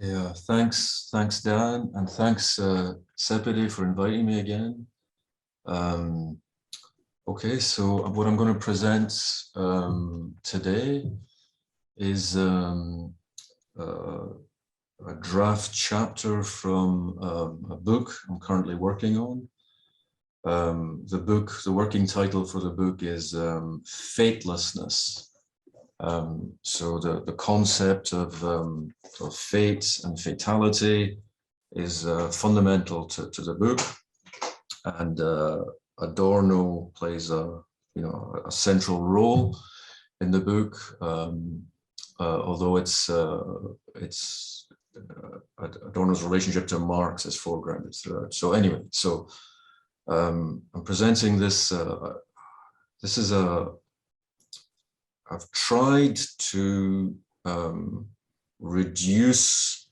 Yeah, thanks, Dan, and thanks, Sepideh, for inviting me again. Okay, so what I'm going to present today is a draft chapter from a book I'm currently working on. The working title for the book is Fatelessness. So the concept of fate and fatality is fundamental to the book, and Adorno plays a central role in the book, although it's Adorno's relationship to Marx is foregrounded throughout. So anyway, I'm presenting this. This is I've tried to reduce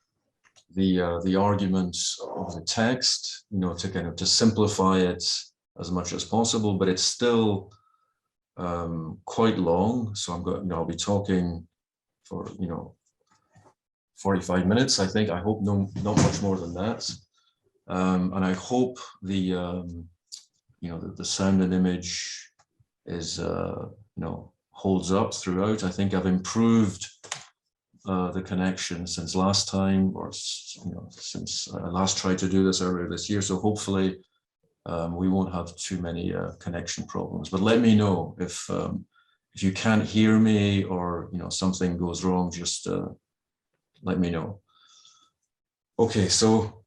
the arguments of the text, to simplify it as much as possible, but it's still quite long. So I'll be talking for 45 minutes. I think. I hope not much more than that, and I hope the sound and image is holds up throughout. I think I've improved the connection since last time, or since I last tried to do this earlier this year. So hopefully we won't have too many connection problems. But let me know if you can't hear me, or something goes wrong. Just let me know. Okay, so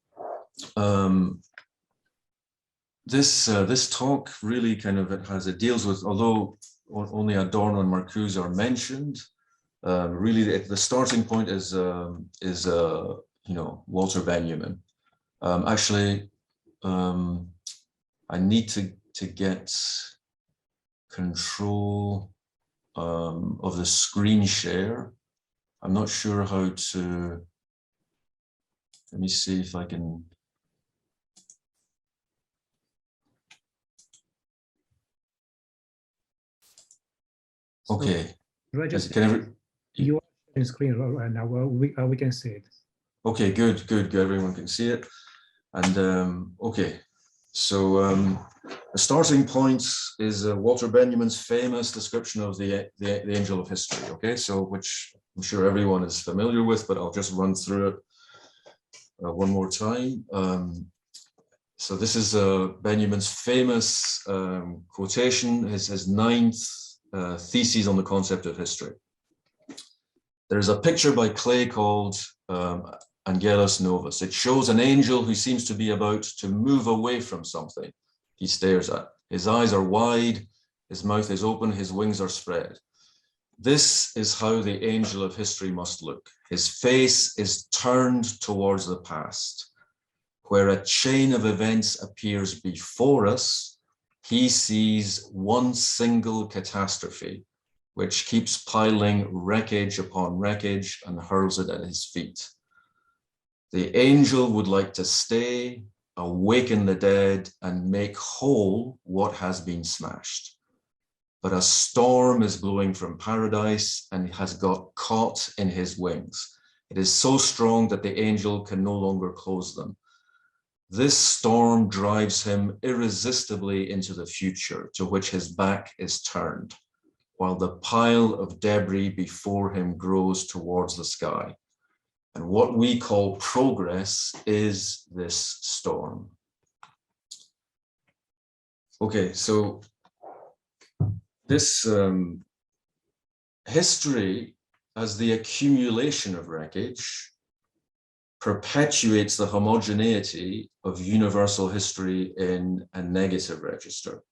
this talk really it deals with, although only Adorno and Marcuse are mentioned, really the starting point is Walter Benjamin. Actually, I need to get control of the screen share. I'm not sure how to. Let me see if I can. Okay. You are sharing screen right now. We can see it. Okay, good. Everyone can see it. And okay, so the starting point is Walter Benjamin's famous description of the angel of history. Okay, so which I'm sure everyone is familiar with, but I'll just run through it one more time. So this is Benjamin's famous quotation, his ninth theses on the concept of history. There's a picture by Clay called Angelus Novus. It shows an angel who seems to be about to move away from something he stares at. His eyes are wide, his mouth is open, his wings are spread. This is how the angel of history must look. His face is turned towards the past. Where a chain of events appears before us, he sees one single catastrophe, which keeps piling wreckage upon wreckage and hurls it at his feet. The angel would like to stay, awaken the dead, and make whole what has been smashed. But a storm is blowing from paradise and has got caught in his wings. It is so strong that the angel can no longer close them. This storm drives him irresistibly into the future, to which his back is turned, while the pile of debris before him grows towards the sky. And what we call progress is this storm. Okay, so this history as the accumulation of wreckage perpetuates the homogeneity of universal history in a negative register.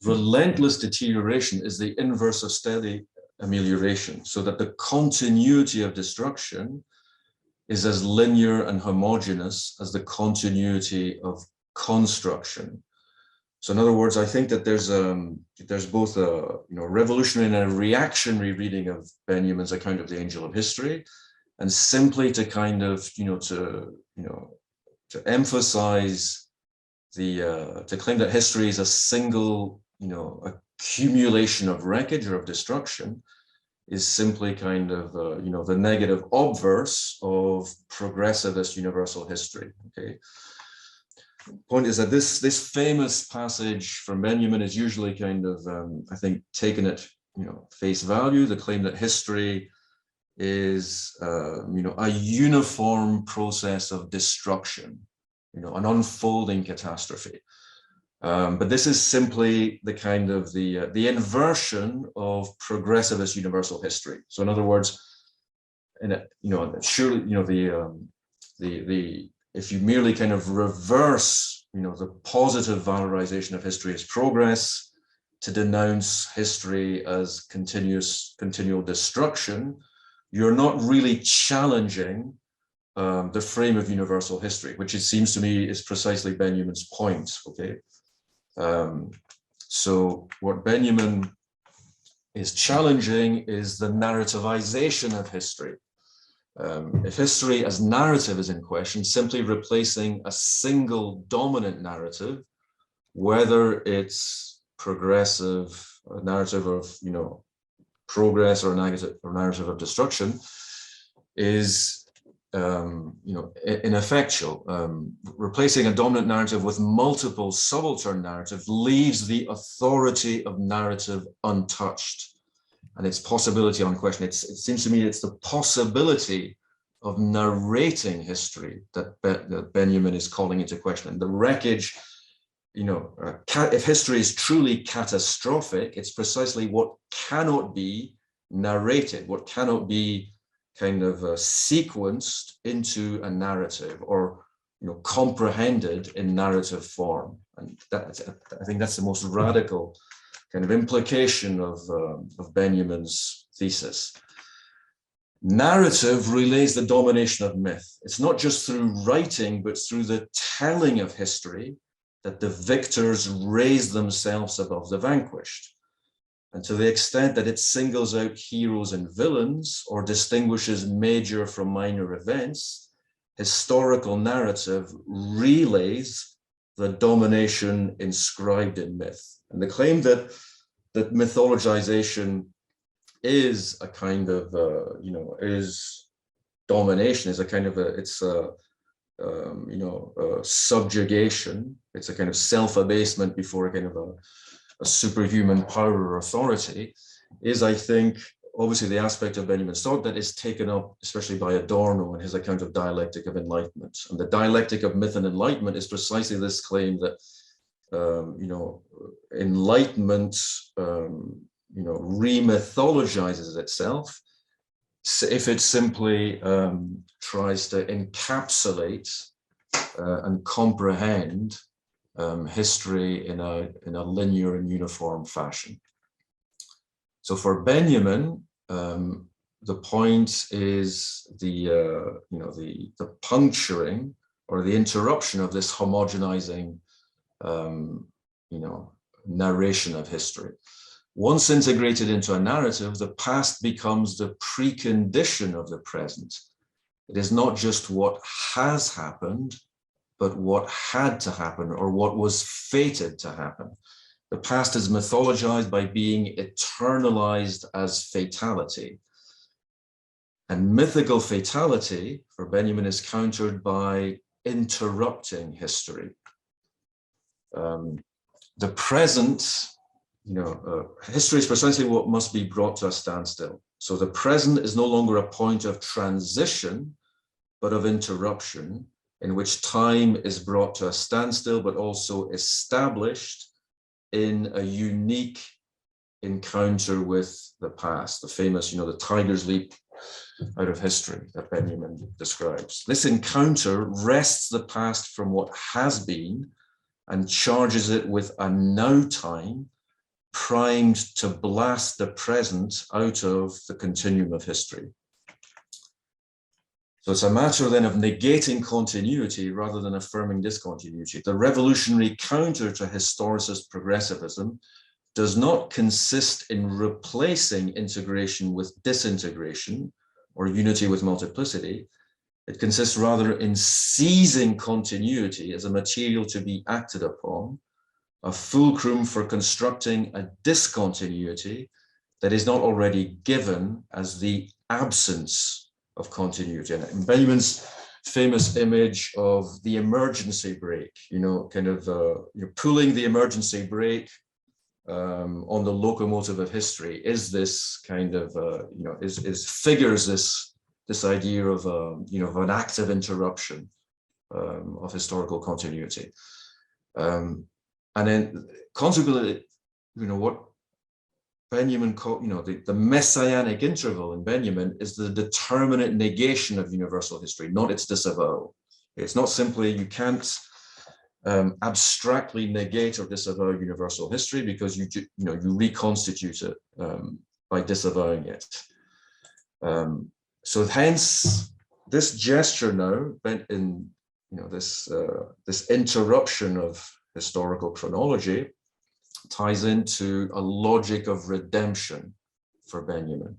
Relentless deterioration is the inverse of steady amelioration, so that the continuity of destruction is as linear and homogeneous as the continuity of construction. So in other words, I think that there's both a revolutionary and a reactionary reading of Benjamin's account of the angel of history, and simply to to emphasize to claim that history is a single accumulation of wreckage or of destruction, is simply kind of, the negative obverse of progressivist universal history, okay? Point is that this famous passage from Benjamin is usually kind of, I think, taken at, face value, the claim that history is, a uniform process of destruction, an unfolding catastrophe. But this is simply the kind of the inversion of progressivist universal history. So in other words, surely, if you merely kind of reverse, the positive valorization of history as progress to denounce history as continual destruction, you're not really challenging the frame of universal history, which it seems to me is precisely Benjamin's point, okay? So what Benjamin is challenging is the narrativization of history. If history as narrative is in question, simply replacing a single dominant narrative, whether it's progressive, a narrative of progress or a narrative of destruction, is ineffectual. Replacing a dominant narrative with multiple subaltern narratives leaves the authority of narrative untouched and its possibility unquestioned. It seems to me it's the possibility of narrating history that Benjamin is calling into question. And the wreckage, if history is truly catastrophic, it's precisely what cannot be narrated, what cannot be kind of sequenced into a narrative or comprehended in narrative form. And I think that's the most radical kind of implication of Benjamin's thesis. Narrative relays the domination of myth. It's not just through writing, but through the telling of history that the victors raise themselves above the vanquished. And to the extent that it singles out heroes and villains or distinguishes major from minor events, historical narrative relays the domination inscribed in myth. And the claim that mythologization is a kind of, is domination, is a kind of subjugation. It's a kind of self-abasement before a kind of a superhuman power or authority, is, I think, obviously the aspect of Benjamin's thought that is taken up especially by Adorno in his account of dialectic of enlightenment. And the dialectic of myth and enlightenment is precisely this claim that enlightenment remythologizes itself if it simply tries to encapsulate and comprehend history in a linear and uniform fashion. So for Benjamin, the point is the puncturing or the interruption of this homogenizing narration of history. Once integrated into a narrative, the past becomes the precondition of the present. It is not just what has happened, but what had to happen or what was fated to happen. The past is mythologized by being eternalized as fatality. And mythical fatality for Benjamin is countered by interrupting history. The present, history is precisely what must be brought to a standstill. So the present is no longer a point of transition, but of interruption, in which time is brought to a standstill, but also established in a unique encounter with the past, the famous, the tiger's leap out of history that Benjamin describes. This encounter wrests the past from what has been and charges it with a now time, primed to blast the present out of the continuum of history. So it's a matter then of negating continuity rather than affirming discontinuity. The revolutionary counter to historicist progressivism does not consist in replacing integration with disintegration or unity with multiplicity. It consists rather in seizing continuity as a material to be acted upon, a fulcrum for constructing a discontinuity that is not already given as the absence of continuity. And Benjamin's famous image of the emergency brake, kind of pulling the emergency brake on the locomotive of history, is this kind of figures this idea of an active interruption of historical continuity, and then consequently, what Benjamin called, the messianic interval in Benjamin is the determinate negation of universal history, not its disavowal. It's not simply, you can't abstractly negate or disavow universal history, because you reconstitute it by disavowing it. So hence this gesture now, in this interruption of historical chronology, ties into a logic of redemption for Benjamin.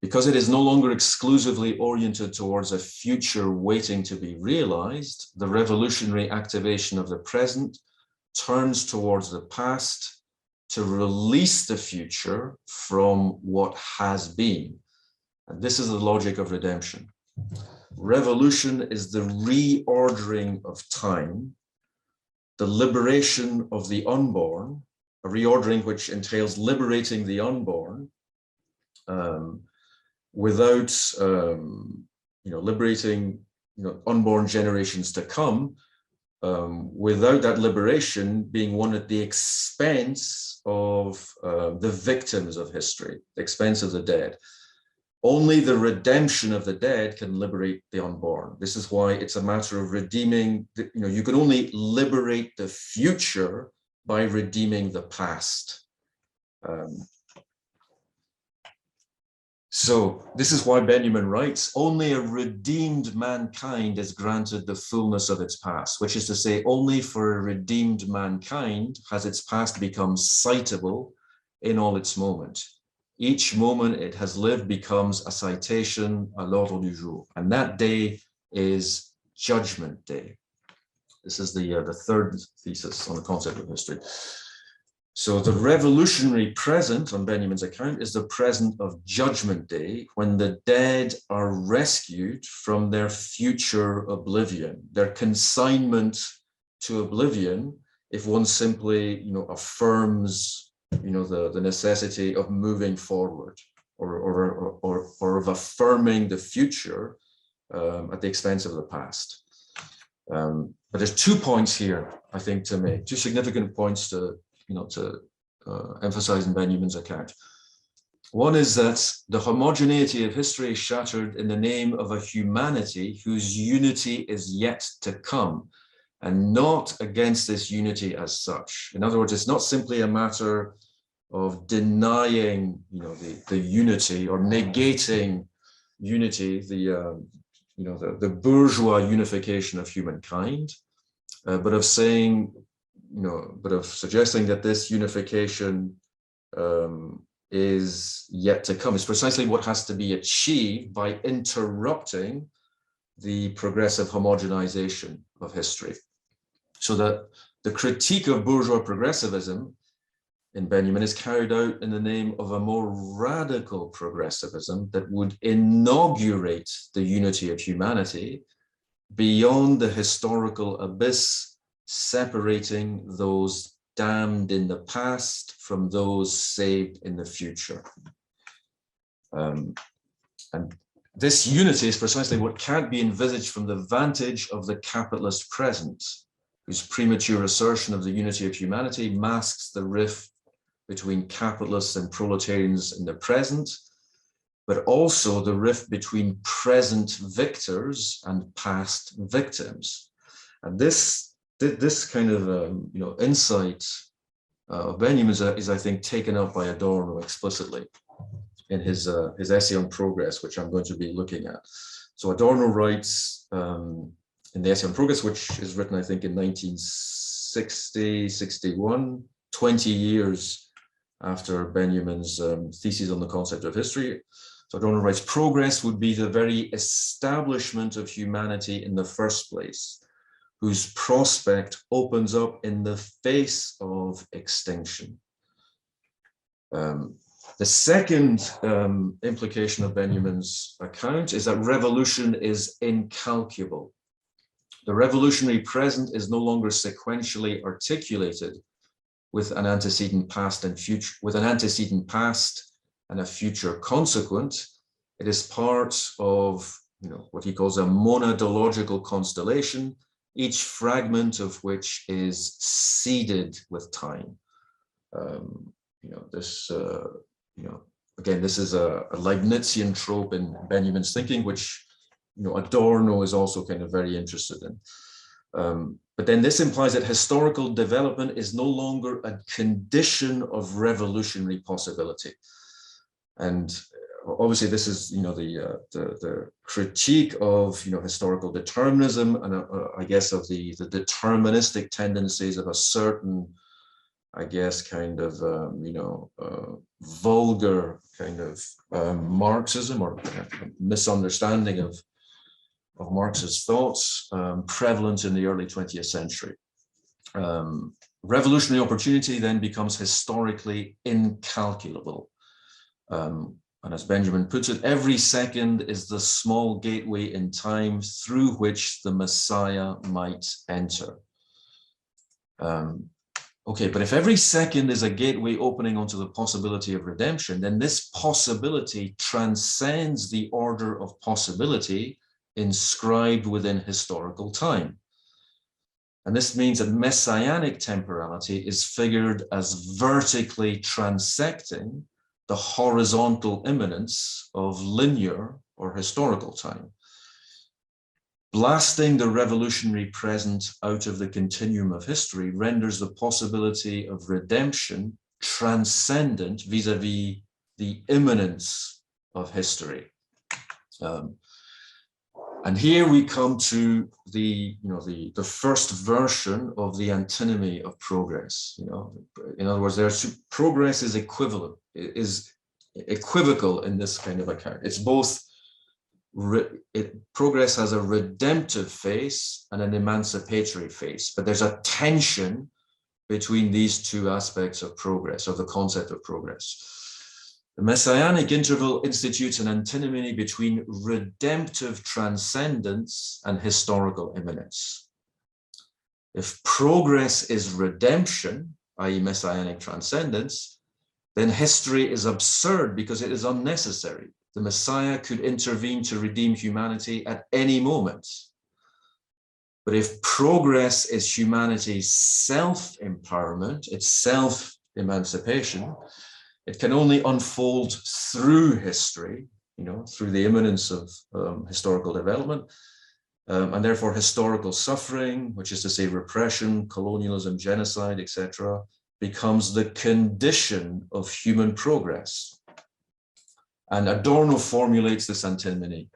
Because it is no longer exclusively oriented towards a future waiting to be realized, the revolutionary activation of the present turns towards the past to release the future from what has been. And this is the logic of redemption. Revolution is the reordering of time, the liberation of the unborn, a reordering which entails liberating the unborn, without liberating unborn generations to come, without that liberation being won at the expense of the victims of history, the expense of the dead. Only the redemption of the dead can liberate the unborn. This is why it's a matter of redeeming, you can only liberate the future by redeeming the past. So this is why Benjamin writes, only a redeemed mankind is granted the fullness of its past, which is to say, only for a redeemed mankind has its past become citable in all its moment. Each moment it has lived becomes a citation à l'ordre du jour, and that day is Judgment Day. This is the third thesis on the concept of history. So the revolutionary present, on Benjamin's account, is the present of Judgment Day, when the dead are rescued from their future oblivion, their consignment to oblivion, if one simply, affirms, the necessity of moving forward, or of affirming the future at the expense of the past. But there's 2 points here, I think, to make, 2 significant points to emphasize in Benjamin's account. One is that the homogeneity of history is shattered in the name of a humanity whose unity is yet to come, and not against this unity as such. In other words, it's not simply a matter of denying, the unity, or negating unity, the bourgeois unification of humankind, but of saying, but of suggesting that this unification is yet to come. It's precisely what has to be achieved by interrupting the progressive homogenization of history. So that the critique of bourgeois progressivism in Benjamin is carried out in the name of a more radical progressivism that would inaugurate the unity of humanity beyond the historical abyss, separating those damned in the past from those saved in the future. And this unity is precisely what can't be envisaged from the vantage of the capitalist present, whose premature assertion of the unity of humanity masks the rift between capitalists and proletarians in the present, but also the rift between present victors and past victims. And this kind of insight of Benjamin is, I think, taken up by Adorno explicitly in his essay on progress, which I'm going to be looking at. So Adorno writes in the essay on progress, which is written, I think, in 1960, 61, 20 years after Benjamin's thesis on the concept of history. So Adorno writes, progress would be the very establishment of humanity in the first place, whose prospect opens up in the face of extinction. The second implication of Benjamin's account is that revolution is incalculable. The revolutionary present is no longer sequentially articulated with an antecedent past and future, with an antecedent past and a future consequent. It is part of, what he calls a monadological constellation, each fragment of which is seeded with time. Again, this is a Leibnizian trope in Benjamin's thinking, which Adorno is also kind of very interested in. But then this implies that historical development is no longer a condition of revolutionary possibility. And obviously this is, the critique of, historical determinism and I guess of the deterministic tendencies of a certain, I guess, kind of, vulgar kind of Marxism or misunderstanding of Marx's thoughts, prevalent in the early 20th century. Revolutionary opportunity then becomes historically incalculable. And as Benjamin puts it, every second is the small gateway in time through which the Messiah might enter. Okay, but if every second is a gateway opening onto the possibility of redemption, then this possibility transcends the order of possibility inscribed within historical time. And this means that messianic temporality is figured as vertically transecting the horizontal immanence of linear or historical time. Blasting the revolutionary present out of the continuum of history renders the possibility of redemption transcendent vis-a-vis the immanence of history. And here we come to the first version of the antinomy of progress. In other words, progress is equivocal in this kind of account. It's both. Progress has a redemptive face and an emancipatory face, but there's a tension between these two aspects of progress, of the concept of progress. The messianic interval institutes an antinomy between redemptive transcendence and historical immanence. If progress is redemption, i.e. messianic transcendence, then history is absurd because it is unnecessary. The Messiah could intervene to redeem humanity at any moment. But if progress is humanity's self-empowerment, its self-emancipation, it can only unfold through history, through the immanence of historical development, and therefore historical suffering, which is to say repression, colonialism, genocide, etc., becomes the condition of human progress. And Adorno formulates this antinomy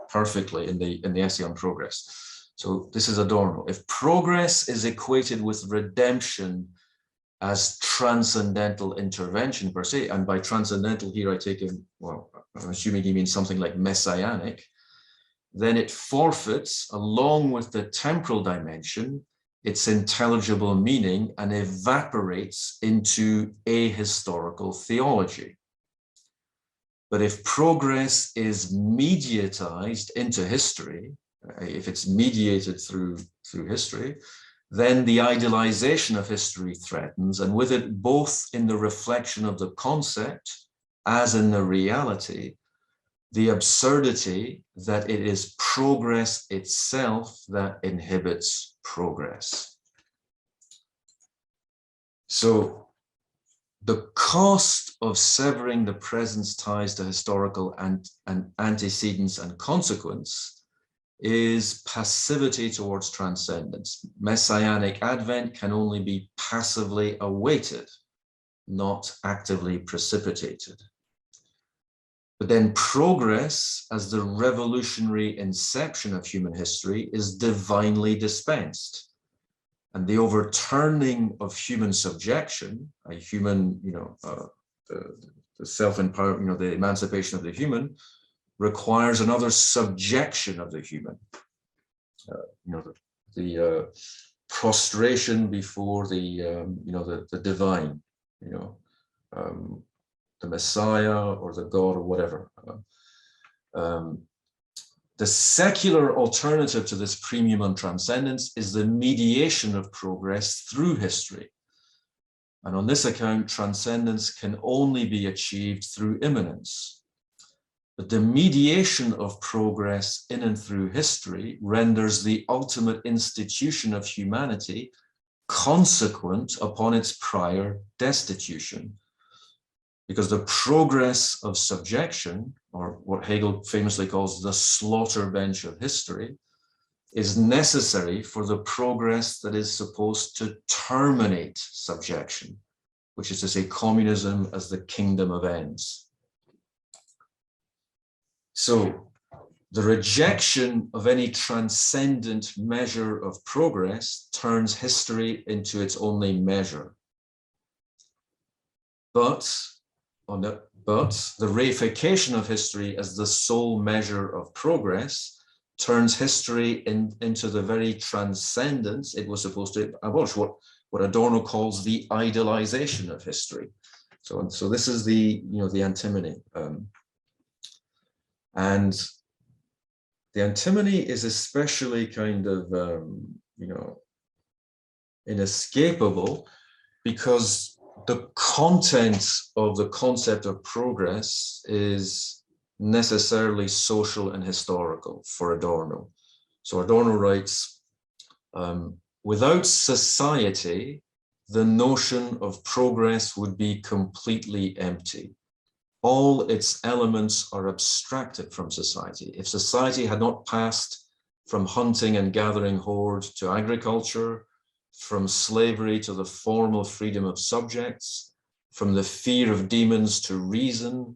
perfectly in the essay on progress. So this is Adorno. If progress is equated with redemption as transcendental intervention per se, and by transcendental here I take him, well, I'm assuming he means something like messianic, then it forfeits, along with the temporal dimension, its intelligible meaning and evaporates into ahistorical theology. But if progress is mediatized into history, if it's mediated through history, then the idealization of history threatens, and with it both in the reflection of the concept as in the reality, the absurdity that it is progress itself that inhibits progress. So the cost of severing the present's ties to historical and antecedents and consequence is passivity towards transcendence. Messianic advent can only be passively awaited, not actively precipitated. But then progress, as the revolutionary inception of human history, is divinely dispensed. And the overturning of human subjection, a human, the self-empowerment, the emancipation of the human, requires another subjection of the human. The prostration before the divine, the Messiah or the God or whatever. The secular alternative to this premium on transcendence is the mediation of progress through history. And on this account, transcendence can only be achieved through immanence. But the mediation of progress in and through history renders the ultimate institution of humanity consequent upon its prior destitution. Because the progress of subjection, or what Hegel famously calls the slaughter bench of history, is necessary for the progress that is supposed to terminate subjection, which is to say communism as the kingdom of ends. So the rejection of any transcendent measure of progress turns history into its only measure. But the reification of history as the sole measure of progress turns history into the very transcendence it was supposed to abolish, what Adorno calls the idealization of history. So this is the antinomy, and the antinomy is especially kind of inescapable because the content of the concept of progress is necessarily social and historical for Adorno. So Adorno writes, without society, the notion of progress would be completely empty. All its elements are abstracted from society. If society had not passed from hunting and gathering horde to agriculture, from slavery to the formal freedom of subjects, from the fear of demons to reason,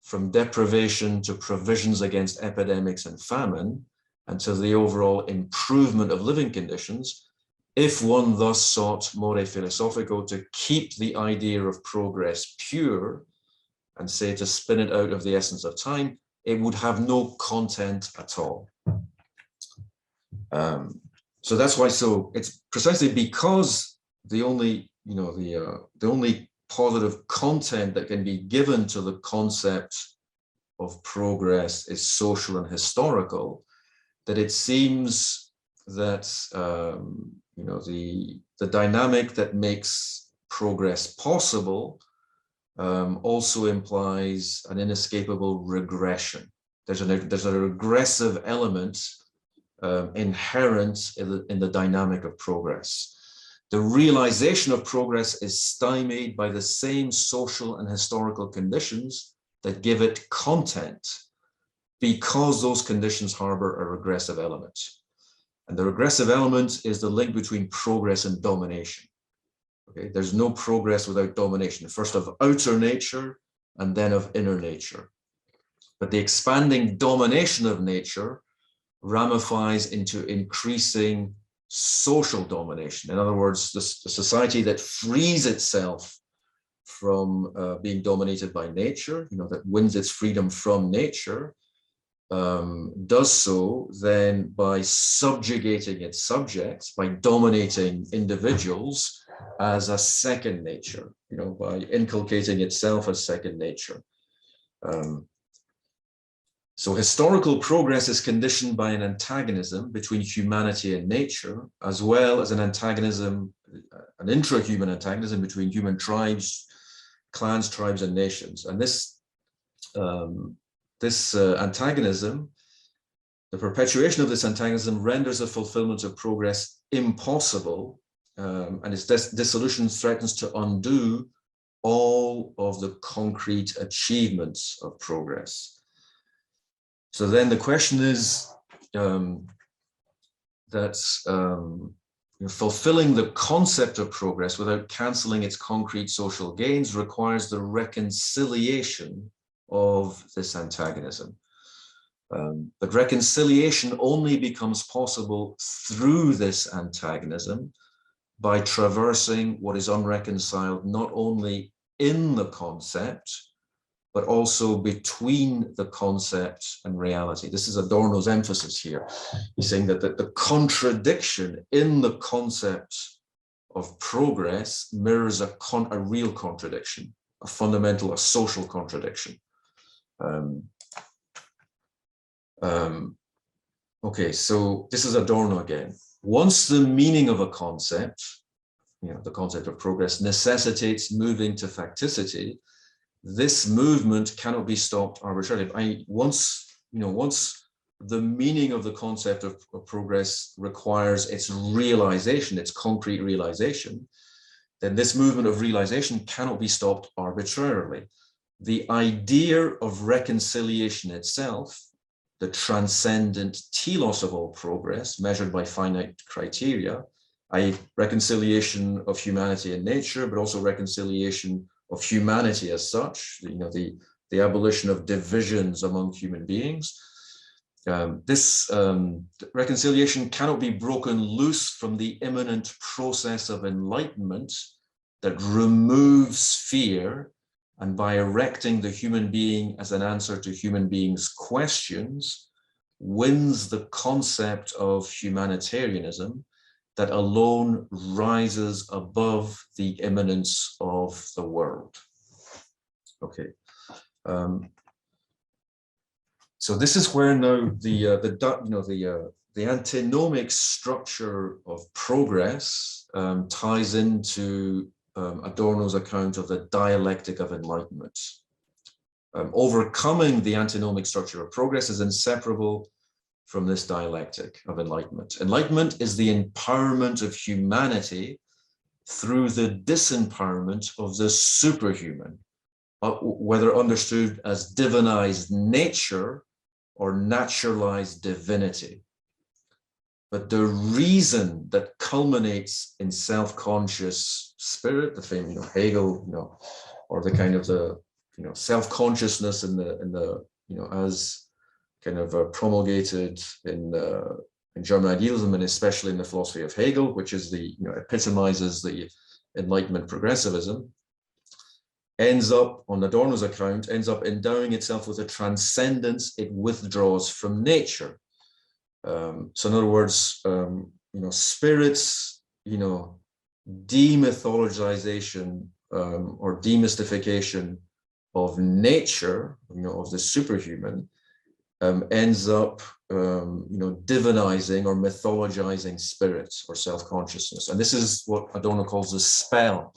from deprivation to provisions against epidemics and famine, and to the overall improvement of living conditions, if one thus sought more philosophico to keep the idea of progress pure, and say to spin it out of the essence of time, it would have no content at all. So that's why. So it's precisely because the only positive content that can be given to the concept of progress is social and historical, that it seems that the dynamic that makes progress possible also implies an inescapable regression. There's a regressive element inherent in the dynamic of progress. The realization of progress is stymied by the same social and historical conditions that give it content, because those conditions harbor a regressive element. And the regressive element is the link between progress and domination. Okay, there's no progress without domination, first of outer nature and then of inner nature. But the expanding domination of nature ramifies into increasing social domination. In other words, the society that frees itself from being dominated by nature, that wins its freedom from nature, does so then by subjugating its subjects, by dominating individuals as a second nature, by inculcating itself as second nature. So historical progress is conditioned by an antagonism between humanity and nature, as well as an antagonism, an intrahuman antagonism between human tribes, clans, tribes, and nations. And this antagonism, the perpetuation of this antagonism renders the fulfillment of progress impossible, and its dissolution threatens to undo all of the concrete achievements of progress. So then the question is fulfilling the concept of progress without cancelling its concrete social gains requires the reconciliation of this antagonism. But reconciliation only becomes possible through this antagonism by traversing what is unreconciled not only in the concept, but also between the concept and reality. This is Adorno's emphasis here. He's saying that the contradiction in the concept of progress mirrors a real contradiction, fundamental, a social contradiction. Okay, so this is Adorno again. Once the meaning of a concept, the concept of progress, necessitates moving to facticity, this movement cannot be stopped arbitrarily. Once the meaning of the concept of progress requires its realization, its concrete realization, then this movement of realization cannot be stopped arbitrarily. The idea of reconciliation itself, the transcendent telos of all progress, measured by finite criteria, i.e. reconciliation of humanity and nature, but also reconciliation of humanity as such, the abolition of divisions among human beings. This reconciliation cannot be broken loose from the imminent process of enlightenment that removes fear, and by erecting the human being as an answer to human beings' questions, wins the concept of humanitarianism that alone rises above the immanence of the world. Okay. So this is where now the antinomic structure of progress ties into Adorno's account of the dialectic of enlightenment. Overcoming the antinomic structure of progress is inseparable from this dialectic of enlightenment. Enlightenment is the empowerment of humanity through the disempowerment of the superhuman, whether understood as divinized nature or naturalized divinity. But the reason that culminates in self-conscious spirit, the famous Hegel, or the kind of the self-consciousness in the as kind of promulgated in German idealism, and especially in the philosophy of Hegel, which is epitomizes the Enlightenment progressivism, ends up, on Adorno's account, endowing itself with a transcendence it withdraws from nature. So in other words, spirit's, demythologization or demystification of nature, of the superhuman, ends up, divinizing or mythologizing spirit or self-consciousness. And this is what Adorno calls a spell.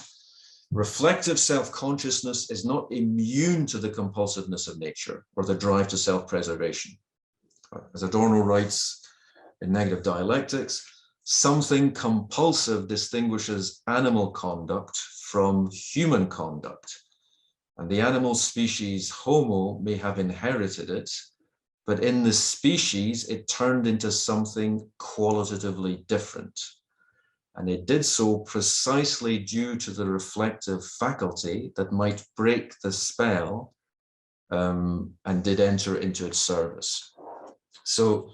Reflective self-consciousness is not immune to the compulsiveness of nature or the drive to self-preservation. As Adorno writes in Negative Dialectics, something compulsive distinguishes animal conduct from human conduct. And the animal species Homo may have inherited it, but in the species, it turned into something qualitatively different. And it did so precisely due to the reflective faculty that might break the spell and did enter into its service. So,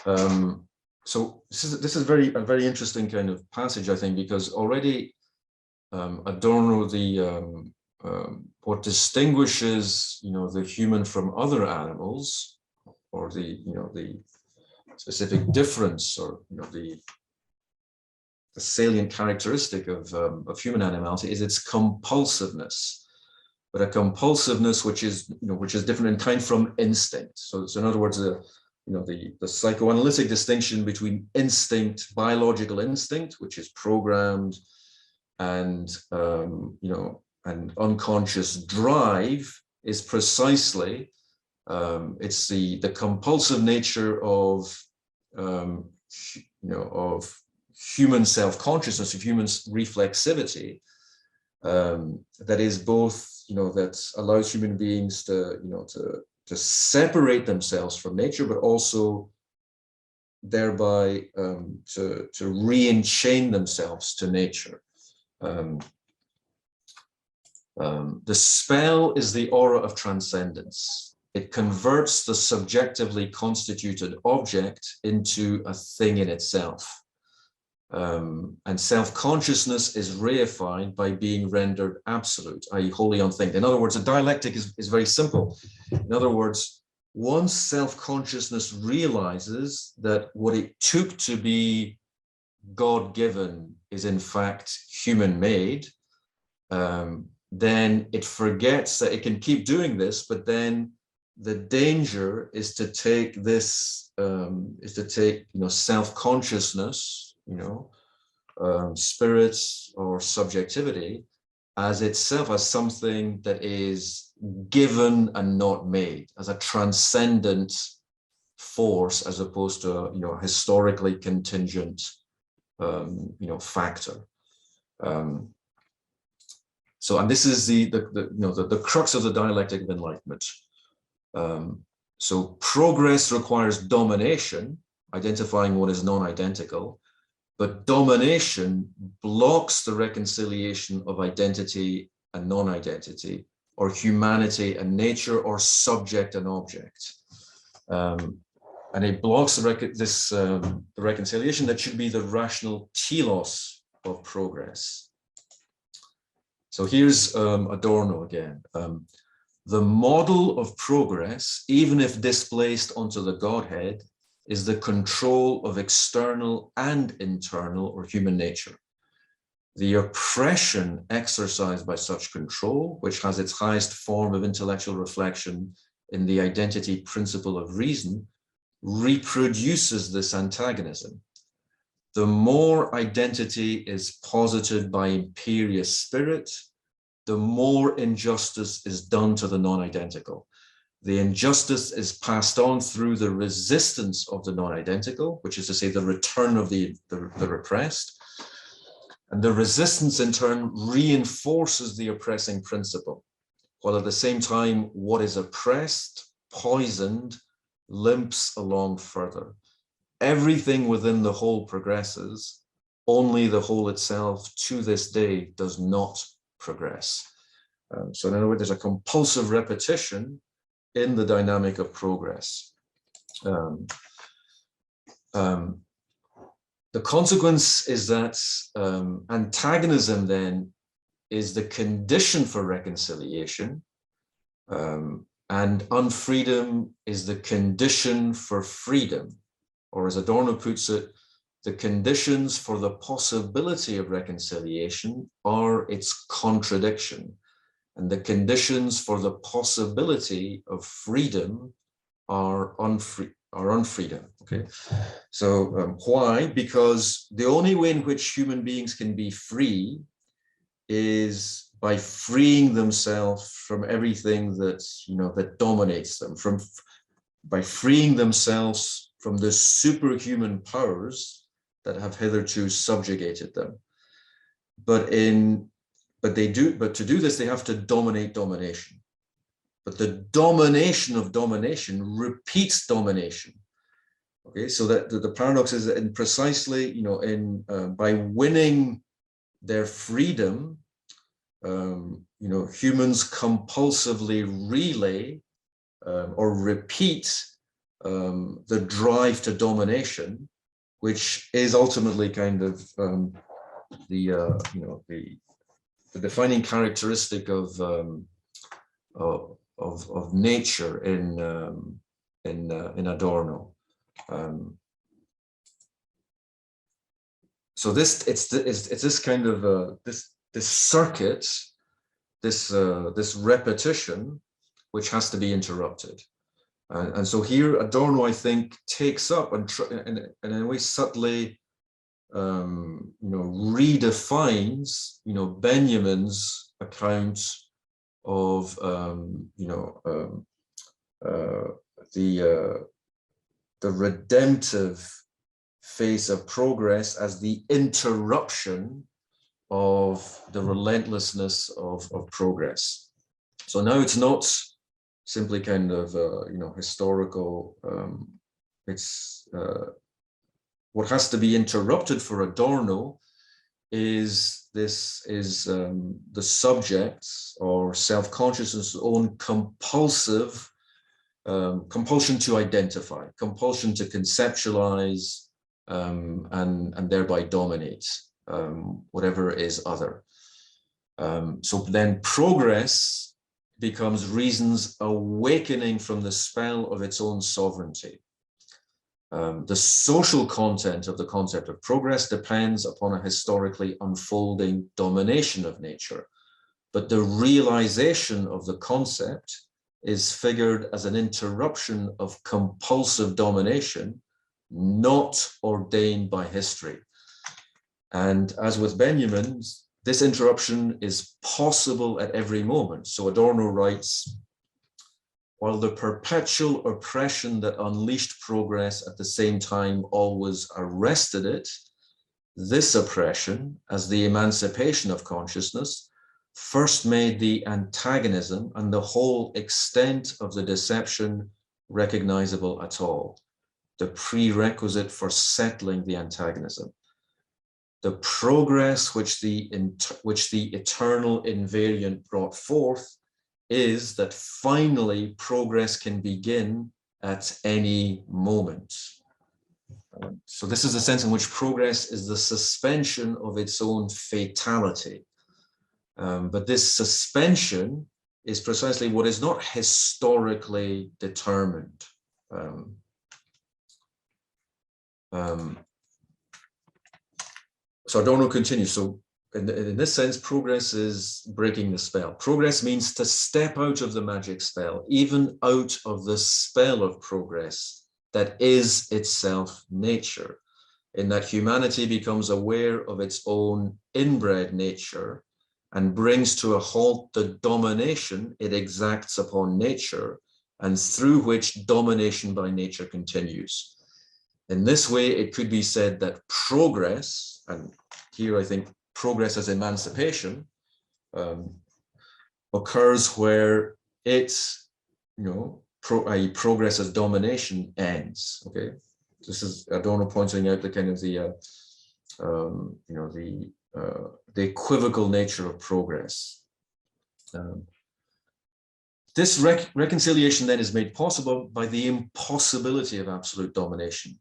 this is a very interesting kind of passage, I think, because already Adorno, what distinguishes the human from other animals, or the specific difference, or the salient characteristic of human animality is its compulsiveness, but a compulsiveness which is different in kind from instinct. So in other words, the psychoanalytic distinction between instinct, biological instinct, which is programmed, and and unconscious drive, is precisely it's the compulsive nature of human self-consciousness, of human reflexivity, that is both that allows human beings to separate themselves from nature, but also thereby to re-enchain themselves to nature. The spell is the aura of transcendence. It converts the subjectively constituted object into a thing in itself. And self-consciousness is reified by being rendered absolute, i.e. wholly unthinked. In other words, a dialectic is very simple. In other words, once self-consciousness realizes that what it took to be God-given is in fact human-made, then it forgets that it can keep doing this, but then the danger is to take this, self-consciousness, spirits or subjectivity as itself, as something that is given and not made, as a transcendent force, as opposed to a historically contingent factor. So, and this is the crux of the dialectic of enlightenment. So progress requires domination, identifying what is non-identical, but domination blocks the reconciliation of identity and non-identity, or humanity and nature, or subject and object. And it blocks the reconciliation that should be the rational telos of progress. So here's Adorno again. The model of progress, even if displaced onto the Godhead, is the control of external and internal or human nature. The oppression exercised by such control, which has its highest form of intellectual reflection in the identity principle of reason, reproduces this antagonism. The more identity is posited by imperious spirit, the more injustice is done to the non-identical. The injustice is passed on through the resistance of the non-identical, which is to say the return of the repressed. And the resistance in turn reinforces the oppressing principle, while at the same time what is oppressed, poisoned, limps along further. Everything within the whole progresses, only the whole itself to this day does not progress. So in other words, there's a compulsive repetition in the dynamic of progress. The consequence is that antagonism then is the condition for reconciliation, and unfreedom is the condition for freedom, or as Adorno puts it, the conditions for the possibility of reconciliation are its contradiction, and the conditions for the possibility of freedom are unfreedom. Okay, so why? Because the only way in which human beings can be free is by freeing themselves from everything that that dominates them, by freeing themselves from the superhuman powers that have hitherto subjugated them. But to do this, they have to dominate domination. But the domination of domination repeats domination. Okay, so that the paradox is that in precisely, by winning their freedom, humans compulsively relay or repeat the drive to domination, which is ultimately kind of the defining characteristic of nature in Adorno. So it's this kind of this circuit, this repetition, which has to be interrupted. And so here Adorno, I think, takes up and in a way subtly redefines Benjamin's account of the redemptive phase of progress as the interruption of the relentlessness of progress. So now it's not simply kind of historical. It's what has to be interrupted for Adorno is the subject's or self-consciousness' own compulsion to identify, compulsion to conceptualize, and thereby dominate whatever is other. So then progress becomes reason's awakening from the spell of its own sovereignty. The social content of the concept of progress depends upon a historically unfolding domination of nature, but the realization of the concept is figured as an interruption of compulsive domination, not ordained by history. And as with Benjamin, this interruption is possible at every moment. So Adorno writes, while the perpetual oppression that unleashed progress at the same time always arrested it, this oppression, as the emancipation of consciousness, first made the antagonism and the whole extent of the deception recognizable at all, the prerequisite for settling the antagonism. The progress which the eternal invariant brought forth is that finally progress can begin at any moment. So this is the sense in which progress is the suspension of its own fatality. But this suspension is precisely what is not historically determined. So Adorno continues. So in this sense, progress is breaking the spell. Progress means to step out of the magic spell, even out of the spell of progress that is itself nature, in that humanity becomes aware of its own inbred nature and brings to a halt the domination it exacts upon nature, and through which domination by nature continues. In this way, it could be said that progress, and here I think progress as emancipation, occurs where it's, progress as domination ends. Okay, this is Adorno pointing out the kind of the equivocal nature of progress. This reconciliation then is made possible by the impossibility of absolute domination.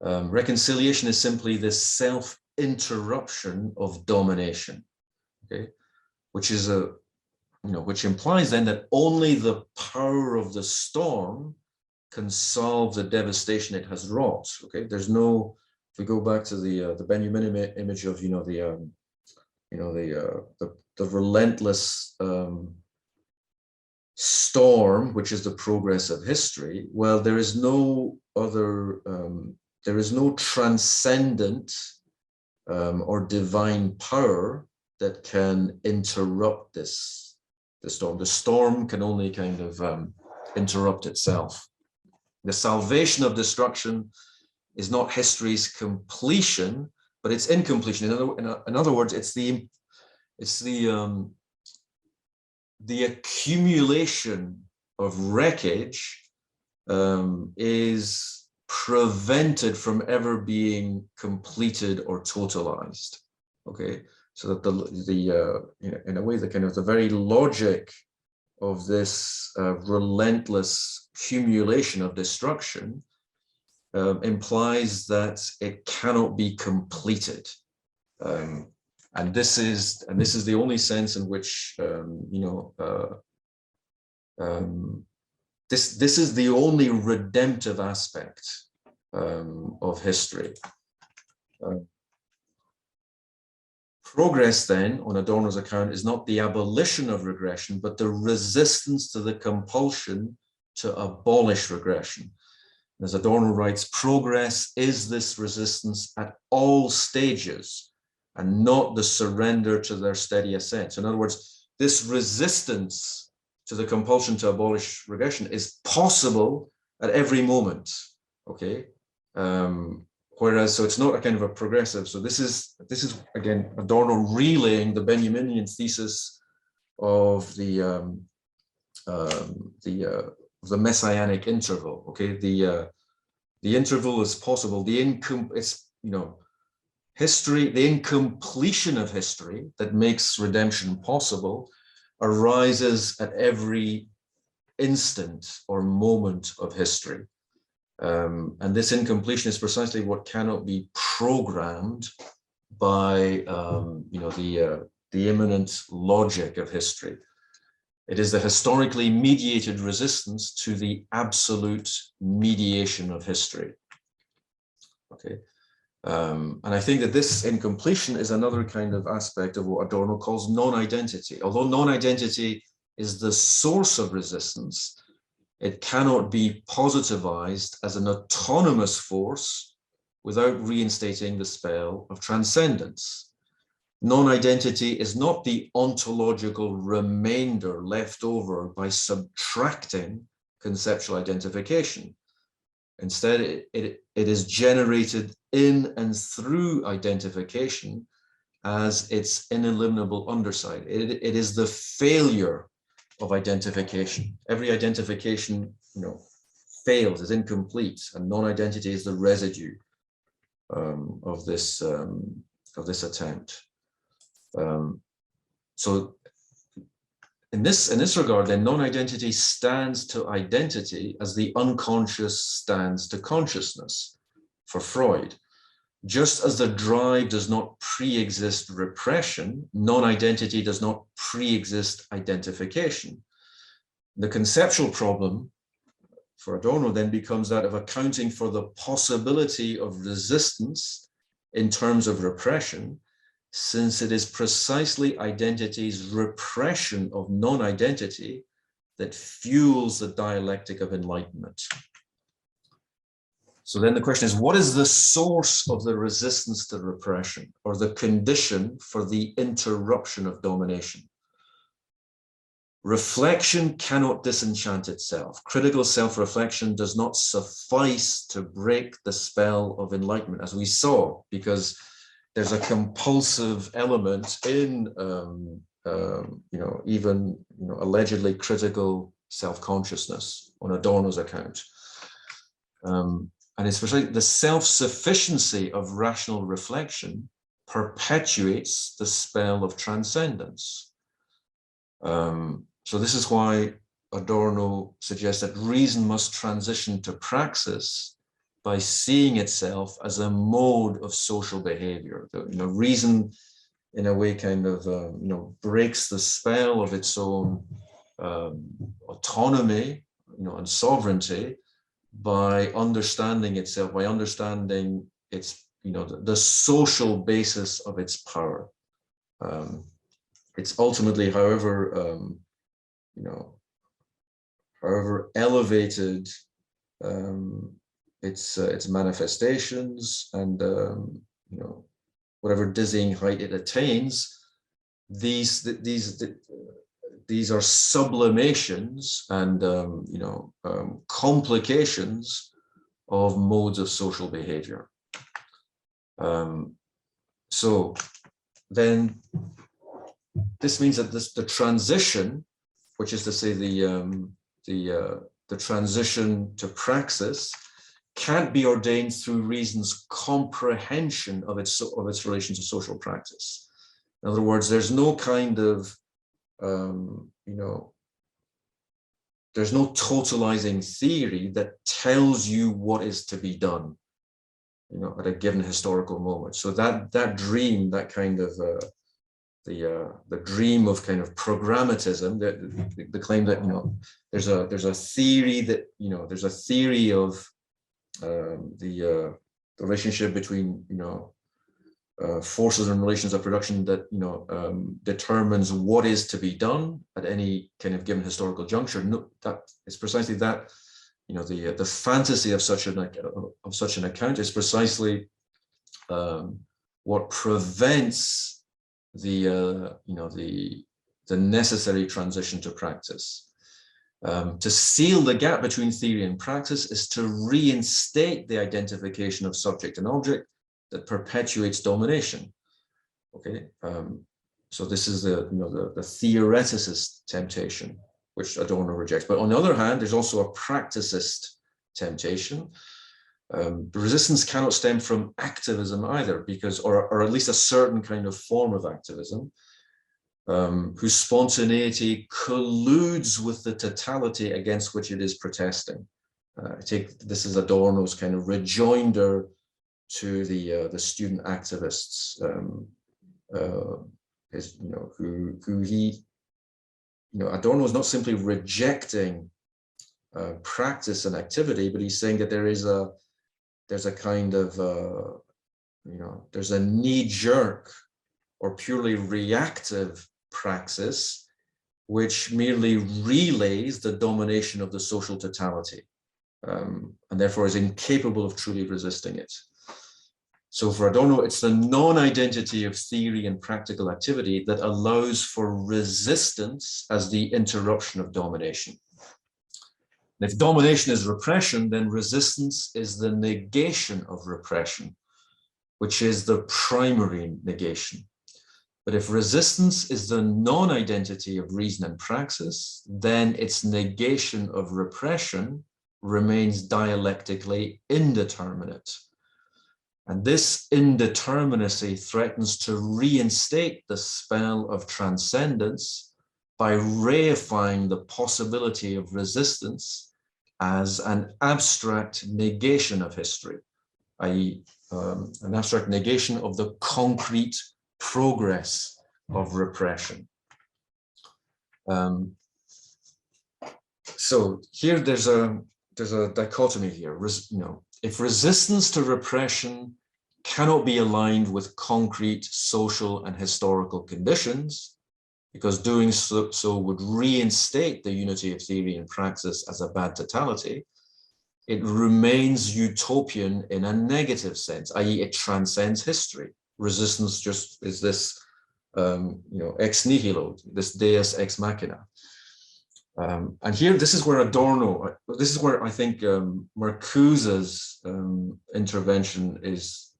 Reconciliation is simply this self-interruption of domination, okay, which is which implies then that only the power of the storm can solve the devastation it has wrought. Okay, there's no. If we go back to the Benjamin image of the relentless storm, which is the progress of history. Well, there is no other. There is no transcendent or divine power that can interrupt the storm. The storm can only kind of interrupt itself. The salvation of destruction is not history's completion, but its incompletion. In other words, it's the accumulation of wreckage is prevented from ever being completed or totalized. Okay, so that in a way, the kind of the very logic of this relentless accumulation of destruction implies that it cannot be completed, and this is the only sense in which this is the only redemptive aspect of history. Progress then, on Adorno's account, is not the abolition of regression, but the resistance to the compulsion to abolish regression. As Adorno writes, progress is this resistance at all stages and not the surrender to their steady ascent. So in other words, this resistance to the compulsion to abolish regression is possible at every moment, okay? Whereas, so it's not a kind of a progressive. So this is again Adorno relaying the Benjaminian thesis of the messianic interval. Okay, the interval is possible. The incompletion of history that makes redemption possible arises at every instant or moment of history. And this incompletion is precisely what cannot be programmed by the immanent logic of history. It is the historically mediated resistance to the absolute mediation of history. Okay, And I think that this incompletion is another kind of aspect of what Adorno calls non-identity. Although non-identity is the source of resistance, it cannot be positivized as an autonomous force without reinstating the spell of transcendence. Non-identity is not the ontological remainder left over by subtracting conceptual identification. Instead, it is generated in and through identification as its ineliminable underside. It is the failure of identification. Every identification, fails, is incomplete, and non-identity is the residue of this attempt. So in this regard, then, non-identity stands to identity as the unconscious stands to consciousness for Freud. Just as the drive does not pre-exist repression, non-identity does not pre-exist identification. The conceptual problem for Adorno then becomes that of accounting for the possibility of resistance in terms of repression, since it is precisely identity's repression of non-identity that fuels the dialectic of enlightenment. So then the question is, what is the source of the resistance to repression, or the condition for the interruption of domination? Reflection cannot disenchant itself. Critical self-reflection does not suffice to break the spell of enlightenment, as we saw, because there's a compulsive element in, even allegedly critical self-consciousness on Adorno's account. And especially the self-sufficiency of rational reflection perpetuates the spell of transcendence. So this is why Adorno suggests that reason must transition to praxis by seeing itself as a mode of social behavior. Reason, in a way, kind of breaks the spell of its own autonomy, and sovereignty, by understanding itself, by understanding its, the social basis of its power. It's ultimately, however, however elevated its manifestations and whatever dizzying height it attains, these are sublimations and complications of modes of social behavior. So then this means that the transition, which is to say the transition to praxis, can't be ordained through reason's comprehension of its relation to social practice. In other words, there's no kind of there's no totalizing theory that tells you what is to be done, at a given historical moment. So that dream, that kind of the dream of kind of programmatism, the claim that there's a theory that there's a theory of the relationship between forces and relations of production that determines what is to be done at any kind of given historical juncture. No, that is precisely that. The fantasy of such an account is precisely what prevents the necessary transition to practice. To seal the gap between theory and practice is to reinstate the identification of subject and object that perpetuates domination. Okay, so this is the theoreticist temptation, which Adorno rejects. But on the other hand, there's also a practicist temptation. The resistance cannot stem from activism either, because, or at least a certain kind of form of activism, whose spontaneity colludes with the totality against which it is protesting. This is Adorno's kind of rejoinder to the student activists, who he, Adorno is not simply rejecting practice and activity, but he's saying that there's a kind of there's a knee-jerk or purely reactive praxis which merely relays the domination of the social totality, and therefore is incapable of truly resisting it. So for Adorno, it's the non-identity of theory and practical activity that allows for resistance as the interruption of domination. And if domination is repression, then resistance is the negation of repression, which is the primary negation. But if resistance is the non-identity of reason and praxis, then its negation of repression remains dialectically indeterminate. And this indeterminacy threatens to reinstate the spell of transcendence by reifying the possibility of resistance as an abstract negation of history, i.e., an abstract negation of the concrete progress of repression. So here there's a dichotomy here. If resistance to repression cannot be aligned with concrete social and historical conditions, because doing so would reinstate the unity of theory and praxis as a bad totality, it remains utopian in a negative sense, i.e. it transcends history. Resistance just is this, ex nihilo, this deus ex machina. And here, this is where I think Marcuse's intervention is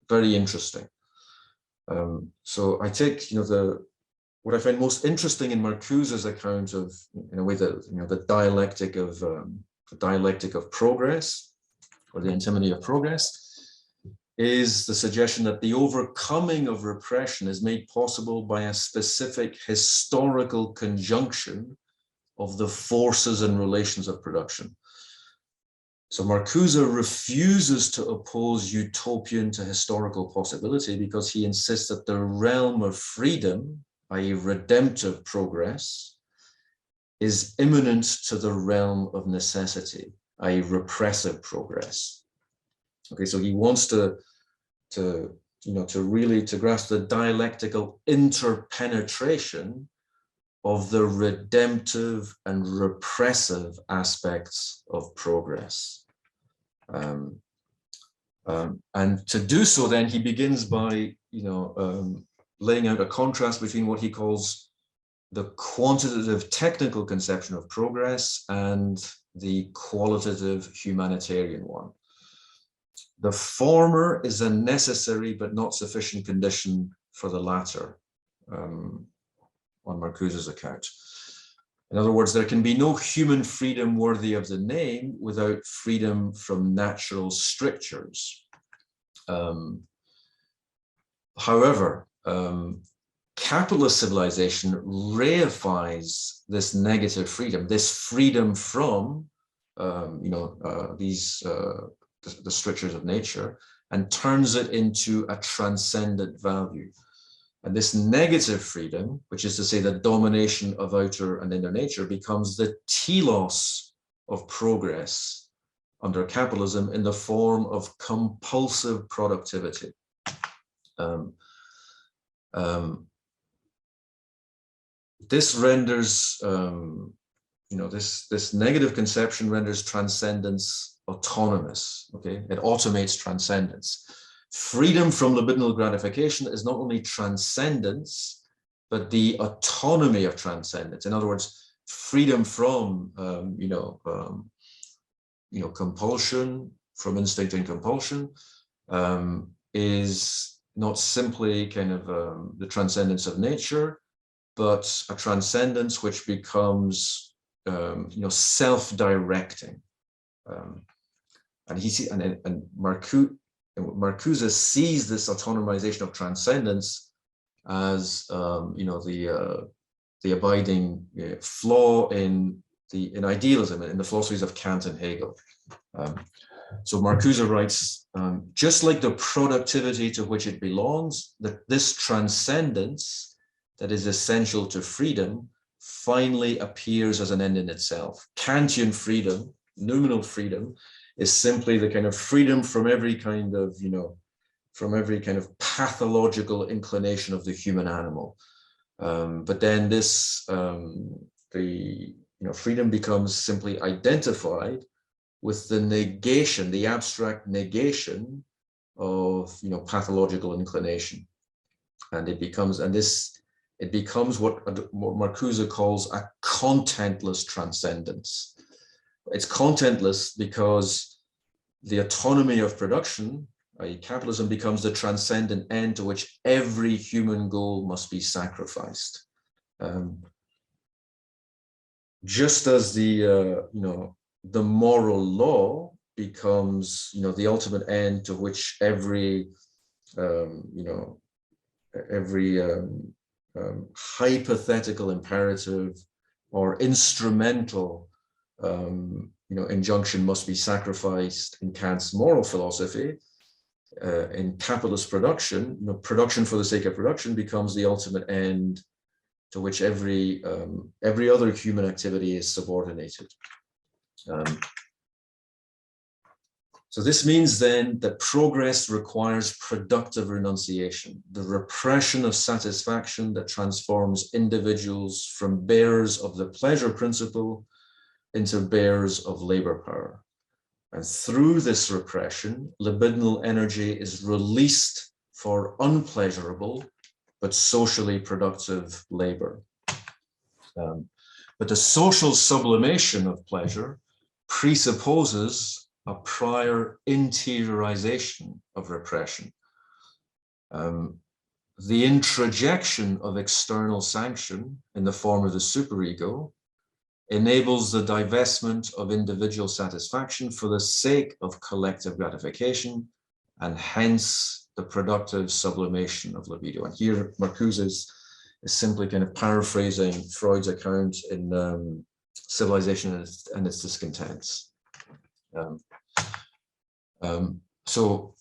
very interesting. So I take, what I find most interesting in Marcuse's account of, in a way, the dialectic of progress, or the antinomy of progress, is the suggestion that the overcoming of repression is made possible by a specific historical conjunction of the forces and relations of production. So Marcuse refuses to oppose utopian to historical possibility because he insists that the realm of freedom, i.e. redemptive progress, is immanent to the realm of necessity, i.e. repressive progress. Okay, so he wants to grasp the dialectical interpenetration of the redemptive and repressive aspects of progress. And to do so, then he begins by, laying out a contrast between what he calls the quantitative technical conception of progress and the qualitative humanitarian one. The former is a necessary but not sufficient condition for the latter, on Marcuse's account. In other words, there can be no human freedom worthy of the name without freedom from natural strictures. However, capitalist civilization reifies this negative freedom, this freedom from, the strictures of nature, and turns it into a transcendent value. And this negative freedom, which is to say the domination of outer and inner nature, becomes the telos of progress under capitalism in the form of compulsive productivity. This renders, this negative conception renders transcendence autonomous, okay? It automates transcendence. Freedom from libidinal gratification is not only transcendence, but the autonomy of transcendence. In other words, freedom from, compulsion, from instinct and compulsion, is not simply kind of the transcendence of nature, but a transcendence which becomes, self-directing. And Marcuse sees this autonomization of transcendence as, the abiding flaw in idealism, in the philosophies of Kant and Hegel. So Marcuse writes, just like the productivity to which it belongs, that this transcendence that is essential to freedom finally appears as an end in itself. Kantian freedom, noumenal freedom, is simply the kind of freedom from every kind of, from every kind of pathological inclination of the human animal. But then this, freedom becomes simply identified with the negation, the abstract negation of, pathological inclination. And it becomes, what Marcuse calls a contentless transcendence. It's contentless because the autonomy of production, i.e. capitalism, becomes the transcendent end to which every human goal must be sacrificed. Just as the moral law becomes, the ultimate end to which every hypothetical imperative or instrumental injunction must be sacrificed in Kant's moral philosophy. In capitalist production, production for the sake of production becomes the ultimate end to which every other human activity is subordinated. So this means then that progress requires productive renunciation, the repression of satisfaction that transforms individuals from bearers of the pleasure principle into bearers of labor power. And through this repression, libidinal energy is released for unpleasurable but socially productive labor. But the social sublimation of pleasure presupposes a prior interiorization of repression. The introjection of external sanction in the form of the superego enables the divestment of individual satisfaction for the sake of collective gratification, and hence the productive sublimation of libido. And here Marcuse is simply kind of paraphrasing Freud's account in Civilization and its Discontents. So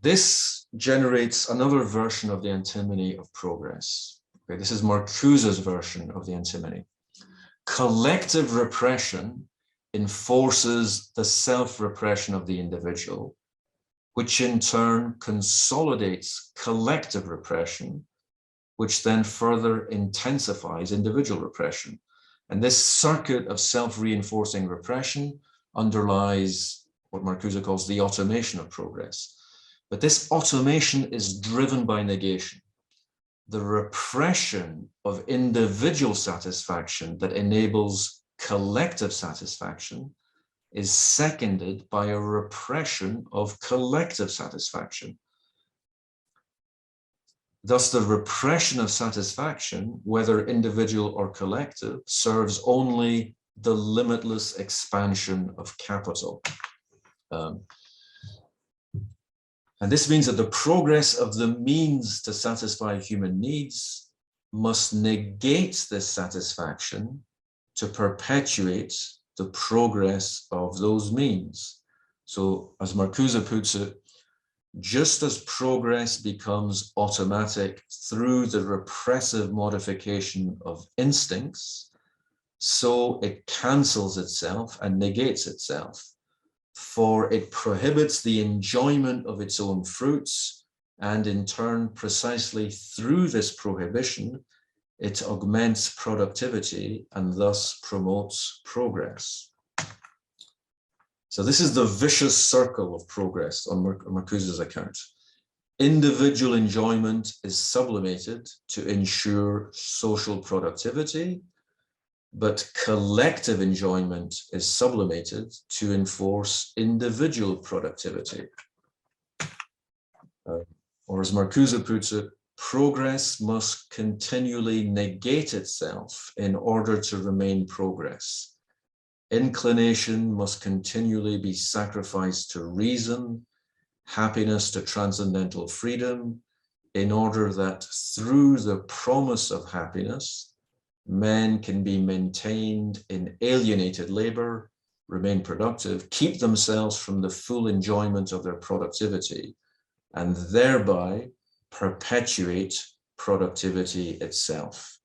this generates another version of the antinomy of progress. Okay, this is Marcuse's version of the antinomy. Collective repression enforces the self-repression of the individual, which in turn consolidates collective repression, which then further intensifies individual repression. And this circuit of self-reinforcing repression underlies what Marcuse calls the automation of progress. But this automation is driven by negation. The repression of individual satisfaction that enables collective satisfaction is seconded by a repression of collective satisfaction. Thus, the repression of satisfaction, whether individual or collective, serves only the limitless expansion of capital. And this means that the progress of the means to satisfy human needs must negate this satisfaction to perpetuate the progress of those means. So, as Marcuse puts it, just as progress becomes automatic through the repressive modification of instincts, so it cancels itself and negates itself, for it prohibits the enjoyment of its own fruits, and in turn, precisely through this prohibition, it augments productivity and thus promotes progress. So this is the vicious circle of progress on Marcuse's account. Individual enjoyment is sublimated to ensure social productivity, but collective enjoyment is sublimated to enforce individual productivity. Or as Marcuse puts it, progress must continually negate itself in order to remain progress. Inclination must continually be sacrificed to reason, happiness to transcendental freedom, in order that through the promise of happiness, men can be maintained in alienated labor, remain productive, keep themselves from the full enjoyment of their productivity, and thereby perpetuate productivity itself.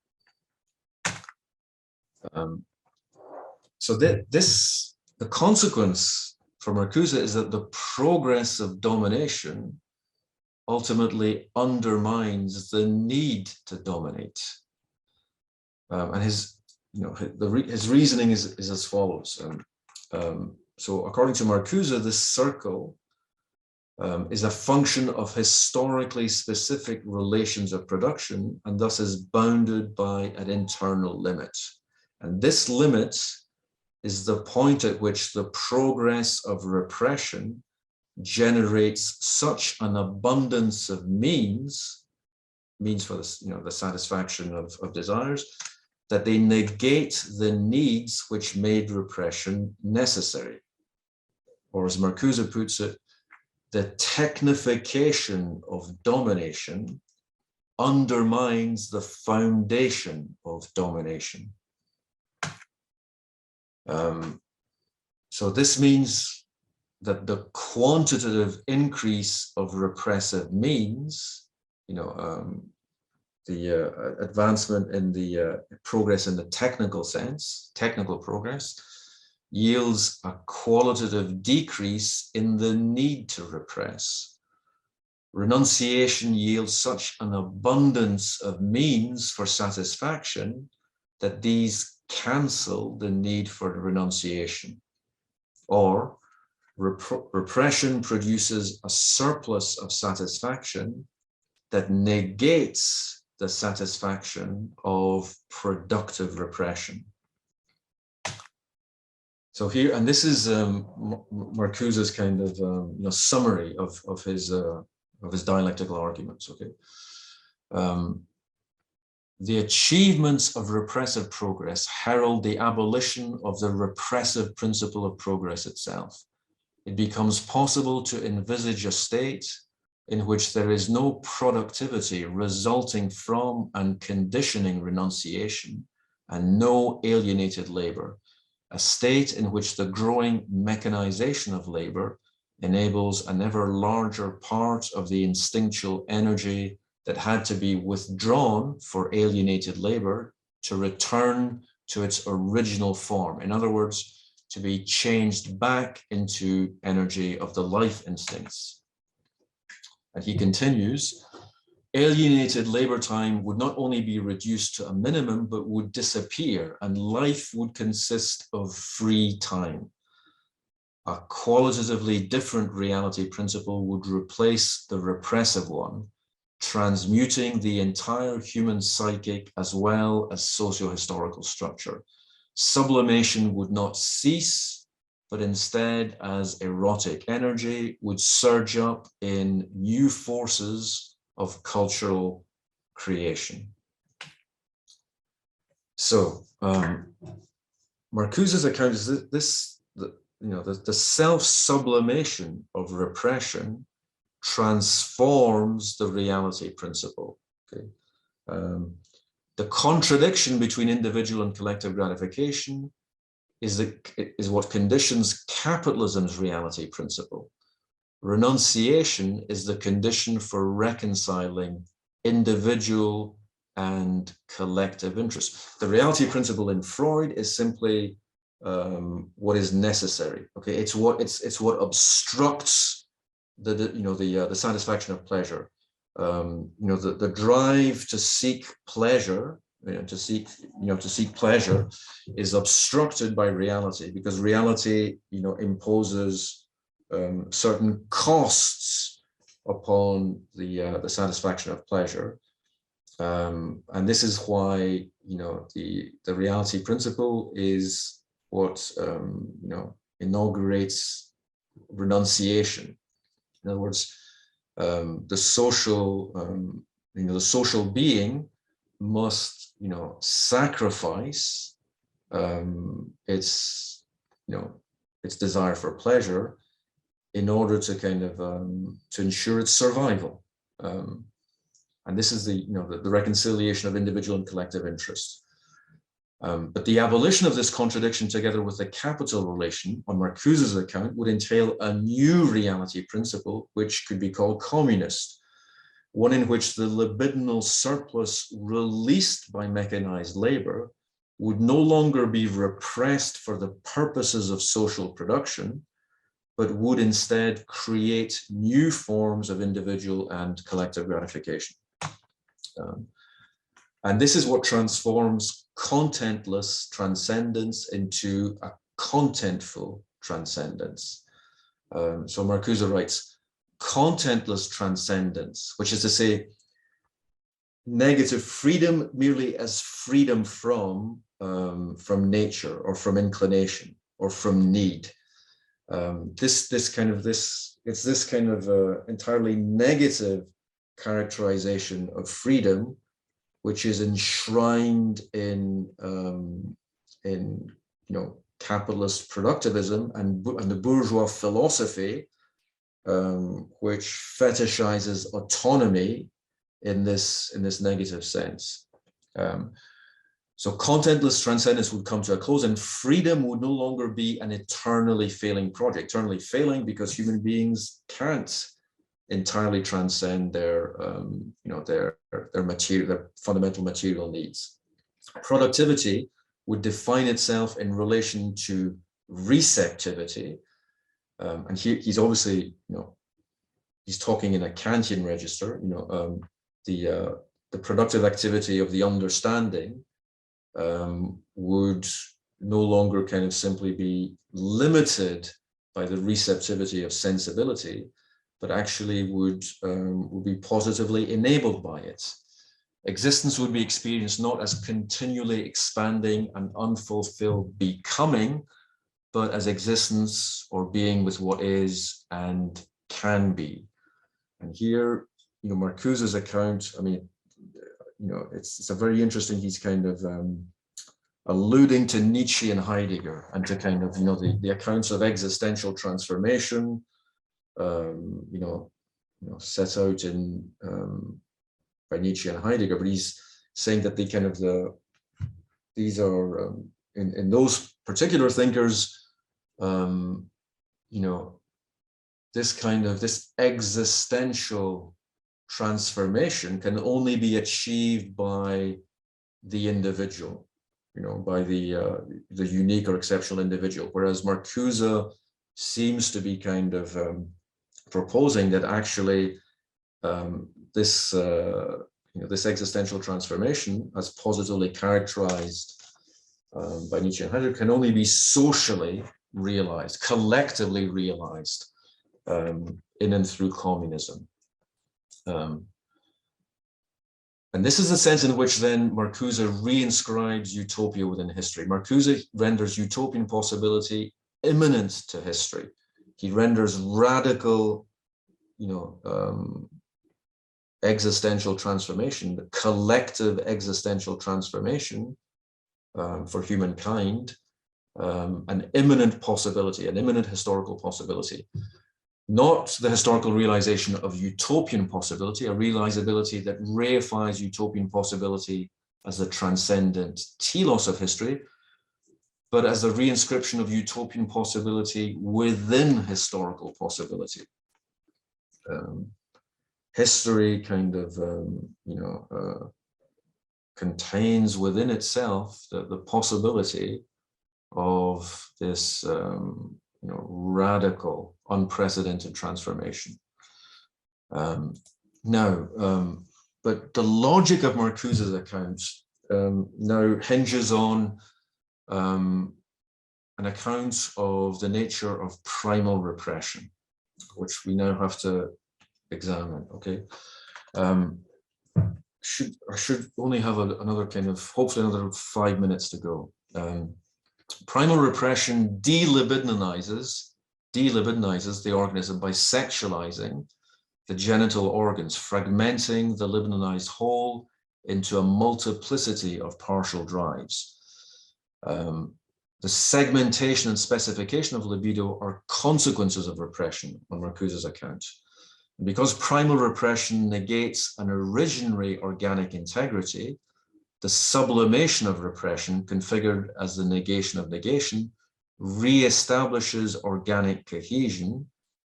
So the consequence for Marcuse is that the progress of domination ultimately undermines the need to dominate. And his reasoning is as follows. So according to Marcuse, this circle is a function of historically specific relations of production, and thus is bounded by an internal limit. And this limit is the point at which the progress of repression generates such an abundance of means for this, the satisfaction of desires, that they negate the needs which made repression necessary. Or as Marcuse puts it, the technification of domination undermines the foundation of domination. So this means that the quantitative increase of repressive means, the advancement in the progress in the technical sense, technical progress, yields a qualitative decrease in the need to repress. Renunciation yields such an abundance of means for satisfaction that these cancel the need for renunciation. Or repression produces a surplus of satisfaction that negates the satisfaction of productive repression. So here, and this is Marcuse's kind of summary of his dialectical arguments. Okay, the achievements of repressive progress herald the abolition of the repressive principle of progress itself. It becomes possible to envisage a state in which there is no productivity resulting from and conditioning renunciation, and no alienated labor, a state in which the growing mechanization of labor enables an ever larger part of the instinctual energy that had to be withdrawn for alienated labor to return to its original form. In other words, to be changed back into energy of the life instincts. And he continues, alienated labor time would not only be reduced to a minimum, but would disappear, and life would consist of free time. A qualitatively different reality principle would replace the repressive one, transmuting the entire human psychic as well as socio-historical structure. Sublimation would not cease, but instead, as erotic energy, would surge up in new forces of cultural creation. So Marcuse's account is the self-sublimation of repression transforms the reality principle. Okay, the contradiction between individual and collective gratification is what conditions capitalism's reality principle. Renunciation is the condition for reconciling individual and collective interests. The reality principle in Freud is simply what is necessary. Okay, it's what obstructs the satisfaction of pleasure. The drive to seek pleasure, to seek pleasure, is obstructed by reality, because reality, imposes certain costs upon the satisfaction of pleasure, and this is why the reality principle is what inaugurates renunciation. In other words, the social being must sacrifice its desire for pleasure in order to to ensure its survival, and this is the reconciliation of individual and collective interest. But the abolition of this contradiction, together with the capital relation, on Marcuse's account, would entail a new reality principle, which could be called communist, one in which the libidinal surplus released by mechanized labor would no longer be repressed for the purposes of social production, but would instead create new forms of individual and collective gratification. And this is what transforms contentless transcendence into a contentful transcendence. So Marcuse writes, contentless transcendence, which is to say, negative freedom merely as freedom from nature or from inclination or from need. It's this kind of entirely negative characterization of freedom, which is enshrined in capitalist productivism and the bourgeois philosophy, which fetishizes autonomy in this negative sense. So contentless transcendence would come to a close, and freedom would no longer be an eternally failing project. Eternally failing because human beings can't entirely transcend their fundamental material needs. Productivity would define itself in relation to receptivity, and he's obviously, he's talking in a Kantian register. The productive activity of the understanding would no longer kind of simply be limited by the receptivity of sensibility, but actually would be positively enabled by it. Existence would be experienced not as continually expanding and unfulfilled becoming, but as existence or being with what is and can be. And here, Marcuse's account, I mean, it's a very interesting, he's kind of alluding to Nietzsche and Heidegger and to kind of, the accounts of existential transformation, set out in by Nietzsche and Heidegger, but he's saying that these are in those particular thinkers, this existential transformation can only be achieved by the individual, by the unique or exceptional individual, whereas Marcuse seems to be kind of proposing that actually this existential transformation, as positively characterized by Nietzsche and Heidegger, can only be socially realized, collectively realized in and through communism. And this is the sense in which then Marcuse reinscribes utopia within history. Marcuse renders utopian possibility imminent to history. He renders radical, existential transformation, the collective existential transformation for humankind, an imminent possibility, an imminent historical possibility. Not the historical realization of utopian possibility, a realizability that reifies utopian possibility as the transcendent telos of history, but as the reinscription of utopian possibility within historical possibility. History kind of, contains within itself the possibility of this, radical, unprecedented transformation. But the logic of Marcuse's account now hinges on an account of the nature of primal repression, which we now have to examine. Okay, I should only have another kind of, hopefully another 5 minutes to go. Primal repression delibidinizes the organism by sexualizing the genital organs, fragmenting the libidinized whole into a multiplicity of partial drives. The segmentation and specification of libido are consequences of repression on Marcuse's account. And because primal repression negates an originary organic integrity, the sublimation of repression, configured as the negation of negation, reestablishes organic cohesion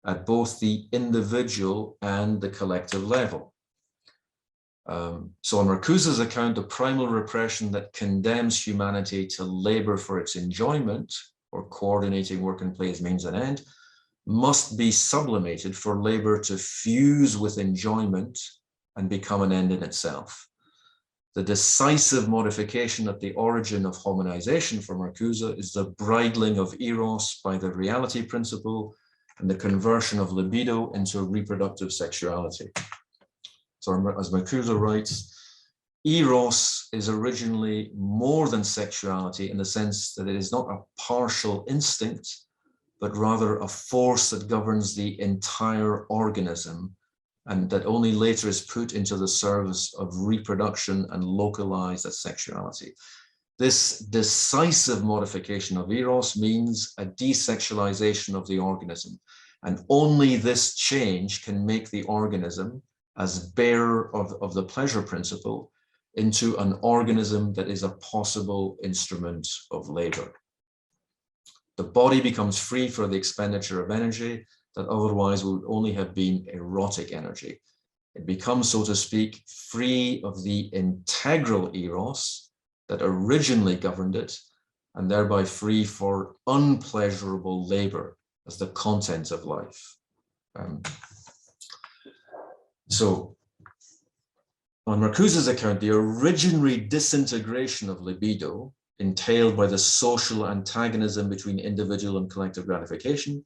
at both the individual and the collective level. So on Marcuse's account, the primal repression that condemns humanity to labor for its enjoyment, or coordinating work and play as means and end, must be sublimated for labor to fuse with enjoyment and become an end in itself. The decisive modification at the origin of hominization for Marcuse is the bridling of eros by the reality principle and the conversion of libido into reproductive sexuality. So as Marcuse writes, eros is originally more than sexuality in the sense that it is not a partial instinct, but rather a force that governs the entire organism and that only later is put into the service of reproduction and localized as sexuality. This decisive modification of eros means a desexualization of the organism, and only this change can make the organism, as bearer of the pleasure principle, into an organism that is a possible instrument of labor. The body becomes free for the expenditure of energy that otherwise would only have been erotic energy. It becomes, so to speak, free of the integral eros that originally governed it, and thereby free for unpleasurable labor as the content of life. So, on Marcuse's account, the originary disintegration of libido, entailed by the social antagonism between individual and collective gratification,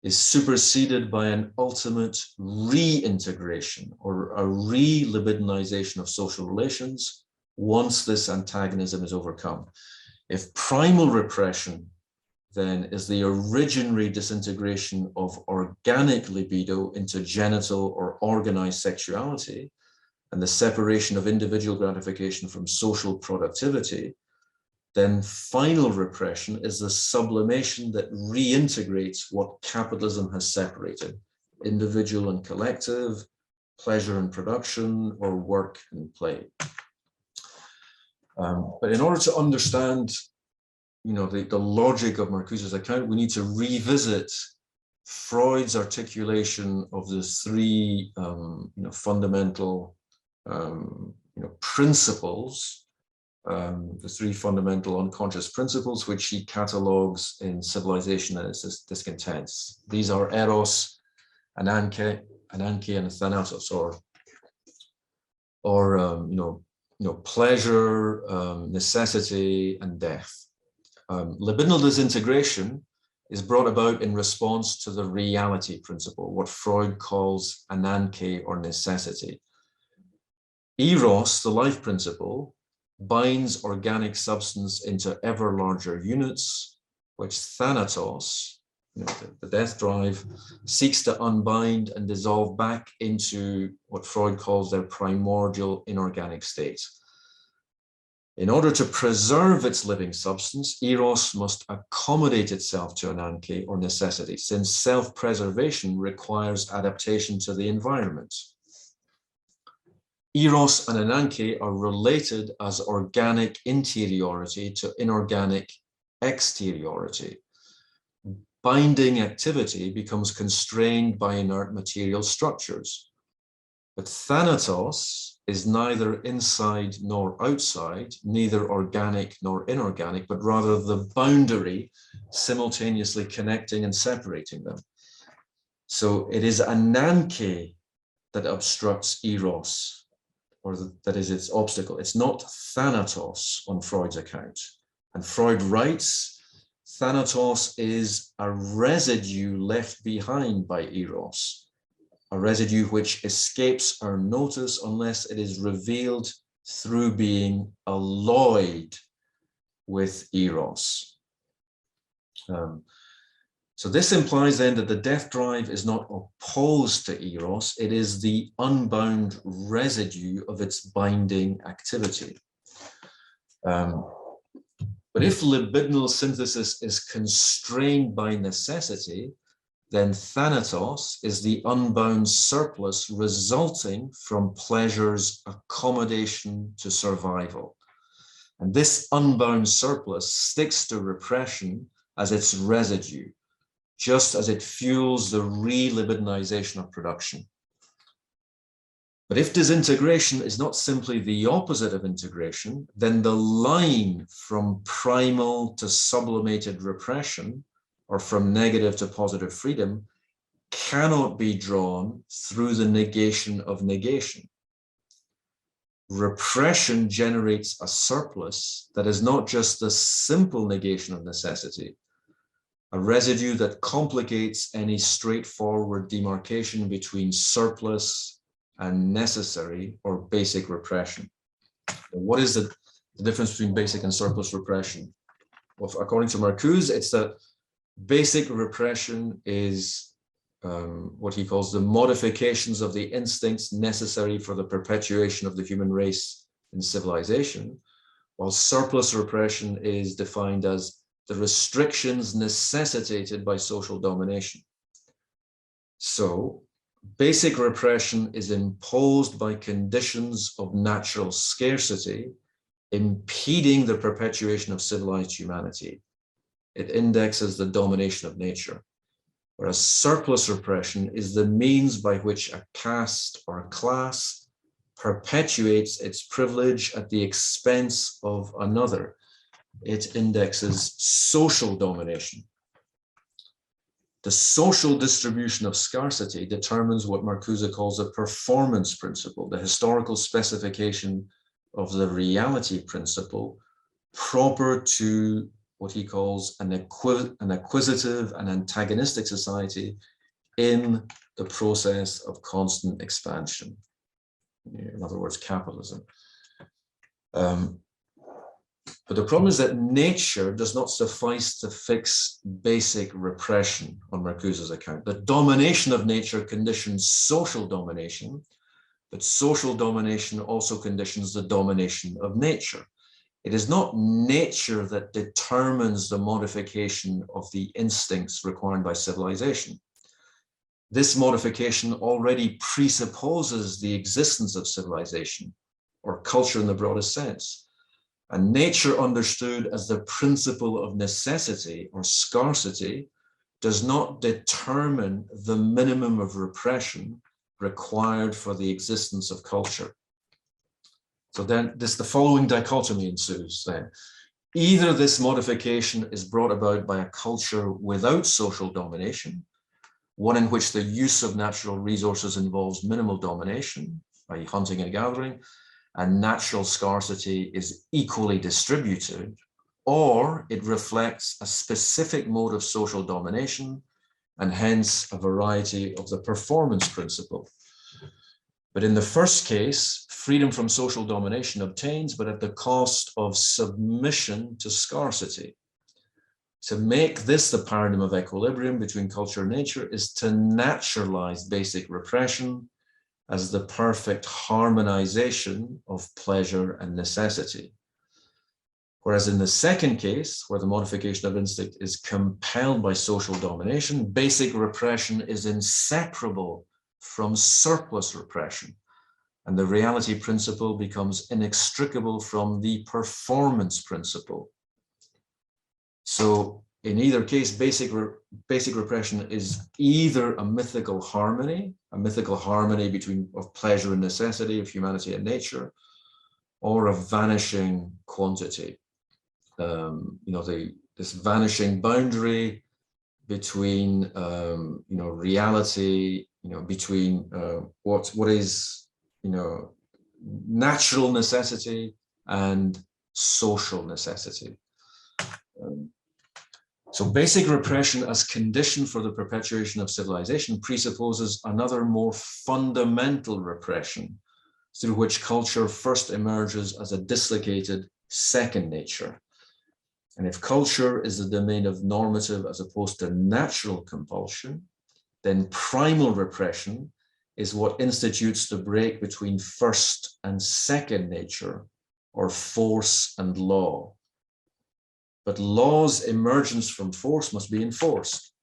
is superseded by an ultimate reintegration or a re-libidinization of social relations once this antagonism is overcome. If primal repression then is the originary disintegration of organic libido into genital or organized sexuality and the separation of individual gratification from social productivity, then final repression is the sublimation that reintegrates what capitalism has separated, individual and collective, pleasure and production, or work and play. But in order to understand, the logic of Marcuse's account, we need to revisit Freud's articulation of the three, fundamental, principles. The three fundamental unconscious principles, which he catalogues in Civilization and its Discontents. These are eros, ananke, and thanatos, or pleasure, necessity, and death. Libidinal disintegration is brought about in response to the reality principle, what Freud calls ananke, or necessity. Eros, the life principle, binds organic substance into ever larger units, which thanatos, the death drive, seeks to unbind and dissolve back into what Freud calls their primordial inorganic state. In order to preserve its living substance, eros must accommodate itself to ananke, or necessity, since self-preservation requires adaptation to the environment. Eros and ananke are related as organic interiority to inorganic exteriority. Binding activity becomes constrained by inert material structures. But thanatos is neither inside nor outside, neither organic nor inorganic, but rather the boundary simultaneously connecting and separating them. So it is ananke that obstructs eros, or that is its obstacle. It's not thanatos on Freud's account. And Freud writes, thanatos is a residue left behind by eros, a residue which escapes our notice unless it is revealed through being alloyed with eros. So this implies then that the death drive is not opposed to eros, it is the unbound residue of its binding activity. But if libidinal synthesis is constrained by necessity, then thanatos is the unbound surplus resulting from pleasure's accommodation to survival. And this unbound surplus sticks to repression as its residue, just as it fuels the re-libidinization of production. But if disintegration is not simply the opposite of integration, then the line from primal to sublimated repression or from negative to positive freedom cannot be drawn through the negation of negation. Repression generates a surplus that is not just the simple negation of necessity, a residue that complicates any straightforward demarcation between surplus and necessary or basic repression. What is the difference between basic and surplus repression? Well, according to Marcuse, it's that basic repression is what he calls the modifications of the instincts necessary for the perpetuation of the human race in civilization, while surplus repression is defined as the restrictions necessitated by social domination. So, basic repression is imposed by conditions of natural scarcity, impeding the perpetuation of civilized humanity. It indexes the domination of nature. Whereas surplus repression is the means by which a caste or a class perpetuates its privilege at the expense of another. It indexes social domination. The social distribution of scarcity determines what Marcuse calls a performance principle, the historical specification of the reality principle proper to what he calls an acquisitive and antagonistic society in the process of constant expansion. In other words, capitalism. But the problem is that nature does not suffice to fix basic repression on Marcuse's account. The domination of nature conditions social domination, but social domination also conditions the domination of nature. It is not nature that determines the modification of the instincts required by civilization. This modification already presupposes the existence of civilization or culture in the broadest sense. And nature understood as the principle of necessity or scarcity does not determine the minimum of repression required for the existence of culture. So then the following dichotomy ensues then. Either this modification is brought about by a culture without social domination, one in which the use of natural resources involves minimal domination, i.e. hunting and gathering, and natural scarcity is equally distributed, or it reflects a specific mode of social domination and hence a variety of the performance principle. But in the first case, freedom from social domination obtains, but at the cost of submission to scarcity. To make this the paradigm of equilibrium between culture and nature is to naturalize basic repression as the perfect harmonization of pleasure and necessity. Whereas in the second case, where the modification of instinct is compelled by social domination, basic repression is inseparable from surplus repression, and the reality principle becomes inextricable from the performance principle. So in either case, basic repression is either a mythical harmony between of pleasure and necessity, of humanity and nature, or a vanishing quantity. This vanishing boundary between reality, between what is natural necessity and social necessity. So basic repression as condition for the perpetuation of civilization presupposes another more fundamental repression through which culture first emerges as a dislocated second nature. And if culture is the domain of normative as opposed to natural compulsion, then primal repression is what institutes the break between first and second nature, or force and law. But law's emergence from force must be enforced.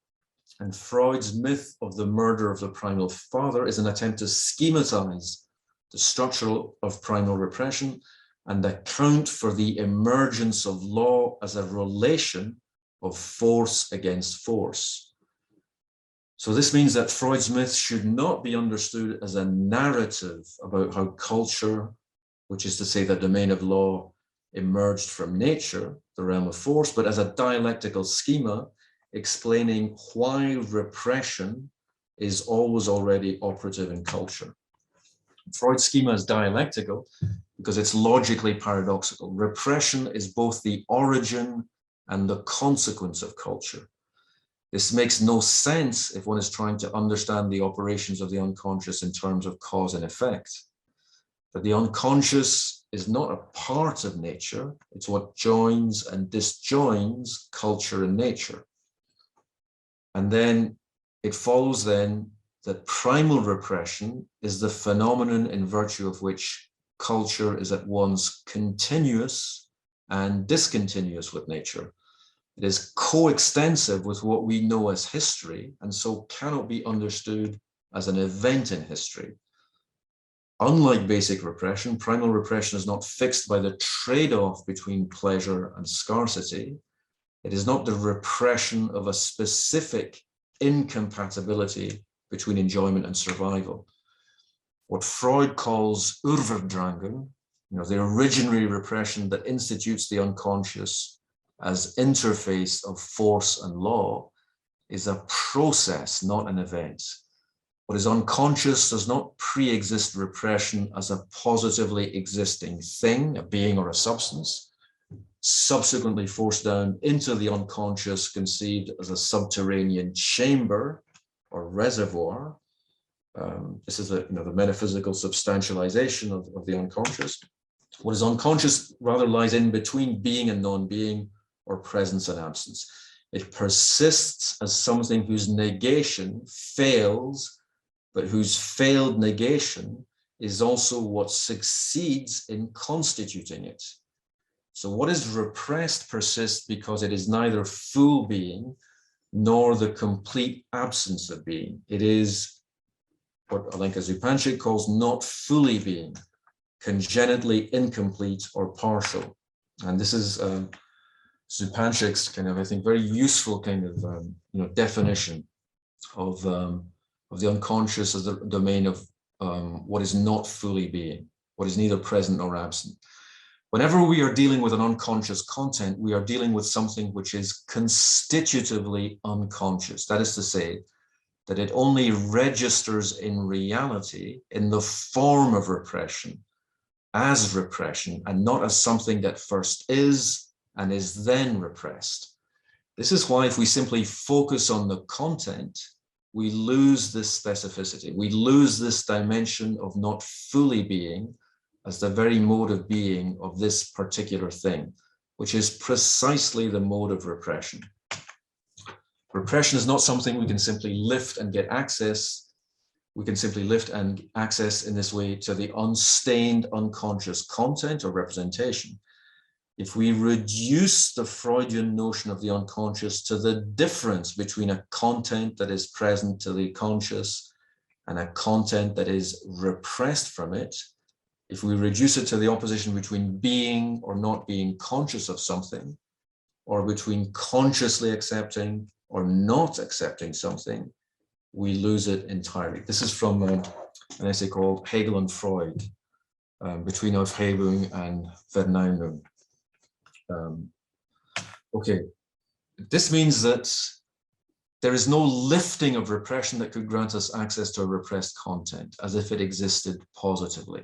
And Freud's myth of the murder of the primal father is an attempt to schematize the structure of primal repression and account for the emergence of law as a relation of force against force. So this means that Freud's myth should not be understood as a narrative about how culture, which is to say the domain of law, emerged from nature, the realm of force, but as a dialectical schema explaining why repression is always already operative in culture. Freud's schema is dialectical because it's logically paradoxical. Repression is both the origin and the consequence of culture. This makes no sense if one is trying to understand the operations of the unconscious in terms of cause and effect. But the unconscious is not a part of nature, it's what joins and disjoins culture and nature. And then it follows then that primal repression is the phenomenon in virtue of which culture is at once continuous and discontinuous with nature. It is coextensive with what we know as history, and so cannot be understood as an event in history. Unlike basic repression, primal repression is not fixed by the trade-off between pleasure and scarcity. It is not the repression of a specific incompatibility between enjoyment and survival. What Freud calls Urverdrang, the originary repression that institutes the unconscious as interface of force and law, is a process, not an event. What is unconscious does not pre-exist repression as a positively existing thing, a being or a substance, subsequently forced down into the unconscious, conceived as a subterranean chamber or reservoir. This is the metaphysical substantialization of the unconscious. What is unconscious rather lies in between being and non-being, or presence and absence. It persists as something whose negation fails, but whose failed negation is also what succeeds in constituting it. So what is repressed persists because it is neither full being nor the complete absence of being. It is what Alenka Zupančič calls not fully being, congenitally incomplete or partial. And this is Zupančič's kind of, I think, very useful kind of definition of the unconscious as the domain of what is not fully being, what is neither present nor absent. Whenever we are dealing with an unconscious content, we are dealing with something which is constitutively unconscious. That is to say, that it only registers in reality in the form of repression, as repression, and not as something that first is and is then repressed. This is why if we simply focus on the content, we lose this specificity. We lose this dimension of not fully being as the very mode of being of this particular thing, which is precisely the mode of repression. Repression is not something we can simply lift and get access. We can simply lift and access in this way to the unstained unconscious content or representation. If we reduce the Freudian notion of the unconscious to the difference between a content that is present to the conscious and a content that is repressed from it, if we reduce it to the opposition between being or not being conscious of something, or between consciously accepting or not accepting something, we lose it entirely. This is from an essay called Hegel and Freud, between Aufhebung and Verneinung. Okay, this means that there is no lifting of repression that could grant us access to a repressed content, as if it existed positively.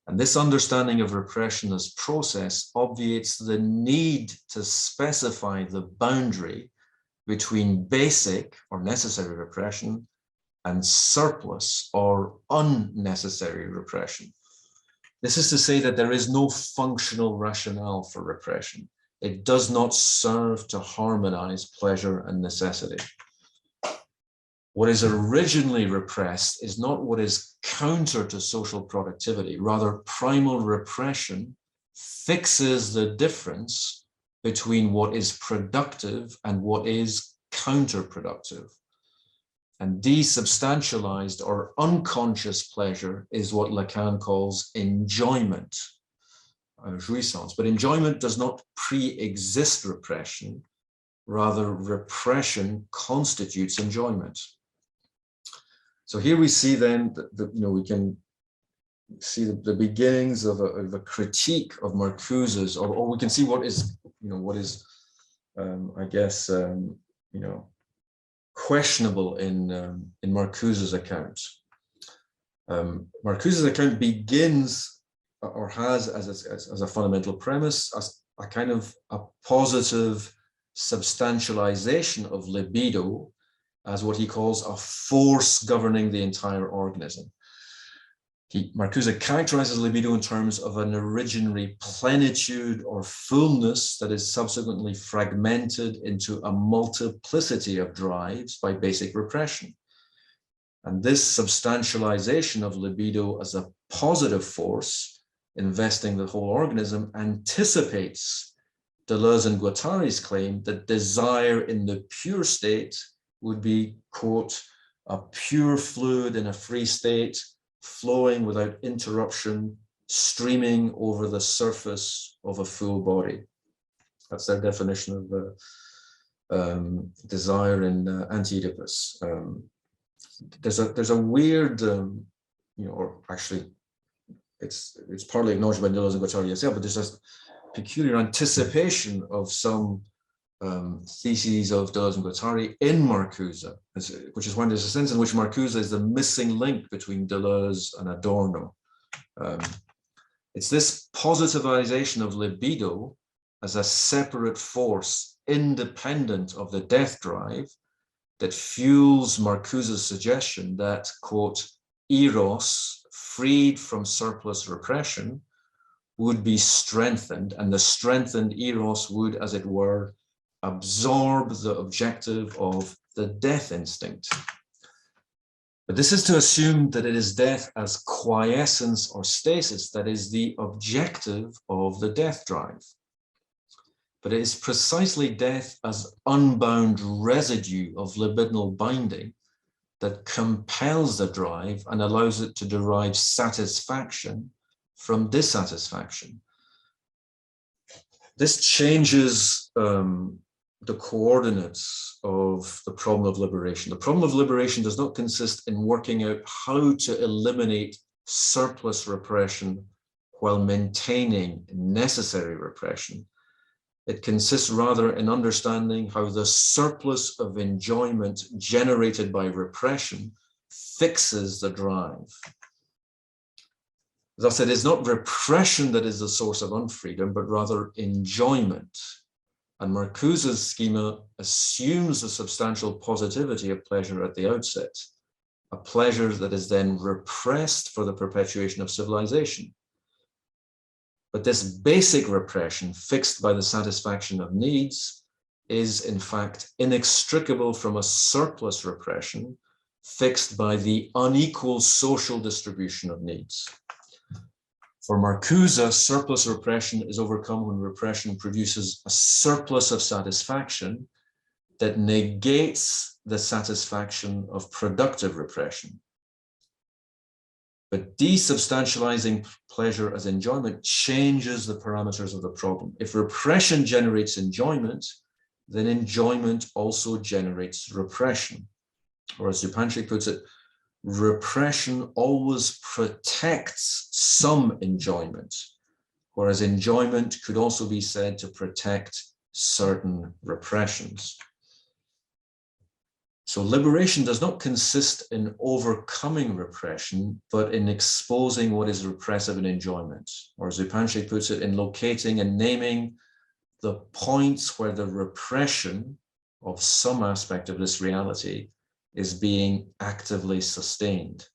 And this understanding of repression as process obviates the need to specify the boundary between basic or necessary repression and surplus or unnecessary repression. This is to say that there is no functional rationale for repression. It does not serve to harmonize pleasure and necessity. What is originally repressed is not what is counter to social productivity. Rather, primal repression fixes the difference between what is productive and what is counterproductive. And desubstantialized or unconscious pleasure is what Lacan calls enjoyment, jouissance. But enjoyment does not pre-exist repression. Rather, repression constitutes enjoyment. So here we see then that we can see the beginnings of a critique of Marcuse's, or we can see what is, I guess, questionable in Marcuse's account. Marcuse's account begins, or has as a fundamental premise, as a kind of a positive substantialization of libido as what he calls a force governing the entire organism. Marcuse characterizes libido in terms of an originary plenitude or fullness that is subsequently fragmented into a multiplicity of drives by basic repression. And this substantialization of libido as a positive force investing the whole organism anticipates Deleuze and Guattari's claim that desire in the pure state would be, quote, a pure fluid in a free state, flowing without interruption, streaming over the surface of a full body. That's their definition of desire in Anti-Oedipus. There's a weird, or actually, it's partly acknowledged by Deleuze and Guattari yourself, but there's a peculiar anticipation of some theses of Deleuze and Guattari in Marcuse, which is why there's a sense in which Marcuse is the missing link between Deleuze and Adorno. It's this positivization of libido as a separate force independent of the death drive that fuels Marcuse's suggestion that, quote, eros, freed from surplus repression, would be strengthened, and the strengthened eros would, as it were, absorb the objective of the death instinct. But this is to assume that it is death as quiescence or stasis that is the objective of the death drive. But it is precisely death as unbound residue of libidinal binding that compels the drive and allows it to derive satisfaction from dissatisfaction. This changes the coordinates of the problem of liberation. The problem of liberation does not consist in working out how to eliminate surplus repression while maintaining necessary repression. It consists rather in understanding how the surplus of enjoyment generated by repression fixes the drive. Thus, it is not repression that is the source of unfreedom, but rather enjoyment. And Marcuse's schema assumes the substantial positivity of pleasure at the outset, a pleasure that is then repressed for the perpetuation of civilization. But this basic repression, fixed by the satisfaction of needs, is in fact inextricable from a surplus repression fixed by the unequal social distribution of needs. For Marcuse, surplus repression is overcome when repression produces a surplus of satisfaction that negates the satisfaction of productive repression. But desubstantializing pleasure as enjoyment changes the parameters of the problem. If repression generates enjoyment, then enjoyment also generates repression. Or as Zupančič puts it, repression always protects some enjoyment, whereas enjoyment could also be said to protect certain repressions. So liberation does not consist in overcoming repression, but in exposing what is repressive in enjoyment, or as Zupančič puts it, in locating and naming the points where the repression of some aspect of this reality is being actively sustained.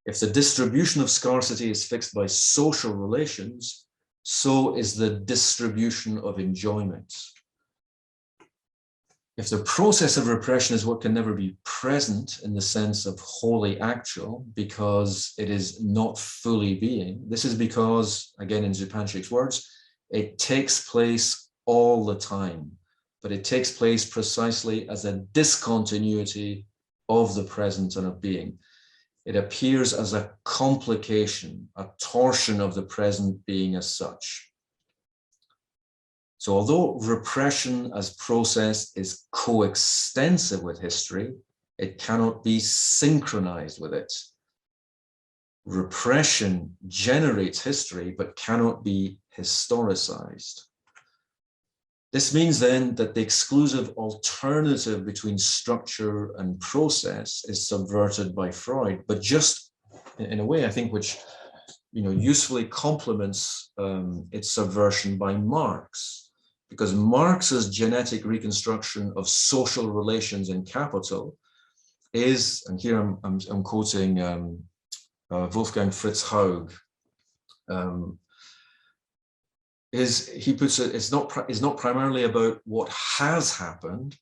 If the distribution of scarcity is fixed by social relations, so is the distribution of enjoyment. If the process of repression is what can never be present in the sense of wholly actual, because it is not fully being, this is because, again in Zupančič's words, it takes place all the time, but it takes place precisely as a discontinuity of the present and of being. It appears as a complication, a torsion of the present being as such. So although repression as process is coextensive with history, it cannot be synchronized with it. Repression generates history, but cannot be historicized. This means then that the exclusive alternative between structure and process is subverted by Freud, but just in a way, I think, which usefully complements its subversion by Marx, because Marx's genetic reconstruction of social relations in capital is, and here I'm quoting Wolfgang Fritz Haug, he puts it, it's not primarily about what has happened,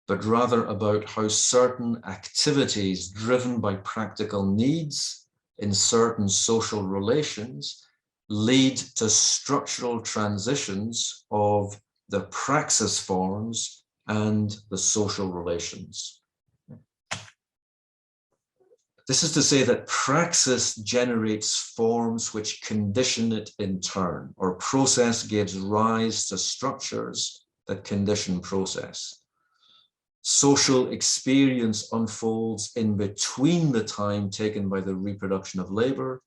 but rather about how certain activities driven by practical needs in certain social relations lead to structural transitions of the praxis forms and the social relations. This is to say that praxis generates forms which condition it in turn, or process gives rise to structures that condition process. Social experience unfolds in between the time taken by the reproduction of labor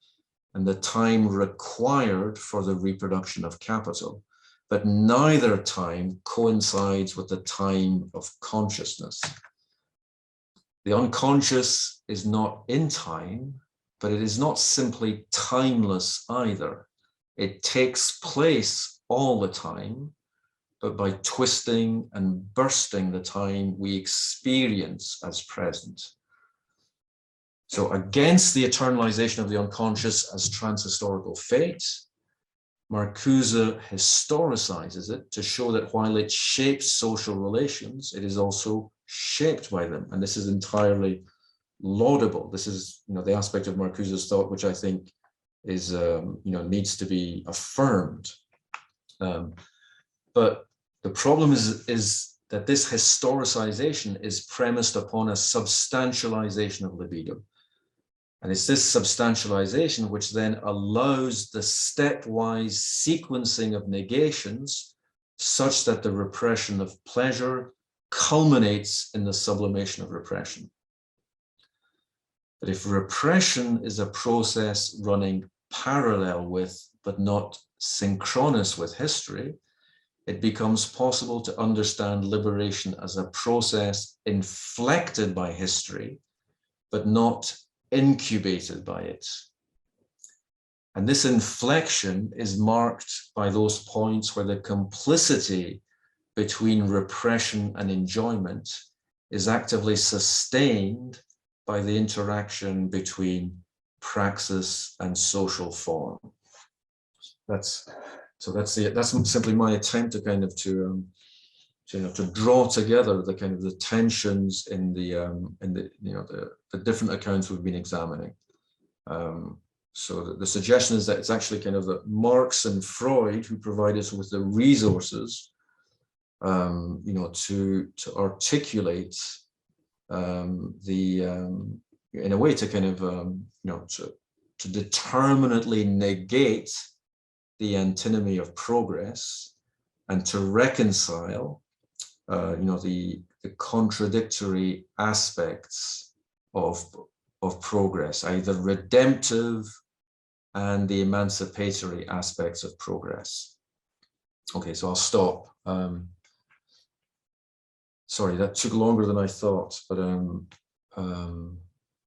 and the time required for the reproduction of capital, but neither time coincides with the time of consciousness. The unconscious is not in time, but it is not simply timeless either. It takes place all the time, but by twisting and bursting the time we experience as present. So against the eternalization of the unconscious as transhistorical fate, Marcuse historicizes it to show that while it shapes social relations, it is also shaped by them. And this is entirely laudable. This is, the aspect of Marcuse's thought, which I think is, needs to be affirmed. But the problem is that this historicization is premised upon a substantialization of libido. And it's this substantialization which then allows the stepwise sequencing of negations such that the repression of pleasure culminates in the sublimation of repression. But if repression is a process running parallel with, but not synchronous with history, it becomes possible to understand liberation as a process inflected by history, but not incubated by it. And this inflection is marked by those points where the complicity between repression and enjoyment is actively sustained by the interaction between praxis and social form. That's simply my attempt to kind of to draw together the kind of the tensions in the different accounts we've been examining. So the suggestion is that it's actually kind of the Marx and Freud who provide us with the resources, to articulate in a way to kind of to determinately negate the antinomy of progress and to reconcile the contradictory aspects of progress, either redemptive and the emancipatory aspects of progress. Okay, so I'll stop. Sorry, that took longer than I thought, but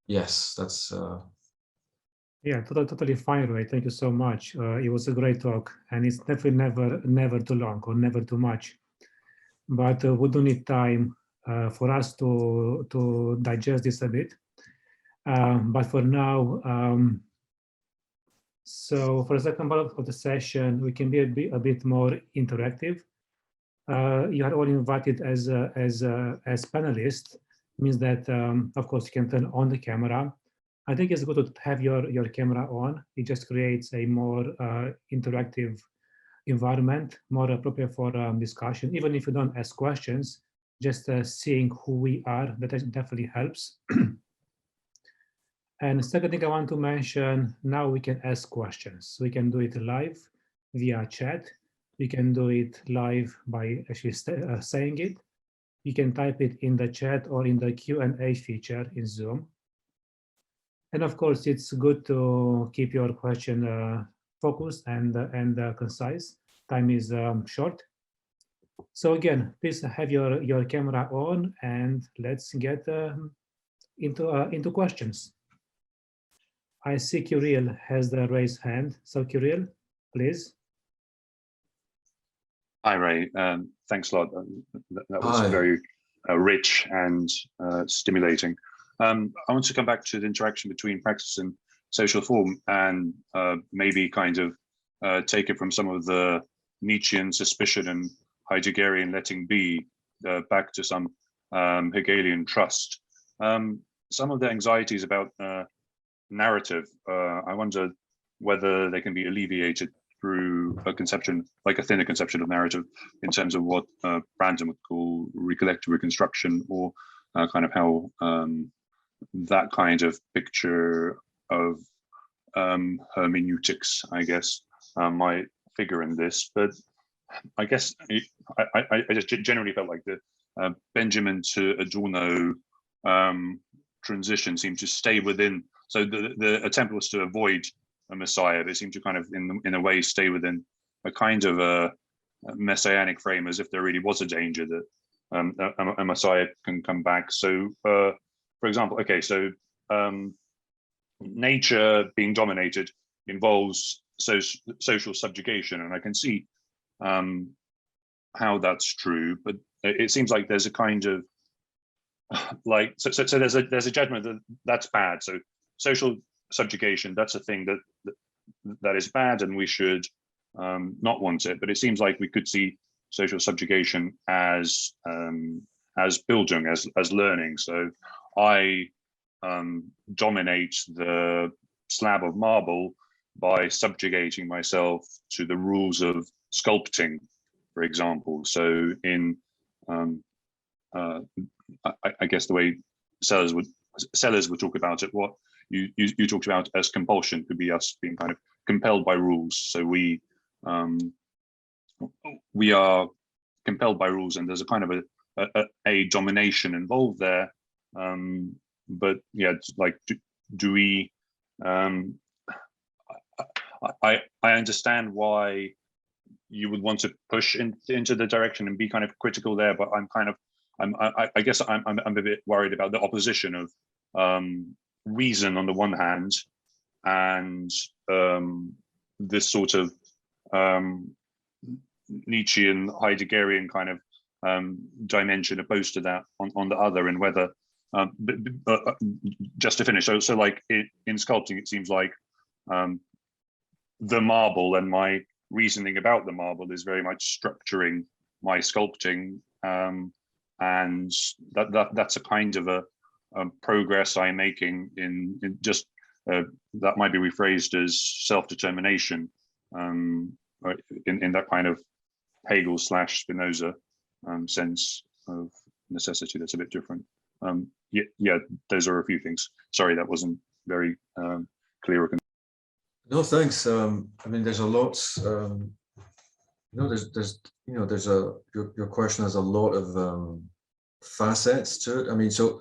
yes, that's yeah, totally fine, Ray. Thank you so much. It was a great talk, and it's definitely never too long or never too much. But we do need time for us to digest this a bit. But for now, so for the second part of the session, we can be a bit more interactive. You are all invited as panelists. Means that of course you can turn on the camera. I think it's good to have your camera on. It just creates a more interactive environment, more appropriate for discussion. Even if you don't ask questions, just seeing who we are, that definitely helps. And the second thing I want to mention, now we can ask questions. We can do it live via chat. We can do it live by actually saying it. You can type it in the chat or in the Q&A feature in Zoom. And of course, it's good to keep your question focused and concise. Time is short. So again, please have your camera on, and let's get into questions. I see Kirill has the raised hand. So Kirill, please. Hi, Ray. Thanks a lot. That was Hi. very rich and stimulating. I want to come back to the interaction between praxis and social form, and maybe kind of take it from some of the Nietzschean suspicion and Heideggerian letting be back to some Hegelian trust. Some of the anxieties about narrative, I wonder whether they can be alleviated through a conception, like a thinner conception of narrative, in terms of what Brandon would call recollective reconstruction, or kind of how that kind of picture of hermeneutics, I guess, might figure in this. But I guess I just generally felt like the Benjamin to Adorno transition seemed to stay within. So the attempt was to avoid a messiah. They seem to kind of, in a way, stay within a kind of a messianic frame, as if there really was a danger that a messiah can come back. So, for example, okay, so nature being dominated involves social subjugation, and I can see how that's true, but it seems like there's a kind of like so there's a judgment that that's bad. So social subjugation, that's a thing that is bad, and we should not want it. But it seems like we could see social subjugation as building, as learning. So I dominate the slab of marble by subjugating myself to the rules of sculpting, for example. So in I guess the way sellers would talk about it, what you talked about as compulsion could be us being kind of compelled by rules. So we are compelled by rules, and there's a kind of a domination involved there. But yeah, like do we? I understand why you would want to push into the direction and be kind of critical there, but I guess I'm a bit worried about the opposition of reason on the one hand, and this sort of Nietzschean, Heideggerian kind of dimension opposed to that on the other, and whether just to finish, so like in sculpting, it seems like the marble and my reasoning about the marble is very much structuring my sculpting, and that's a kind of a progress I'm making in just that might be rephrased as self-determination, in that kind of Hegel / Spinoza sense of necessity that's a bit different. Yeah, those are a few things. Sorry, that wasn't very clear. No, thanks. I mean, there's a lot. Your question has a lot of facets to it. I mean, so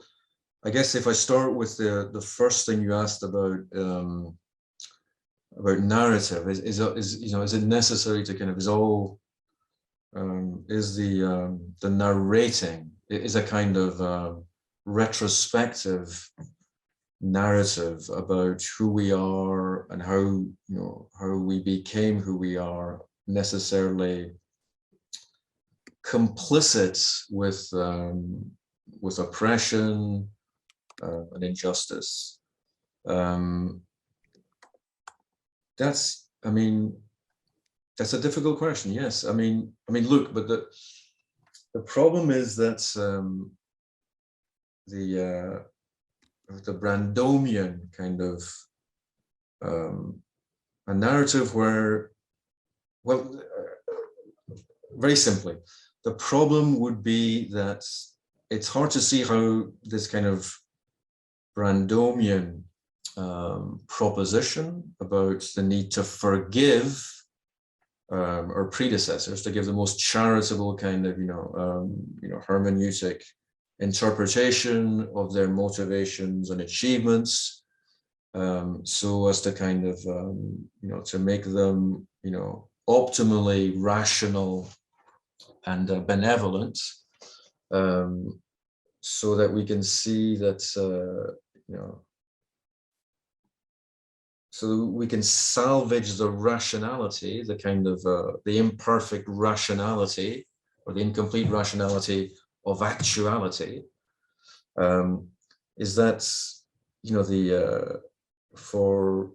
I guess if I start with the first thing you asked about narrative, is it necessary to kind of is the narrating is a kind of retrospective narrative about who we are and how we became who we are, necessarily complicit with oppression and injustice. That's a difficult question. Yes, I mean, look, but the problem is that the Brandomian kind of a narrative where, well, very simply, the problem would be that it's hard to see how this kind of Brandomian proposition about the need to forgive our predecessors, to give the most charitable kind of hermeneutic interpretation of their motivations and achievements, so as to kind of to make them optimally rational and benevolent, so that we can see that, so we can salvage the rationality, the kind of the imperfect rationality or the incomplete rationality of actuality, is that, for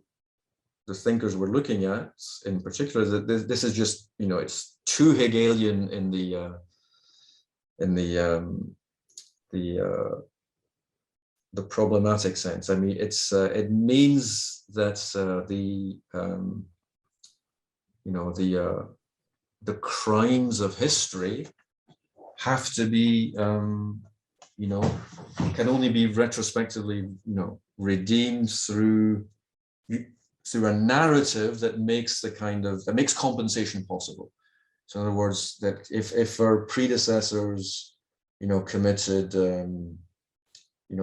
the thinkers we're looking at in particular, that this is just, it's too Hegelian in the problematic sense. I mean, it means that the crimes of history have to be, can only be retrospectively, redeemed through a narrative that makes makes compensation possible. So in other words, that if our predecessors, committed,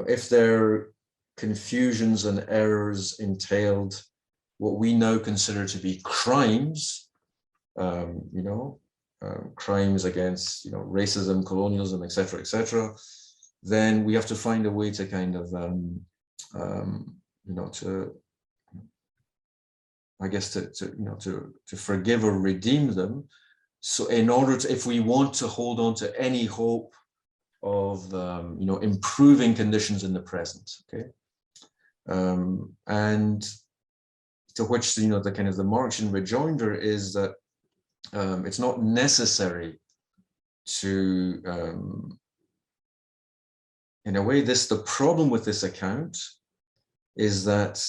if their confusions and errors entailed what we now consider to be crimes, crimes against, racism, colonialism, etc., then we have to find a way to kind of, to forgive or redeem them. So in order to, if we want to hold on to any hope of, improving conditions in the present, okay? And to which, the kind of the Marxian rejoinder is that it's not necessary to, in a way, the problem with this account is that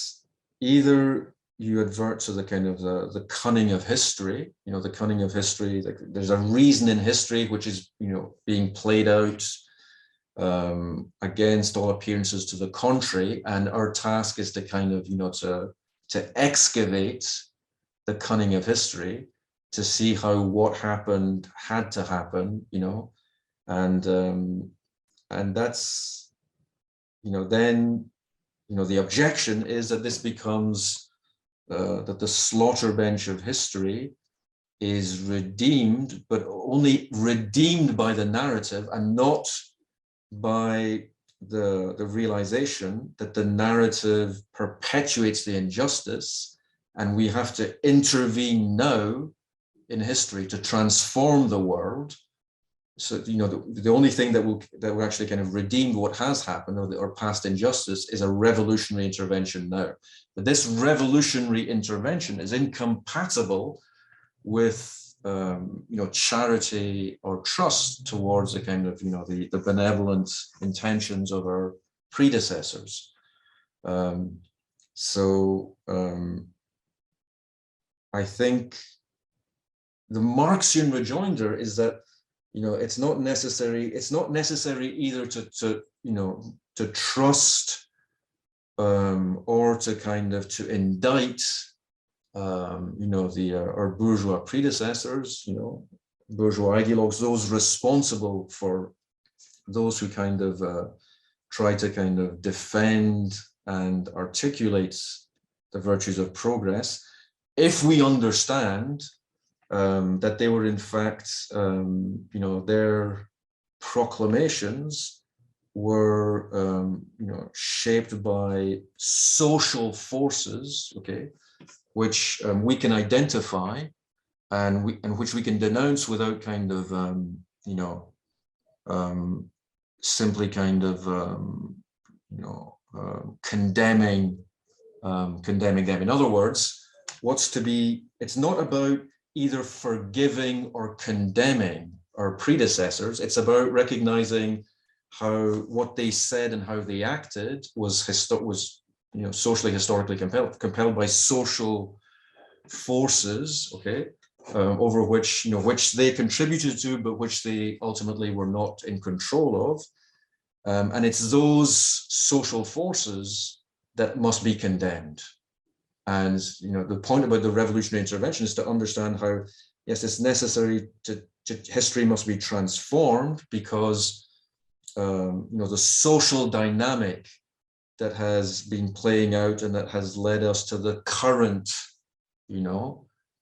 either you advert to the kind of the cunning of history, the cunning of history, there's a reason in history which is, being played out against all appearances to the contrary, and our task is to kind of, to excavate the cunning of history, to see how what happened had to happen, and that's, then, the objection is that this becomes, that the slaughter bench of history is redeemed, but only redeemed by the narrative and not by the realization that the narrative perpetuates the injustice, and we have to intervene now in history to transform the world. So, the only thing that will actually kind of redeem what has happened, or past injustice, is a revolutionary intervention now. But this revolutionary intervention is incompatible with, charity or trust towards the kind of, the benevolent intentions of our predecessors. I think the Marxian rejoinder is that, it's not necessary either to trust or to kind of to indict our bourgeois predecessors, bourgeois ideologues, those responsible for those who kind of try to kind of defend and articulate the virtues of progress, if we understand that they were in fact, their proclamations were, shaped by social forces, okay, which we can identify and which we can denounce without kind of, simply kind of, condemning them. In other words, it's not about either forgiving or condemning our predecessors. It's about recognizing how what they said and how they acted was socially, historically compelled by social forces, okay, over which, which they contributed to, but which they ultimately were not in control of. And it's those social forces that must be condemned. And, the point about the revolutionary intervention is to understand how, yes, it's necessary history must be transformed because, the social dynamic that has been playing out and that has led us to the current,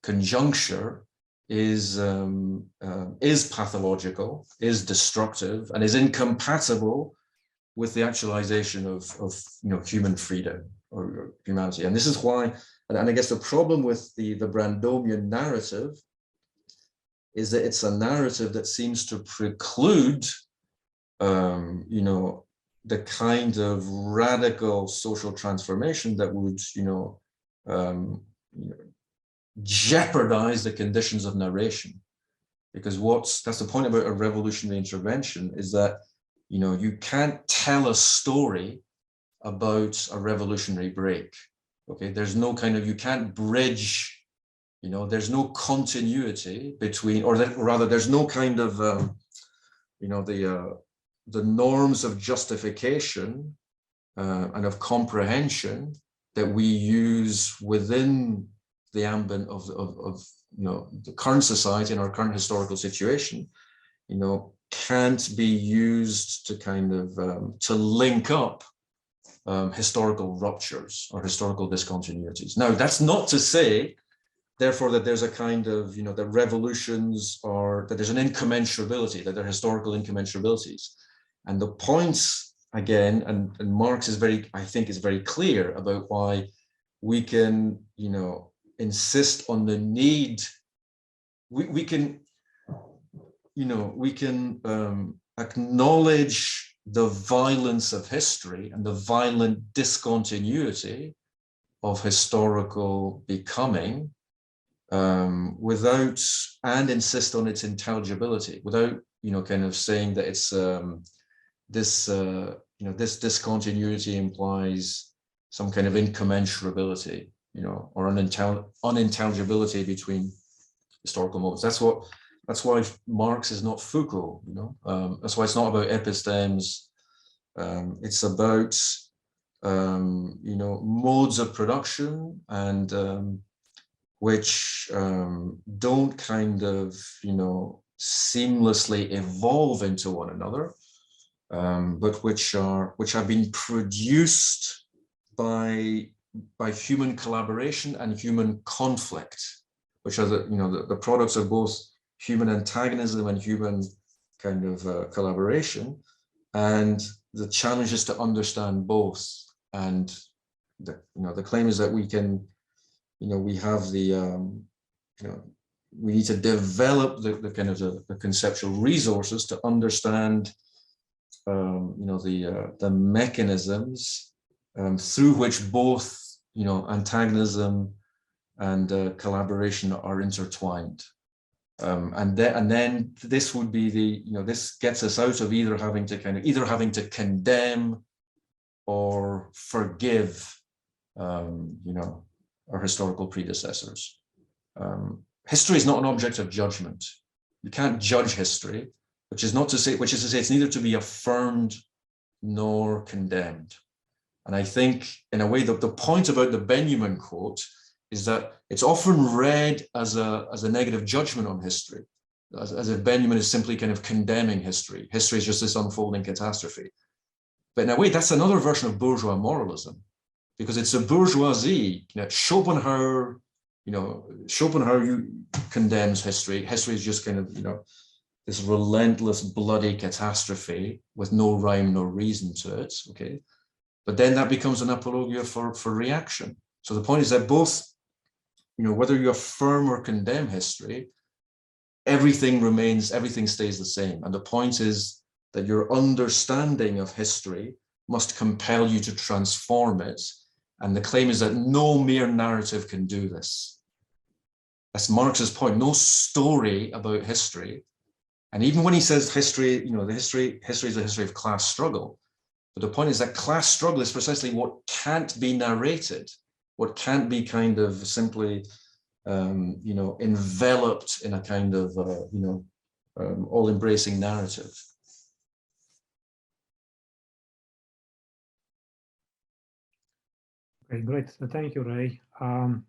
conjuncture is pathological, is destructive, and is incompatible with the actualization of human freedom or humanity. And this is why, and I guess the problem with the Brandomian narrative is that it's a narrative that seems to preclude the kind of radical social transformation that would jeopardize the conditions of narration. Because that's the point about a revolutionary intervention, is that you can't tell a story about a revolutionary break. Okay, there's no kind of, you can't bridge, there's no continuity between, or rather there's no kind of the norms of justification and of comprehension that we use within the ambit of the current society and our current historical situation, can't be used to kind of to link up historical ruptures or historical discontinuities. Now, that's not to say, therefore, that there's a kind of, that revolutions are, that there's an incommensurability, that there are historical incommensurabilities. And the points, again, and Marx is I think is very clear about why we can, insist on the need, we can acknowledge the violence of history and the violent discontinuity of historical becoming without, and insist on its intelligibility, without, kind of saying that it's this discontinuity implies some kind of incommensurability, or unintelligibility between historical moments. That's why Marx is not Foucault, that's why it's not about epistemes. It's about, modes of production and which don't kind of, seamlessly evolve into one another, but which have been produced by human collaboration and human conflict, which are the products of both human antagonism and human kind of collaboration. And the challenge is to understand both. And the claim is that we can, we have the, we need to develop the kind of the conceptual resources to understand, the mechanisms through which both, antagonism and collaboration are intertwined. And then this would be the, this gets us out of either having to condemn or forgive, our historical predecessors. History is not an object of judgment. You can't judge history, which is to say it's neither to be affirmed nor condemned. And I think, in a way, that the point about the Benjamin quote is that it's often read as a negative judgment on history, as if Benjamin is simply kind of condemning history. History is just this unfolding catastrophe. But in a way, that's another version of bourgeois moralism, because it's a bourgeoisie. Schopenhauer condemns history. History is just kind of, this relentless, bloody catastrophe with no rhyme, no reason to it. Okay, but then that becomes an apologia for reaction. So the point is that both, whether you affirm or condemn history, everything stays the same. And the point is that your understanding of history must compel you to transform it. And the claim is that no mere narrative can do this. That's Marx's point. No story about history. And even when he says history, history is a history of class struggle. But the point is that class struggle is precisely what can't be narrated, what can't be kind of simply, enveloped in a kind of, all-embracing narrative. Okay, great. Thank you, Ray. I'm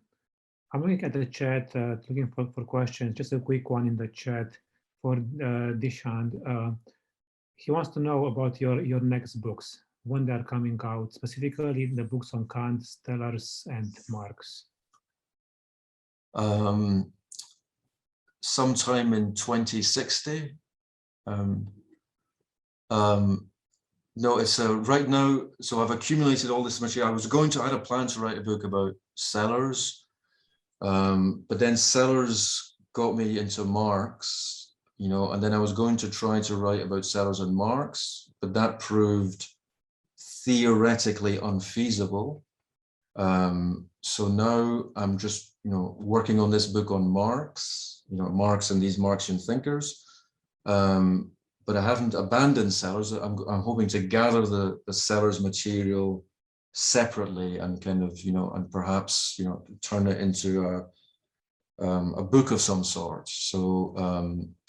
looking at the chat, looking for questions. Just a quick one in the chat for Dishant. He wants to know about your next books, when they are coming out, specifically the books on Kant, Stellars, and Marx. sometime in 2060. No, it's right now. So I've accumulated all this material. I had a plan to write a book about sellers, but then sellers got me into Marx, you know, and then I was going to try to write about sellers and Marx, but that proved theoretically unfeasible. So now I'm just, you know, working on this book on Marx, you know, Marx and these Marxian thinkers. But I haven't abandoned sellers. I'm hoping to gather the sellers material separately and kind of, you know, and perhaps, you know, turn it into a book of some sort. So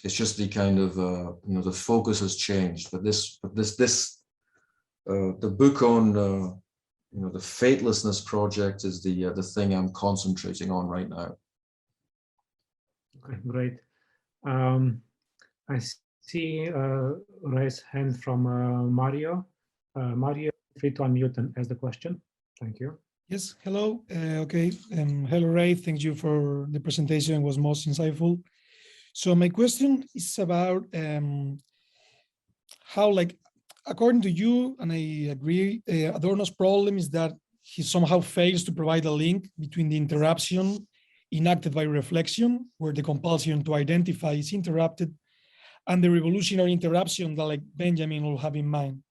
it's just the kind of, you know, the focus has changed. But the book on, you know, the Fatelessness project is the thing I'm concentrating on right now. Okay, great. I see raised hand from Mario. Mario, free to unmute and ask the question. Thank you. Yes, hello. Okay, hello, Ray. Thank you for the presentation. It was most insightful. So my question is about how, like, according to you, and I agree, Adorno's problem is that he somehow fails to provide a link between the interruption enacted by reflection, where the compulsion to identify is interrupted, and the revolutionary interruption that, like, Benjamin will have in mind.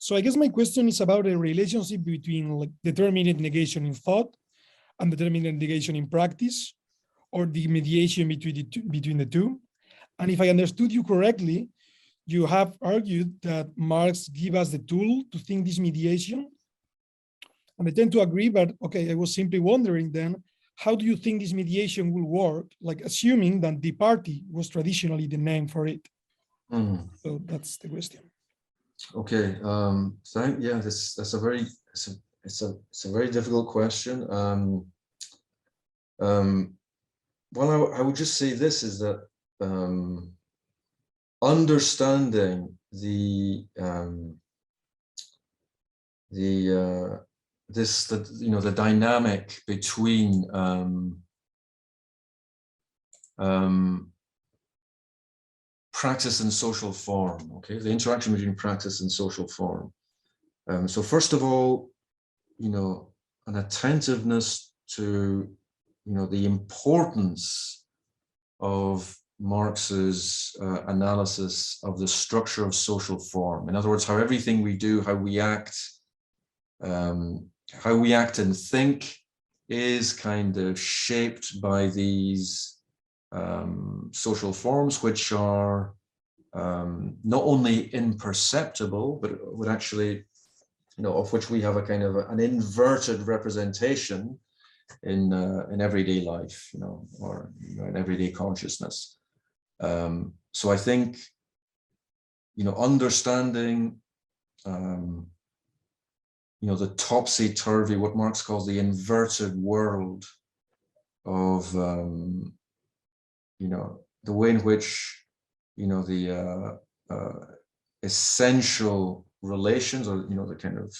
So I guess my question is about a relationship between, like, determinate negation in thought and determinate negation in practice, or the mediation between the two. And if I understood you correctly, you have argued that Marx gives us the tool to think this mediation. And I tend to agree, but okay, I was simply wondering then, how do you think this mediation will work, like assuming that the party was traditionally the name for it? So that's the question. Okay, yeah, that's a very it's a very difficult question. Well, I would just say this is that understanding the dynamic between practice and social form, okay, the interaction between practice and social form. So first of all, you know, an attentiveness to, you know, the importance of Marx's analysis of the structure of social form. In other words, how everything we do, how we act and think is kind of shaped by these social forms, which are not only imperceptible, but would actually, you know, of which we have a kind of an inverted representation in everyday life, you know, or, you know, in everyday consciousness. So I think, you know, understanding, you know, the topsy-turvy, what Marx calls the inverted world of, you know, the way in which, you know, the essential relations, or, you know, the kind of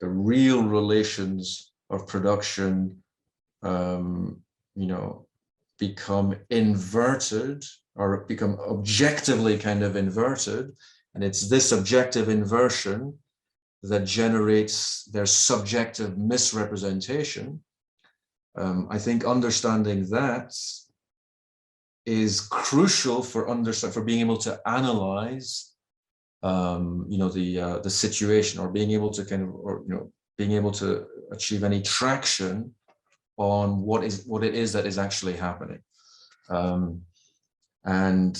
the real relations of production, you know, become inverted, or become objectively kind of inverted. And it's this objective inversion that generates their subjective misrepresentation. I think understanding that is crucial for being able to analyze, you know, the situation, or being able to kind of, or, you know, being able to achieve any traction on what it is that is actually happening. And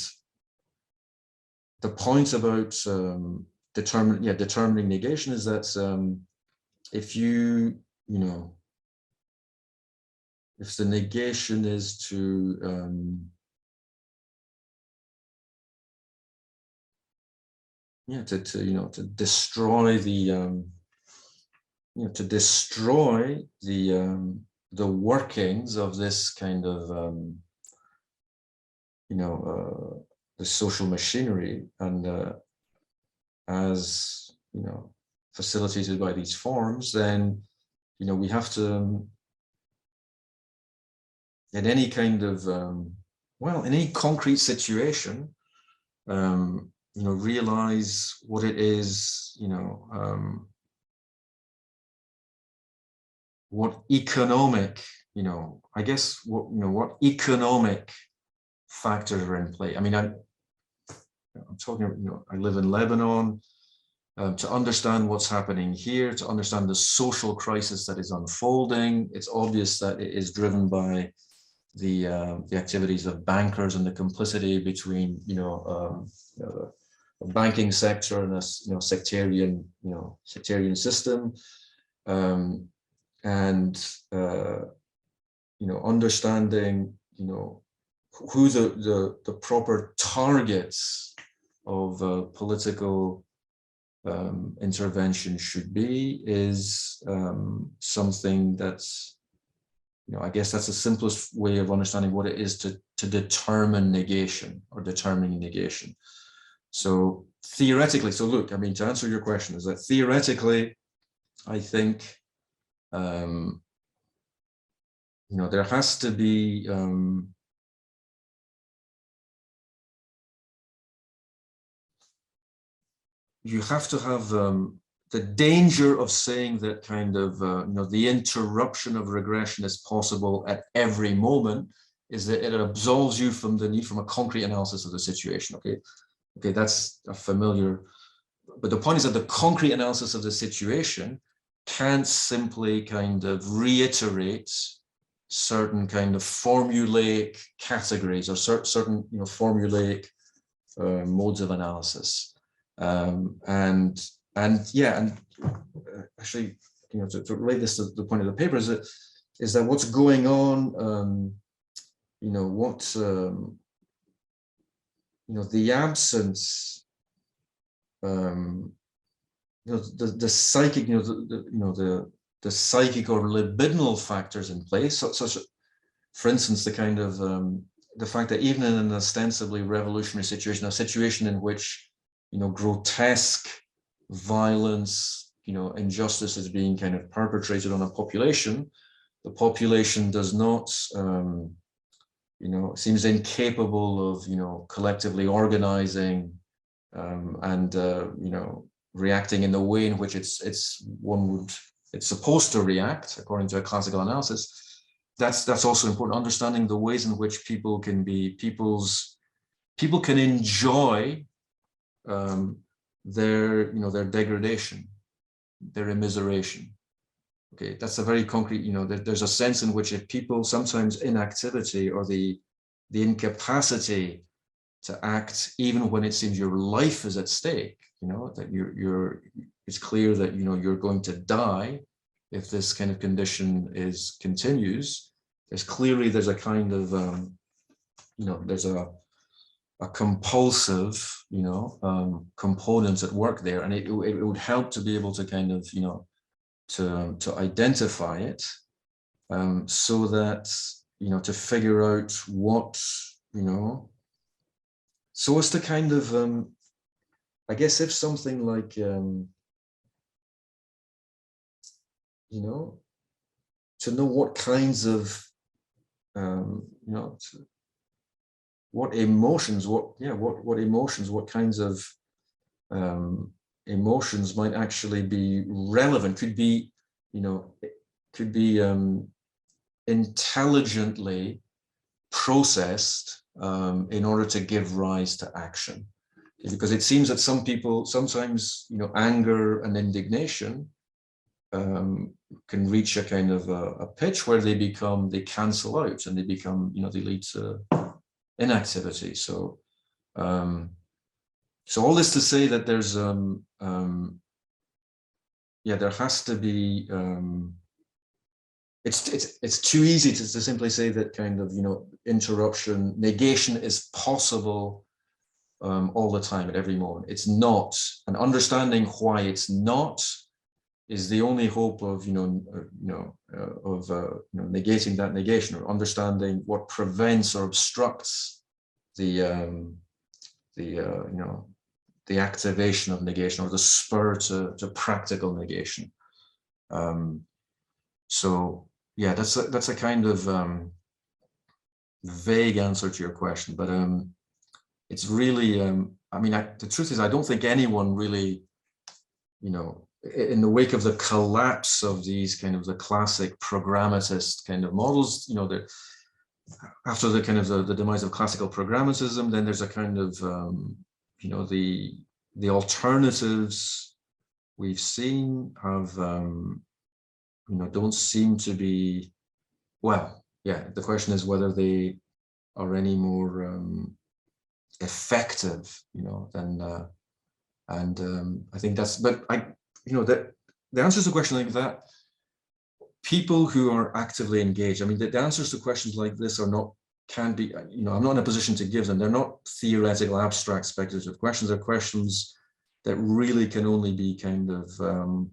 the point about determining negation is that if you know, if the negation is to to destroy the the workings of this kind of the social machinery, and as you know, facilitated by these forms, then we have to, in any kind of well, in any concrete situation, you know, realize what it is, you know, what economic, you know, I guess what, you know, what economic factors are in play. I mean, I'm talking, you know, I live in Lebanon. To understand what's happening here, to understand the social crisis that is unfolding, it's obvious that it is driven by the activities of bankers and the complicity between, you know, the banking sector and this, you know, sectarian system, and you know, understanding, you know, who the proper targets of political intervention should be is something that's, you know, I guess that's the simplest way of understanding what it is to determine negation or determining negation. So theoretically, so look, I mean, to answer your question, is that theoretically, I think, you know, there has to be you have to have the danger of saying that kind of, you know, the interruption of regression is possible at every moment is that it absolves you from the need from a concrete analysis of the situation. Okay, that's a familiar, but the point is that the concrete analysis of the situation can't simply kind of reiterate certain kind of formulaic categories or certain, you know, formulaic modes of analysis. Actually, you know, to relate this to the point of the paper is that what's going on, you know, what, you know, the absence, you know, the psychic, you know, the psychic or libidinal factors in place, such, for instance, the kind of the fact that even in an ostensibly revolutionary situation, a situation in which, you know, grotesque violence, you know, injustice is being kind of perpetrated on a population, the population does not, you know, seems incapable of, you know, collectively organizing and, you know, reacting in the way in which it's supposed to react according to a classical analysis. That's also important, understanding the ways in which people can enjoy their, you know, their degradation, their immiseration. Okay, that's a very concrete, you know, there's a sense in which if people sometimes inactivity or the incapacity to act even when it seems your life is at stake, you know, that it's clear that, you know, you're going to die if this kind of condition continues. There's a kind of, you know, there's a compulsive, you know, components at work there, and it would help to be able to kind of, you know, to identify it, so that, you know, to figure out what, you know, so as to kind of, I guess if something like, you know, to know what kinds of, you know, what emotions, what emotions, what kinds of emotions might actually be relevant, could be, you know, could be intelligently processed in order to give rise to action. Because it seems that some people, sometimes, you know, anger and indignation can reach a kind of a pitch where they cancel out and they become, you know, they lead to inactivity. So, so all this to say that there's, yeah, there has to be, it's too easy to simply say that kind of, you know, interruption, negation is possible all the time at every moment. It's not, and understanding why it's not is the only hope of, you know, negating that negation, or understanding what prevents or obstructs the you know, the activation of negation, or the spur to practical negation. So yeah, that's a kind of vague answer to your question, but it's really, I mean, the truth is, I don't think anyone really, you know, in the wake of the collapse of these kind of the classic programmatist kind of models, you know, that after the kind of the demise of classical programmatism, then there's a kind of, you know, the alternatives we've seen have, you know, don't seem to be, well, yeah, the question is whether they are any more effective, you know, than, and I think that's, but you know, that the answers to a question like that, people who are actively engaged, I mean, the answers to questions like this are not, can be, you know, I'm not in a position to give them. They're not theoretical, abstract, speculative questions. They're questions that really can only be kind of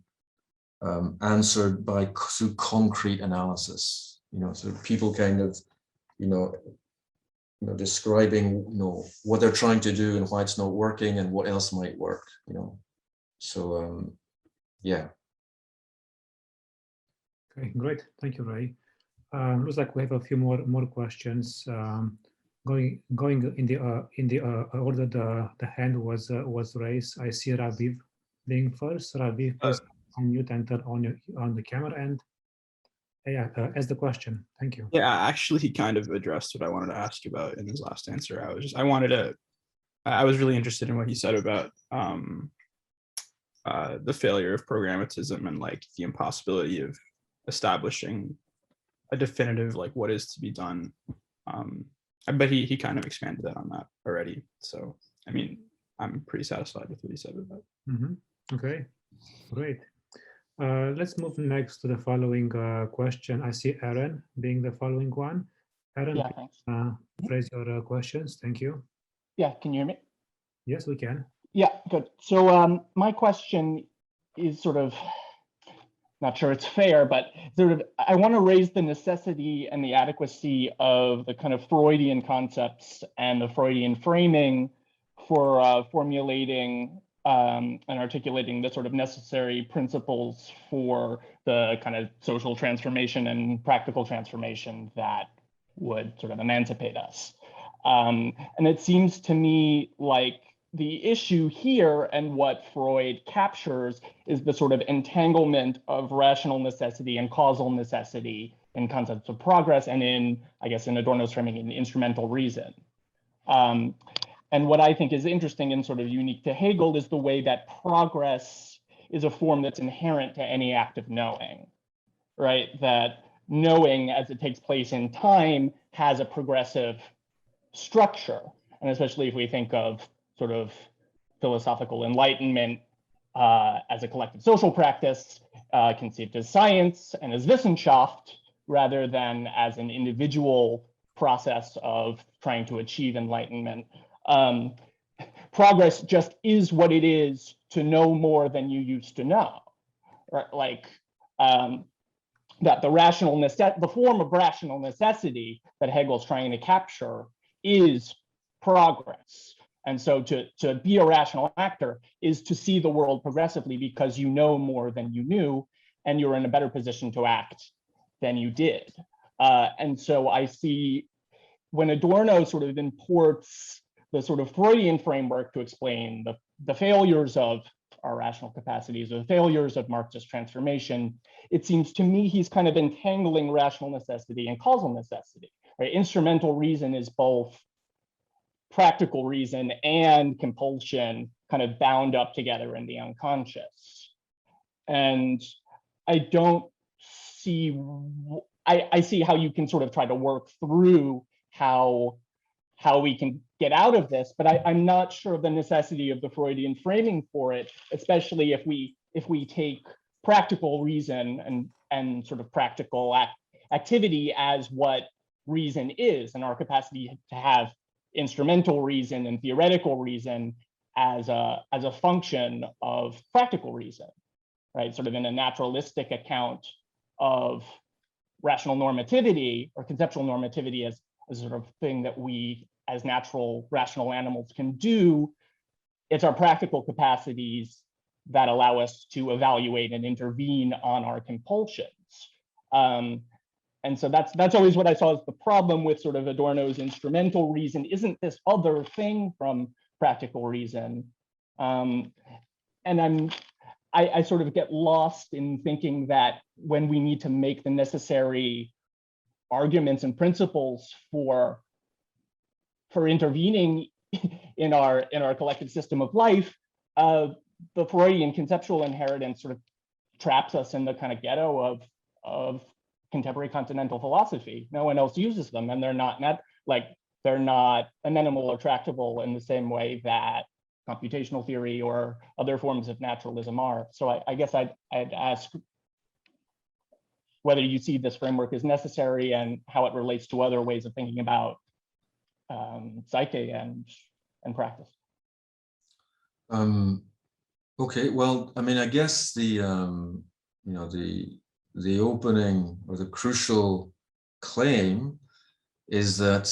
answered by through concrete analysis. You know, so people kind of, you know, describing, you know, what they're trying to do and why it's not working and what else might work. You know, so yeah. Okay, great. Thank you, Ray. Looks like we have a few more questions. Going in the order the hand was raised. I see Raviv being first. Raviv, please unmute and turn on the camera and ask the question. Thank you. Yeah, actually, he kind of addressed what I wanted to ask you about in his last answer. I was really interested in what he said about the failure of programmatism and like the impossibility of establishing a definitive like what is to be done. But he kind of expanded that on that already. So I mean, I'm pretty satisfied with what he said about that. Okay, great. Let's move next to the following question. I see Aaron being the following one. Aaron, yeah, thanks. Raise your questions. Thank you. Yeah, can you hear me? Yes, we can. Yeah, good. So my question is sort of, not sure it's fair, but sort of, I want to raise the necessity and the adequacy of the kind of Freudian concepts and the Freudian framing for formulating and articulating the sort of necessary principles for the kind of social transformation and practical transformation that would sort of emancipate us. And it seems to me like the issue here and what Freud captures is the sort of entanglement of rational necessity and causal necessity in concepts of progress and in, I guess, in Adorno's framing, in instrumental reason. And what I think is interesting and sort of unique to Hegel is the way that progress is a form that's inherent to any act of knowing, right? That knowing as it takes place in time has a progressive structure. And especially if we think of sort of philosophical enlightenment as a collective social practice, conceived as science and as Wissenschaft, rather than as an individual process of trying to achieve enlightenment. Progress just is what it is to know more than you used to know, right? Like that the form of rational necessity that Hegel's trying to capture is progress. And so to be a rational actor is to see the world progressively because you know more than you knew and you're in a better position to act than you did. And so I see when Adorno sort of imports the sort of Freudian framework to explain the failures of our rational capacities or the failures of Marxist transformation, it seems to me he's kind of entangling rational necessity and causal necessity. Right? Instrumental reason is both practical reason and compulsion kind of bound up together in the unconscious. And I don't see, I see how you can sort of try to work through how we can get out of this, but I'm not sure of the necessity of the Freudian framing for it, especially if we take practical reason and sort of practical activity as what reason is, and our capacity to have instrumental reason and theoretical reason as a function of practical reason, right? Sort of in a naturalistic account of rational normativity or conceptual normativity as a sort of thing that we as natural rational animals can do. It's our practical capacities that allow us to evaluate and intervene on our compulsions. And so that's always what I saw as the problem with sort of Adorno's instrumental reason. Isn't this other thing from practical reason? And I sort of get lost in thinking that when we need to make the necessary arguments and principles for intervening in our collective system of life, the Freudian conceptual inheritance sort of traps us in the kind of ghetto of contemporary continental philosophy. No one else uses them, and they're not amenable or tractable in the same way that computational theory or other forms of naturalism are. So I guess I'd ask whether you see this framework as necessary and how it relates to other ways of thinking about psyche and practice. Okay, well, I mean, I guess the opening or the crucial claim is that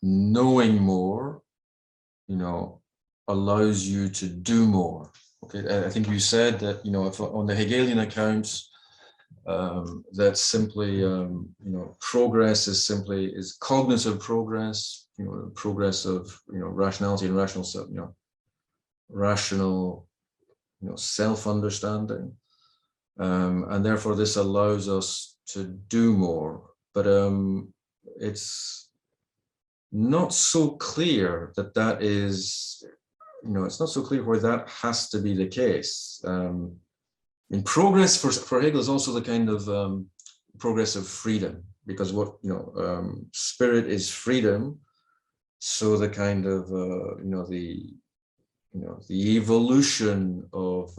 knowing more allows you to do more. Okay, I think you said that if on the Hegelian accounts that simply progress is cognitive progress, progress of rationality and rational self-understanding, and therefore this allows us to do more. But it's not so clear that is, it's not so clear where that has to be the case. In progress for Hegel is also the kind of progress of freedom, because what spirit is freedom. So the kind of the evolution of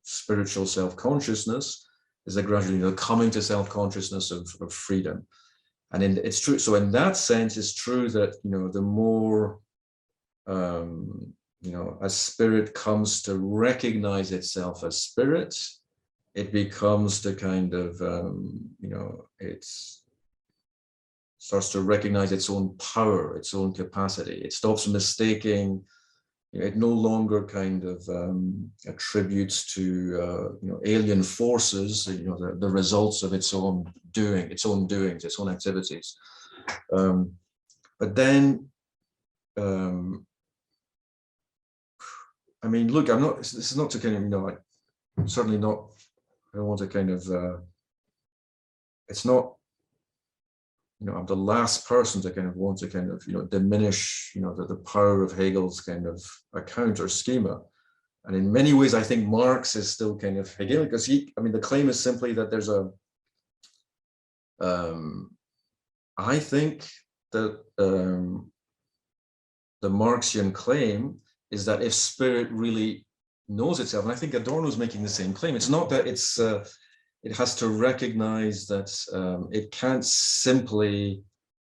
spiritual self-consciousness is a gradually coming to self-consciousness of freedom. And it's true. So in that sense, it's true that the more as spirit comes to recognize itself as spirit, it becomes the kind of it starts to recognize its own power, its own capacity. It stops mistaking. It no longer kind of attributes to alien forces, the results of its own doings, its own activities. But then, I mean, look, this is not to kind of certainly not. I don't want to kind of. It's not. I'm the last person to kind of want to kind of diminish the power of Hegel's kind of account or schema, and in many ways I think Marx is still kind of Hegelian, because the claim is simply that there's a I think that the Marxian claim is that if spirit really knows itself, and I think Adorno is making the same claim, it's not that it's it has to recognize that it can't simply,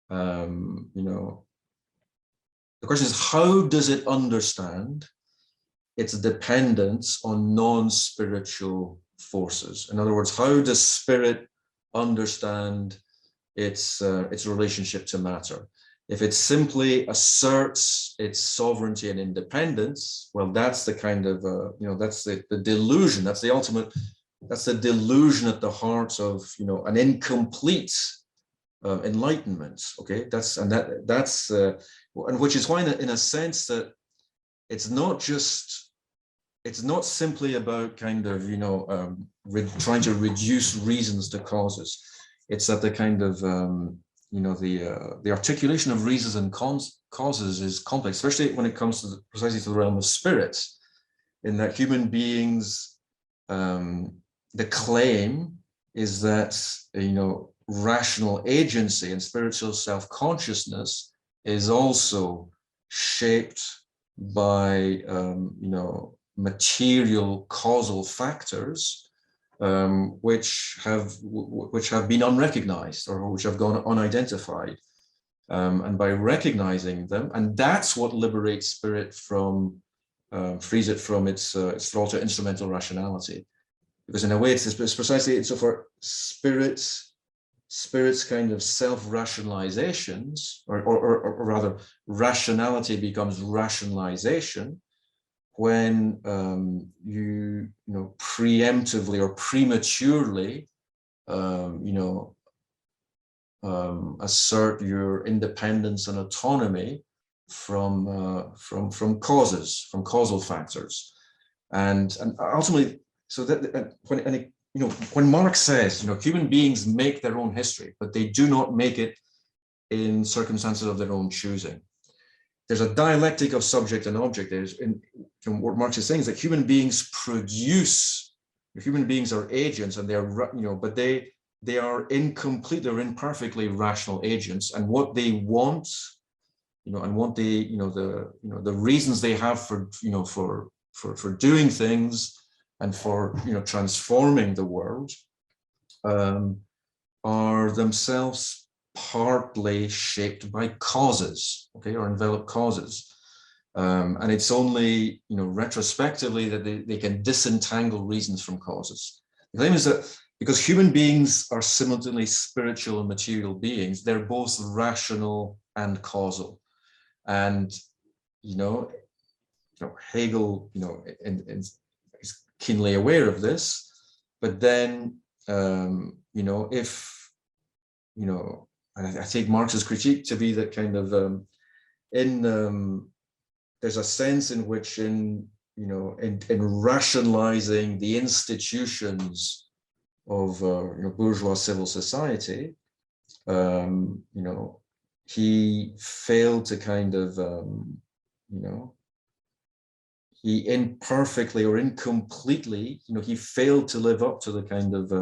the question is, how does it understand its dependence on non-spiritual forces? In other words, how does spirit understand its relationship to matter? If it simply asserts its sovereignty and independence, well, that's the kind of, that's the delusion, that's the ultimate. That's the delusion at the heart of an incomplete enlightenment. Okay, that's and which is why in a sense that it's not simply about kind of trying to reduce reasons to causes. It's that the kind of the articulation of reasons and causes is complex, especially when it comes to precisely to the realm of spirits, in that human beings. The claim is that rational agency and spiritual self-consciousness is also shaped by material causal factors which have been unrecognized or which have gone unidentified, and by recognizing them, and that's what liberates spirit from frees it from its thrall to instrumental rationality. Because in a way, it's precisely so for spirits kind of self-rationalizations, or rather, rationality becomes rationalization when you know, preemptively or prematurely, you know, assert your independence and autonomy from causes, from causal factors, and ultimately, so that you know, when Marx says, you know, human beings make their own history, but they do not make it in circumstances of their own choosing. There's a dialectic of subject and object. There's, in what Marx is saying is that human beings produce, human beings are agents, and they're, you know, but they are incomplete, they're imperfectly rational agents, and what they want, you know, and what they, you know, the reasons they have for, you know, for doing things and for, you know, transforming the world, are themselves partly shaped by causes, okay, or enveloped causes. And it's only, you know, retrospectively that they can disentangle reasons from causes. The claim is that because human beings are simultaneously spiritual and material beings, they're both rational and causal. And, you know Hegel, you know, is keenly aware of this, but then, you know, if, you know, I take Marx's critique to be that kind of, there's a sense in which in rationalizing the institutions of, you know, bourgeois civil society, you know, he failed to kind of, you know, he imperfectly or incompletely, you know, he failed to live up to the kind of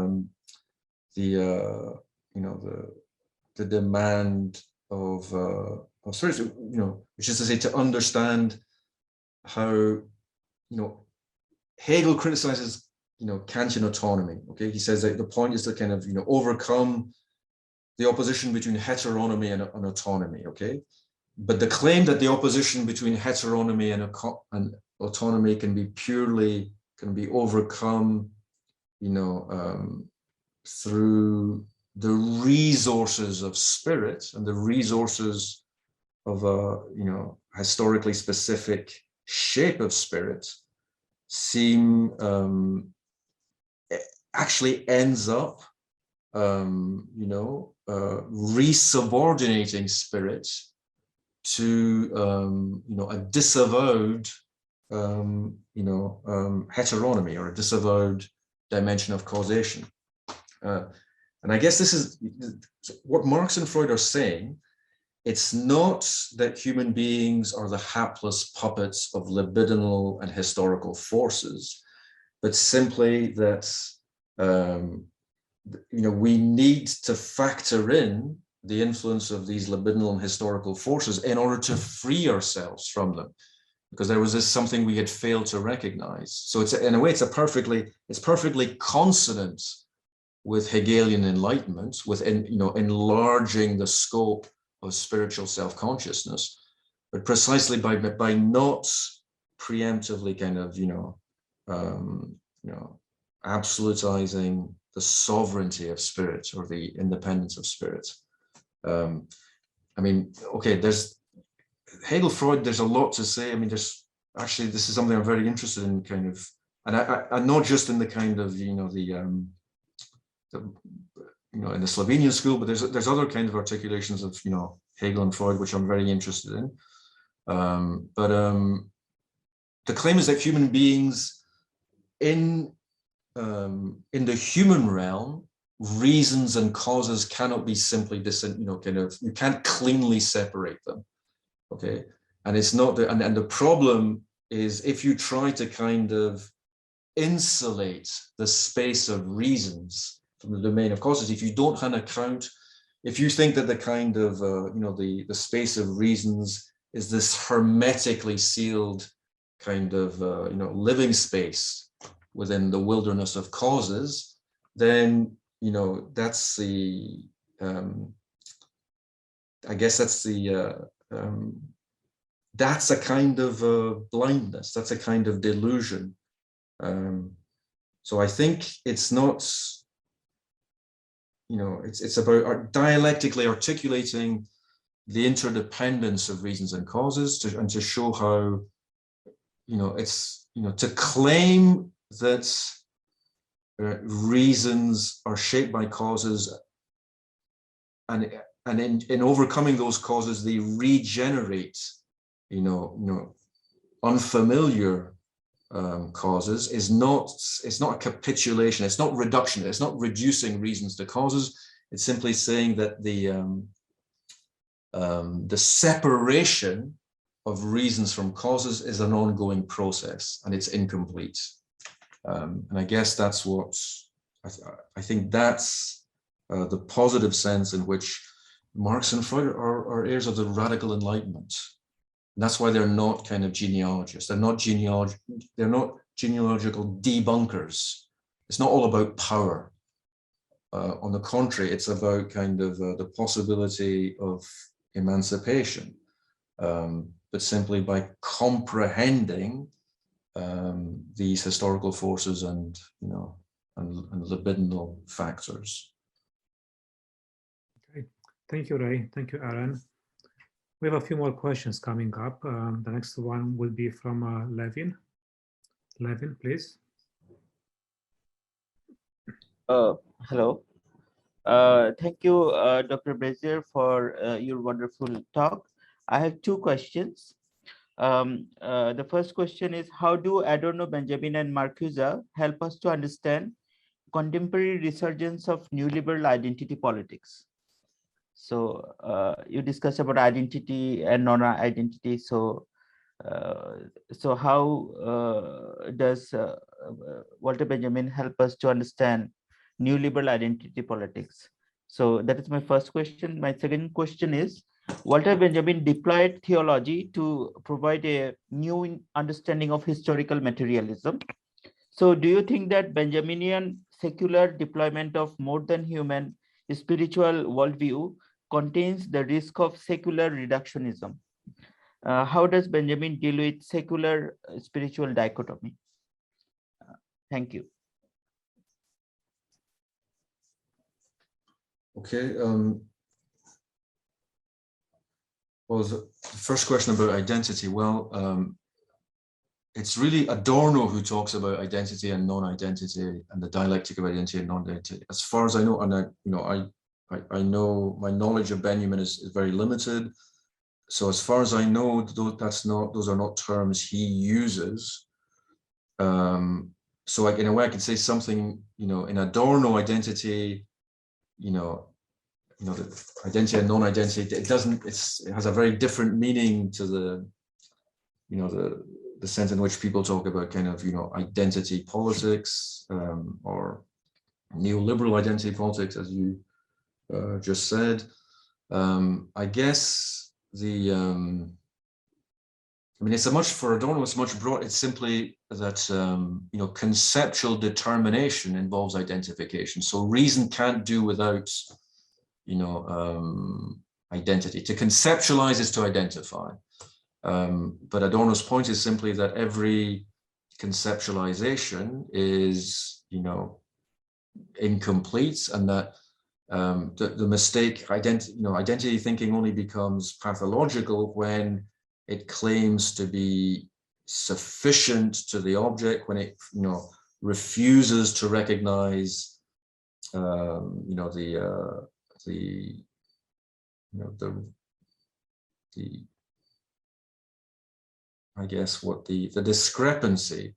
you know, the demand of sorry, you know, which is to say, to understand how, you know, Hegel criticizes, you know, Kantian autonomy. Okay, he says that the point is to kind of, you know, overcome the opposition between heteronomy and autonomy. Okay, but the claim that the opposition between heteronomy and autonomy can be overcome, you know, through the resources of spirit and the resources of a, you know, historically specific shape of spirit, seem actually ends up, you know, resubordinating spirit to, you know, a disavowed, you know, heteronomy, or a disavowed dimension of causation. And I guess this is what Marx and Freud are saying. It's not that human beings are the hapless puppets of libidinal and historical forces, but simply that, you know, we need to factor in the influence of these libidinal and historical forces in order to free ourselves from them, because there was this something we had failed to recognize. So it's, in a way, it's perfectly consonant with Hegelian enlightenment, with, you know, enlarging the scope of spiritual self-consciousness, but precisely by not preemptively kind of, you know, absolutizing the sovereignty of spirit or the independence of spirit. I mean, okay, there's Hegel, Freud, there's a lot to say. I mean, there's actually, this is something I'm very interested in, kind of, and I'm not just in the kind of, you know, you know, in the Slovenian school, but there's other kind of articulations of, you know, Hegel and Freud, which I'm very interested in. But the claim is that human beings in the human realm, reasons and causes cannot be simply you know, kind of, you can't cleanly separate them. Okay, and it's not the, and the problem is, if you try to kind of insulate the space of reasons from the domain of causes, if you don't have an account, if you think that the kind of, you know, the space of reasons is this hermetically sealed kind of, you know, living space within the wilderness of causes, then, you know, that's the, I guess that's the, that's a kind of blindness, that's a kind of delusion. So I think it's not, you know, it's about dialectically articulating the interdependence of reasons and causes, and to show how, to claim that reasons are shaped by causes, and in overcoming those causes, they regenerate, unfamiliar causes it's not a capitulation, it's not reduction, it's not reducing reasons to causes. It's simply saying that the separation of reasons from causes is an ongoing process, and it's incomplete. And I guess that's what I think that's the positive sense in which Marx and Freud are heirs of the radical Enlightenment. And that's why they're not kind of genealogists. They're not genealogical debunkers. It's not all about power. On the contrary, it's about kind of the possibility of emancipation, but simply by comprehending these historical forces and libidinal factors. Okay. Thank you, Ray. Thank you, Aaron. We have a few more questions coming up. The next one will be from Levin. Levin, please. Hello. Thank you, Dr. Brassier, for your wonderful talk. I have two questions. The first question is, how do Adorno, Benjamin, and Marcuse help us to understand contemporary resurgence of neoliberal identity politics? So you discussed about identity and non-identity. So how does Walter Benjamin help us to understand neoliberal identity politics? So that is my first question. My second question is, Walter Benjamin deployed theology to provide a new understanding of historical materialism. So do you think that Benjaminian secular deployment of more than human spiritual worldview contains the risk of secular reductionism? How does Benjamin deal with secular spiritual dichotomy? Thank you. Okay. Well, the first question about identity. Well, it's really Adorno who talks about identity and non-identity and the dialectic of identity and non-identity. As far as I know, and I know my knowledge of Benjamin is very limited. So as far as I know, those are not terms he uses. So in a way, I could say something, in Adorno, identity, the identity and non-identity, it has a very different meaning to the sense in which people talk about kind of, identity politics, or neoliberal identity politics, as you just said. I guess for Adorno, it's much broad. It's simply that, conceptual determination involves identification. So reason can't do without, identity. To conceptualize is to identify. But Adorno's point is simply that every conceptualization is, incomplete, and that the mistake, identity thinking only becomes pathological when it claims to be sufficient to the object, when it, refuses to recognize, I guess what the discrepancy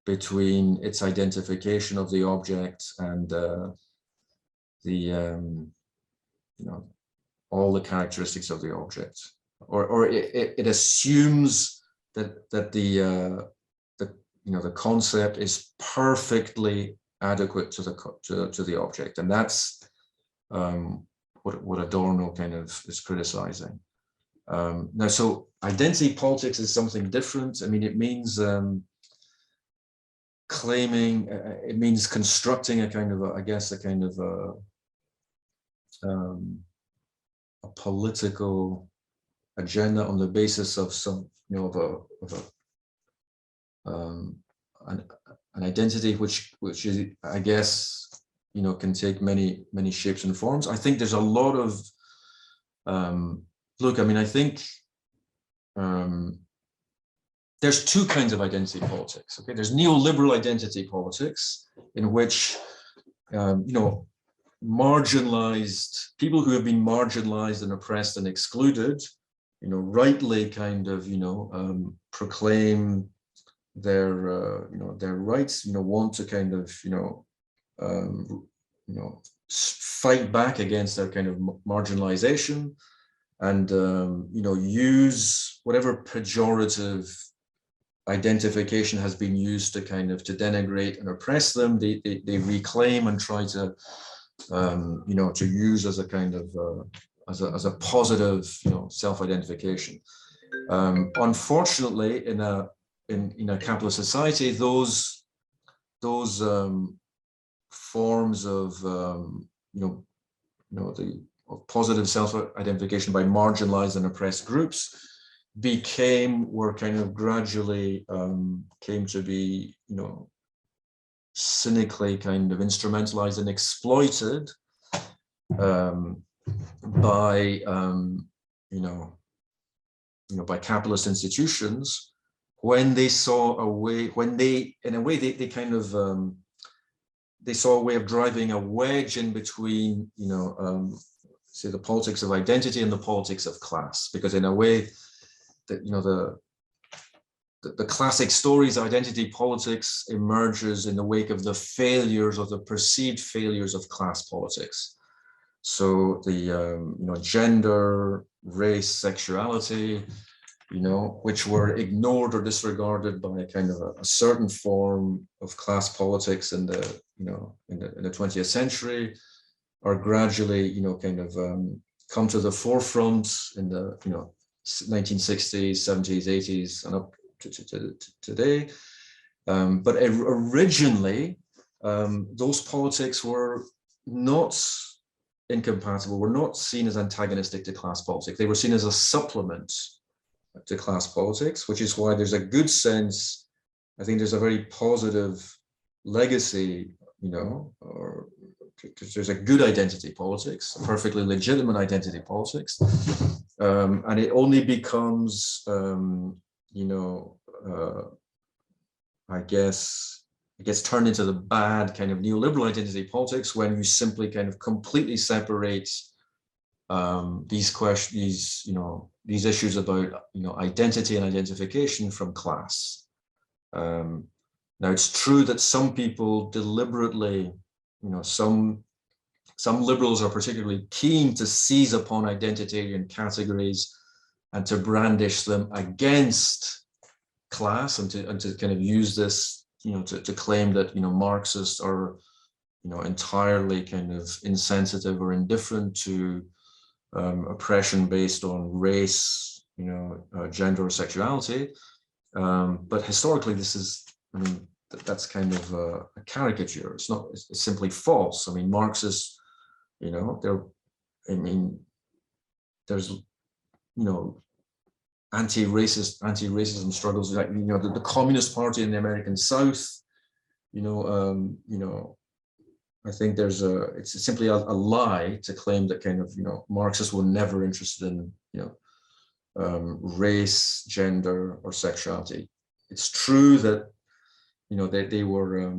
between its identification of the object and all the characteristics of the object, or it assumes that the concept is perfectly adequate to the object, and that's what Adorno kind of is criticizing. Now, so identity politics is something different. I mean, it means claiming, it means constructing a kind of, a political agenda on the basis of some, an identity which is, I guess, can take many shapes and forms. I think there's a lot of look. I mean, I think there's two kinds of identity politics. Okay, there's neoliberal identity politics, in which marginalized people who have been marginalized and oppressed and excluded, rightly kind of proclaim their rights, want to kind of fight back against their kind of marginalization, and use whatever pejorative identification has been used to kind of to denigrate and oppress them. They reclaim and try to to use as a kind of as a positive self-identification. Unfortunately, in a capitalist society, those forms of of positive self-identification by marginalized and oppressed groups were kind of gradually came to be cynically kind of instrumentalized and exploited by by capitalist institutions, when they saw a way, they kind of they saw a way of driving a wedge in between say the politics of identity and the politics of class, because in a way that the classic stories of identity politics emerges in the wake of the failures, of the perceived failures of class politics. So the gender, race, sexuality, which were ignored or disregarded by kind of a certain form of class politics in the in the 20th century, are gradually kind of come to the forefront in the 1960s, 70s, 80s, and up to today. But originally, those politics were not incompatible, were not seen as antagonistic to class politics. They were seen as a supplement to class politics, which is why there's a good sense, I think there's a very positive legacy, or there's a good identity politics, a perfectly legitimate identity politics. And it only becomes, I guess, it gets turned into the bad kind of neoliberal identity politics when you simply kind of completely separate these questions, these issues about identity and identification from class. Now it's true that some people deliberately, some liberals are particularly keen to seize upon identitarian categories and to brandish them against class, and to kind of use this, to claim that Marxists are entirely kind of insensitive or indifferent to oppression based on race, gender or sexuality. But historically, this is, that's kind of a caricature. It's not, it's simply false. Marxists, there's, anti-racism struggles, like, the Communist Party in the American South, I think it's simply a lie to claim that kind of, Marxists were never interested in, race, gender, or sexuality. It's true that, they were,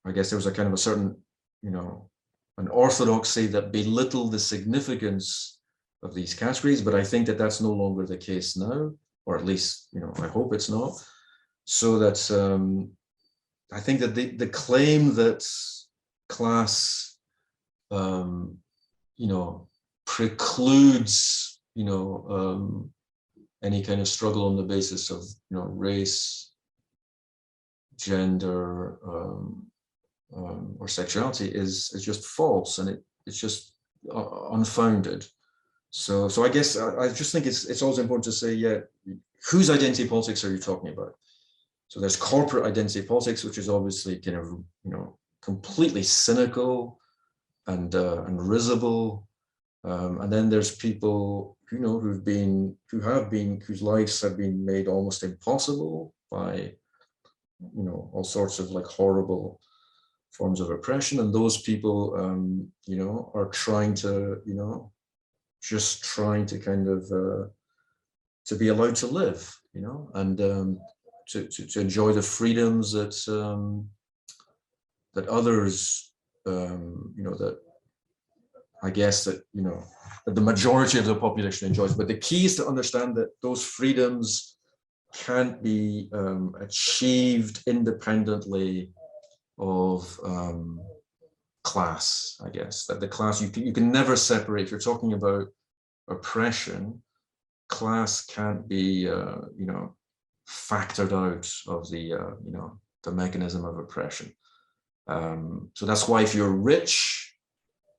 I guess there was a kind of a certain, an orthodoxy that belittled the significance of these categories, but I think that that's no longer the case now, or at least, I hope it's not. So that I think that the claim that class, precludes, any kind of struggle on the basis of, race, gender, or sexuality is just false, and it's just unfounded. So I guess I just think it's also important to say, yeah, whose identity politics are you talking about? So there's corporate identity politics, which is obviously kind of, completely cynical and risible. And then there's people, whose lives have been made almost impossible by, all sorts of like horrible forms of oppression. And those people, are trying to, just trying to kind of, to be allowed to live, you know, and to enjoy the freedoms that that others, you know, that I guess that, you know, that the majority of the population enjoys. But the key is to understand that those freedoms can't be achieved independently of class, I guess. That the class, you can never separate. If you're talking about oppression, class can't be, you know, factored out of the, you know, the mechanism of oppression. So that's why if you're rich,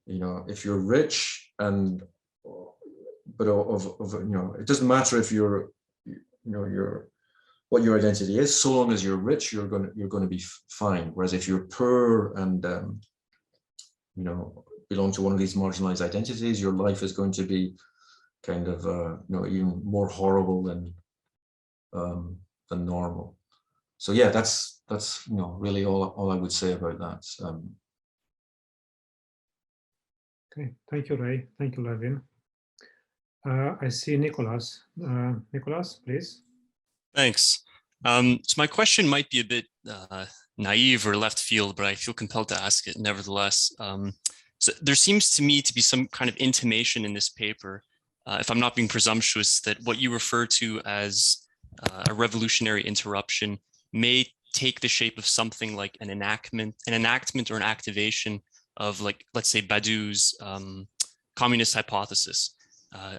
you know, if you're rich and, but you know, it doesn't matter if you're, you know, what your identity is, so long as you're rich, you're going to be fine. Whereas if you're poor and, you know, belong to one of these marginalized identities, your life is going to be kind of, you know, even more horrible than normal. So yeah, that's you know, really all I would say about that. Okay, thank you, Ray. Thank you, Levin. I see Nicholas. Nicholas, please. Thanks. So my question might be a bit naive or left field, but I feel compelled to ask it nevertheless. So there seems to me to be some kind of intimation in this paper, if I'm not being presumptuous, that what you refer to as a revolutionary interruption may take the shape of something like an enactment or an activation of, like, let's say Badiou's communist hypothesis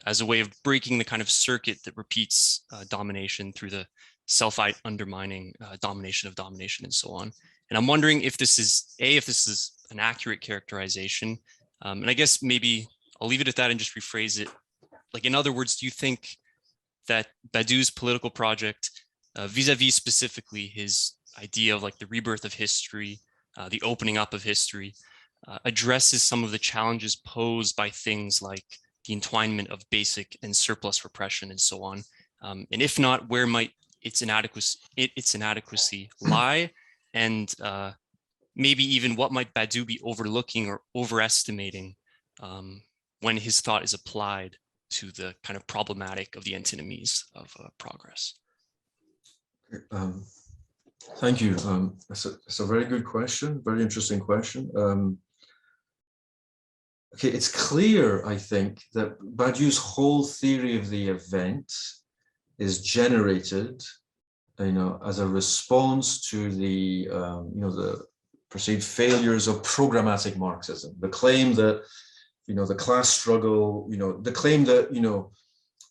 as a way of breaking the kind of circuit that repeats domination through the self-undermining domination of domination and so on. And I'm wondering if this is an accurate characterization. And I guess maybe I'll leave it at that and just rephrase it. Like, in other words, do you think that Badiou's political project, vis-a-vis specifically his idea of like the rebirth of history, the opening up of history, addresses some of the challenges posed by things like the entwinement of basic and surplus repression and so on? And if not, where might its inadequacy lie? And maybe even what might Badiou be overlooking or overestimating when his thought is applied to the kind of problematic of the antinomies of progress? Thank you. It's a very good question, very interesting question. Okay, it's clear, I think, that Badiou's whole theory of the event is generated, you know, as a response to the, you know, the perceived failures of programmatic Marxism. The claim that, you know, the class struggle, you know, the claim that, you know,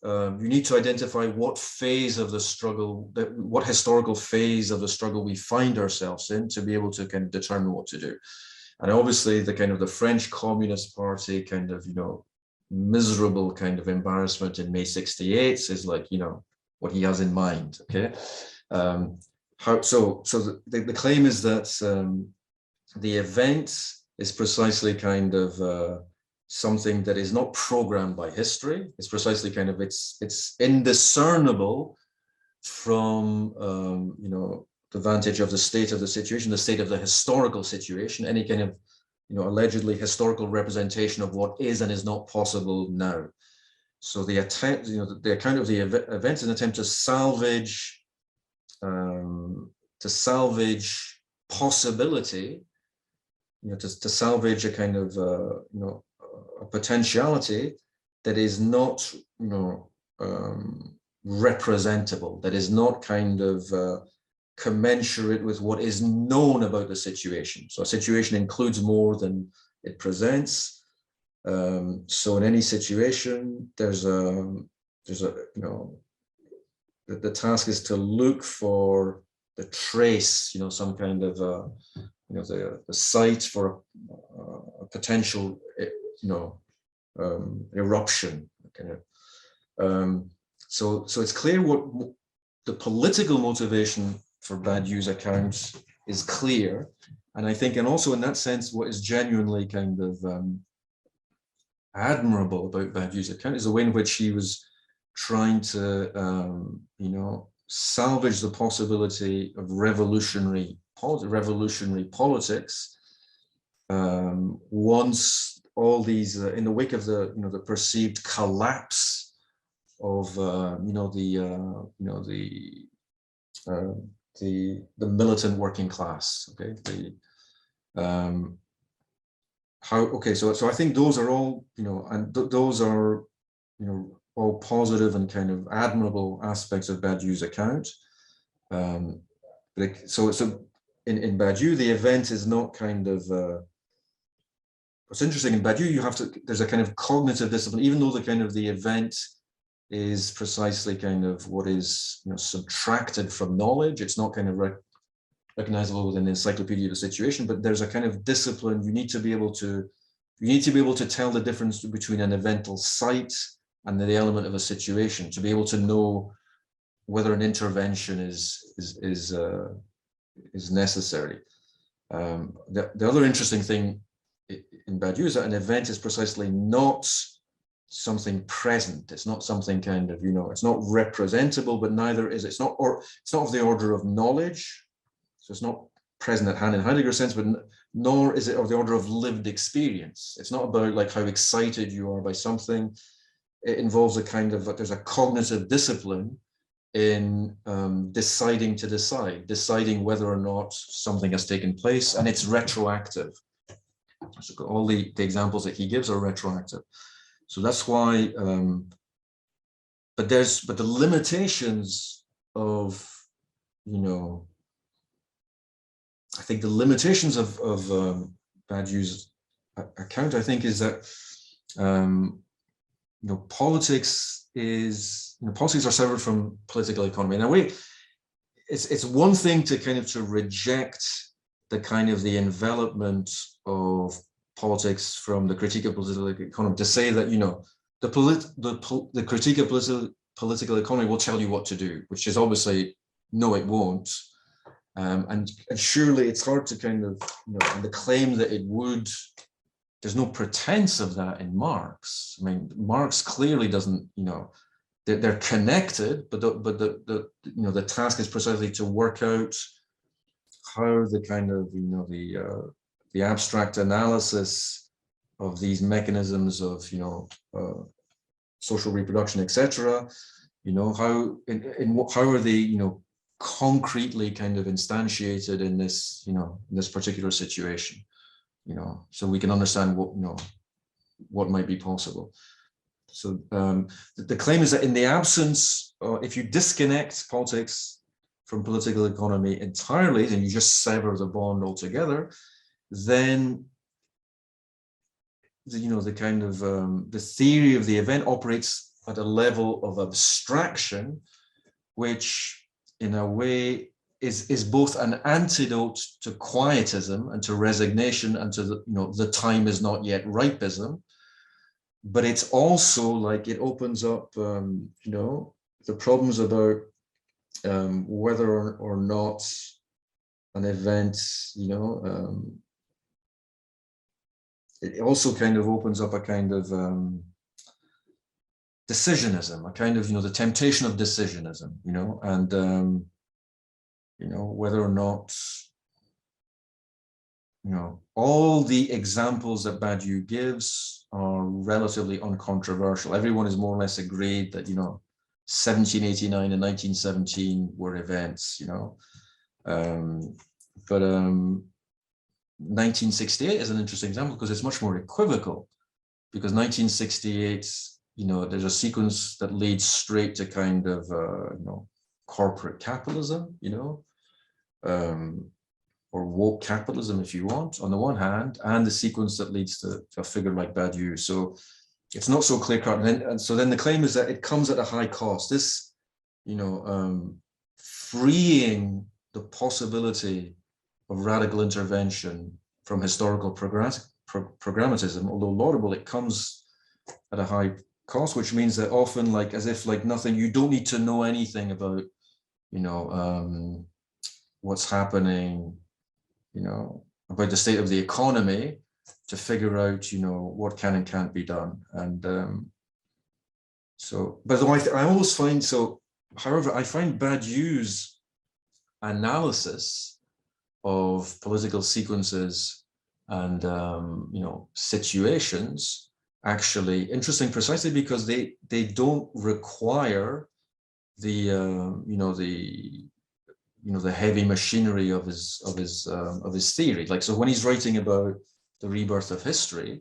you need to identify what phase of the struggle, what historical phase of the struggle we find ourselves in to be able to kind of determine what to do. And obviously the kind of the French Communist Party kind of, you know, miserable kind of embarrassment in May 68 is like, you know, what he has in mind, okay? So the claim is that the event is precisely kind of something that is not programmed by history. It's precisely kind of, it's indiscernible from, you know, the vantage of the state of the situation, the state of the historical situation, any kind of, you know, allegedly historical representation of what is and is not possible now. So the attempt, you know, the account of the event is an attempt to salvage possibility, you know, to salvage a kind of, you know, a potentiality that is not, you know, representable, that is not kind of commensurate with what is known about the situation. So a situation includes more than it presents. So in any situation, there's a, you know, the task is to look for the trace, you know, some kind of, you know, the site for a potential, you know, eruption. Kind of. So it's clear what the political motivation for Badiou's account is clear. And I think, and also in that sense, what is genuinely kind of admirable about Badiou's account is the way in which he was trying to, you know, salvage the possibility of revolutionary politics once all these, in the wake of the, you know, the perceived collapse of the militant working class. Okay, so I think those are all, and those are, all positive and kind of admirable aspects of Badiou's account. So in Badiou, the event is not kind of, what's interesting in Badiou, there's a kind of cognitive discipline, even though the event is precisely kind of what is, subtracted from knowledge. It's not kind of recognizable within the encyclopedia of the situation, but there's a kind of discipline. You need to be able to tell the difference between an evental site and the element of a situation, to be able to know whether an intervention is necessary. The other interesting thing in Badiou is that an event is precisely not something present. It's not something kind of, it's not representable, but neither is it's not of the order of knowledge. So it's not present at hand in Heidegger's sense, but nor is it of the order of lived experience. It's not about like how excited you are by something. It involves a kind of, there's a cognitive discipline in deciding whether or not something has taken place, and it's retroactive. So all the examples that he gives are retroactive. So that's why, but the limitations of, I think the limitations of Badiou's account, I think, is that politics are severed from political economy. In a way, it's one thing to kind of to reject the envelopment of politics from the critique of political economy, to say that the critique of political economy will tell you what to do, which is obviously no, it won't. And surely it's hard to kind of, and the claim that it would, there's no pretense of that in Marx. I mean, Marx clearly doesn't, they're connected, but the task is precisely to work out how the kind of, the abstract analysis of these mechanisms of, social reproduction, etc. How are they, concretely kind of instantiated in this, in this particular situation, so we can understand what might be possible. So the claim is that in the absence, if you disconnect politics from political economy entirely, then you just sever the bond altogether, then the kind of the theory of the event operates at a level of abstraction, which in a way is both an antidote to quietism and to resignation and to the time is not yet ripeism, but it's also like it opens up the problems about whether or not an event, it also kind of opens up a kind of decisionism, a kind of, the temptation of decisionism, and, whether or not, all the examples that Badiou gives are relatively uncontroversial. Everyone is more or less agreed that, 1789 and 1917 were events, but 1968 is an interesting example because it's much more equivocal, because 1968, there's a sequence that leads straight to kind of, corporate capitalism, or woke capitalism, if you want, on the one hand, and the sequence that leads to a figure like Badiou. So it's not so clear-cut. And so then the claim is that it comes at a high cost. This, freeing the possibility of radical intervention from historical programmatism, although laudable, it comes at a high cost, which means that often, like as if like nothing, you don't need to know anything about, what's happening, about the state of the economy to figure out, what can and can't be done. And so, but I always find, however, I find Badiou's analysis of political sequences and, situations actually interesting precisely because they don't require the the heavy machinery of his theory. Like, so when he's writing about the rebirth of history,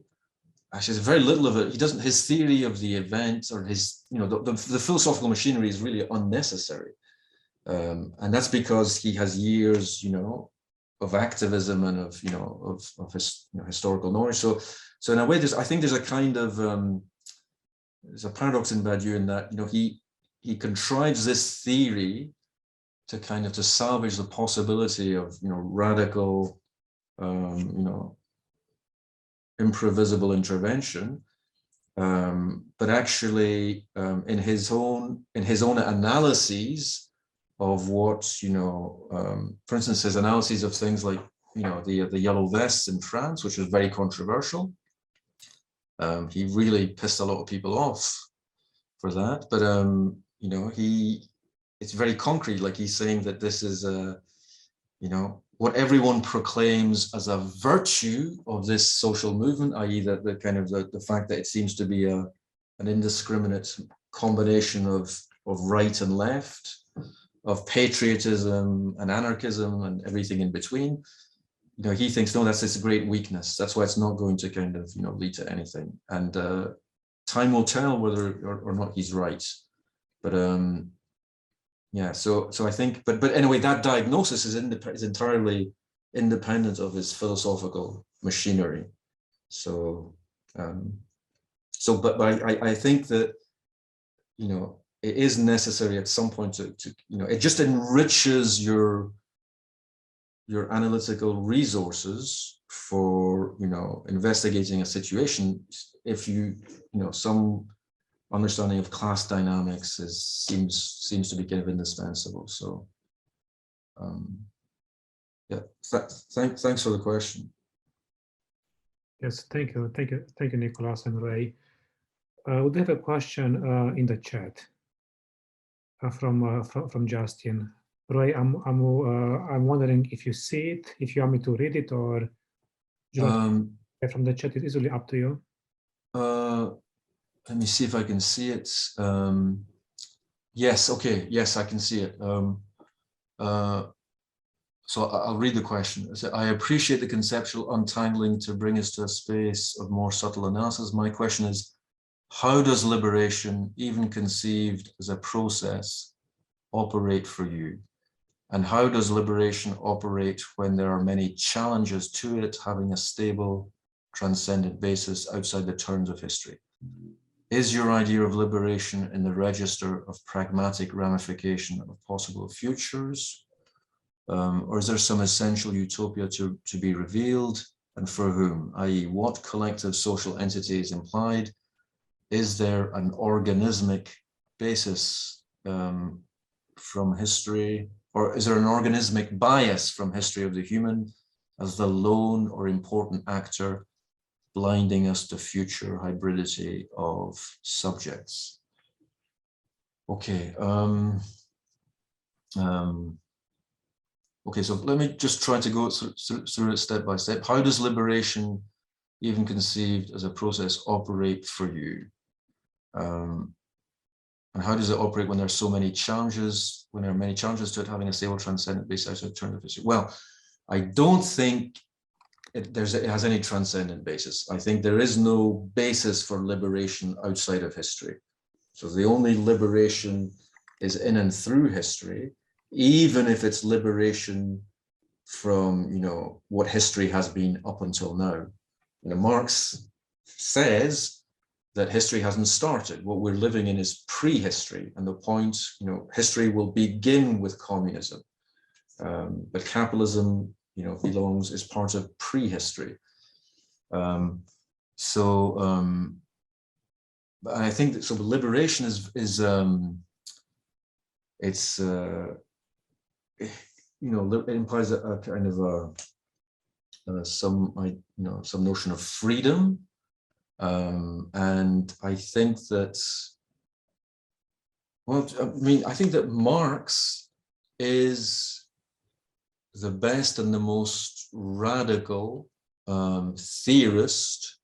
actually there's very little of it. He doesn't, his theory of the event or his, the philosophical machinery is really unnecessary. And that's because he has years, of activism and of his, historical knowledge. So in a way, I think there's a kind of, there's a paradox in Badiou in that, he contrives this theory to kind of to salvage the possibility of, radical, improvisable intervention. But actually, in his own analyses of what, for instance, his analyses of things like, the yellow vests in France, which was very controversial. He really pissed a lot of people off for that, but it's very concrete. Like, he's saying that this is what everyone proclaims as a virtue of this social movement, i.e. that the kind of the fact that it seems to be an indiscriminate combination of right and left, of patriotism and anarchism and everything in between. He thinks, no, that's a great weakness. That's why it's not going to kind of, lead to anything. And time will tell whether or not he's right. But yeah, so I think, but anyway, that diagnosis is entirely independent of his philosophical machinery. So, but I think that, it is necessary at some point to it just enriches your analytical resources for, investigating a situation. If some understanding of class dynamics seems to be kind of indispensable. So, yeah, thanks for the question. Yes, thank you, Nicolas and Ray. We have a question in the chat from Justin. Ray, I'm wondering if you see it, if you want me to read it, or from the chat. It's easily up to you. Let me see if I can see it. Yes, okay, yes, I can see it. So I'll read the question. I appreciate the conceptual untangling to bring us to a space of more subtle analysis. My question is, how does liberation, even conceived as a process, operate for you? And how does liberation operate when there are many challenges to it having a stable, transcendent basis outside the turns of history? Is your idea of liberation in the register of pragmatic ramification of possible futures? Or is there some essential utopia to be revealed, and for whom? I.e., what collective social entity is implied? Is there an organismic basis from history, or is there an organismic bias from history of the human as the lone or important actor blinding us to future hybridity of subjects? Okay. Okay, so let me just try to go through it step by step. How does liberation, even conceived as a process, operate for you? And how does it operate when there are so many challenges, when there are many challenges to it having a stable transcendent base outside the turn of history? Well, I don't think it has any transcendent basis. I think there is no basis for liberation outside of history. So the only liberation is in and through history, even if it's liberation from, what history has been up until now. Marx says that history hasn't started. What we're living in is prehistory, and the point, history will begin with communism, but capitalism, is part of prehistory. I think that, so liberation is it implies a kind of some notion of freedom, and I think that, well, I think that Marx is the best and the most radical theorist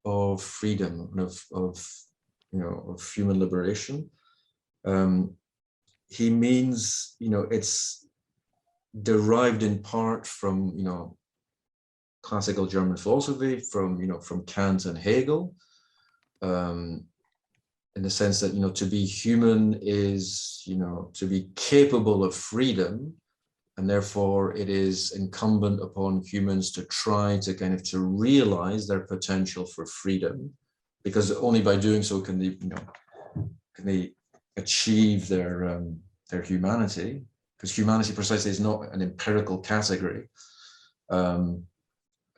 of freedom and of human liberation, he means, it's derived in part from, classical German philosophy, from Kant and Hegel, in the sense that, to be human is, to be capable of freedom, and therefore it is incumbent upon humans to try to to realize their potential for freedom, because only by doing so can they achieve their humanity, because humanity precisely is not an empirical category.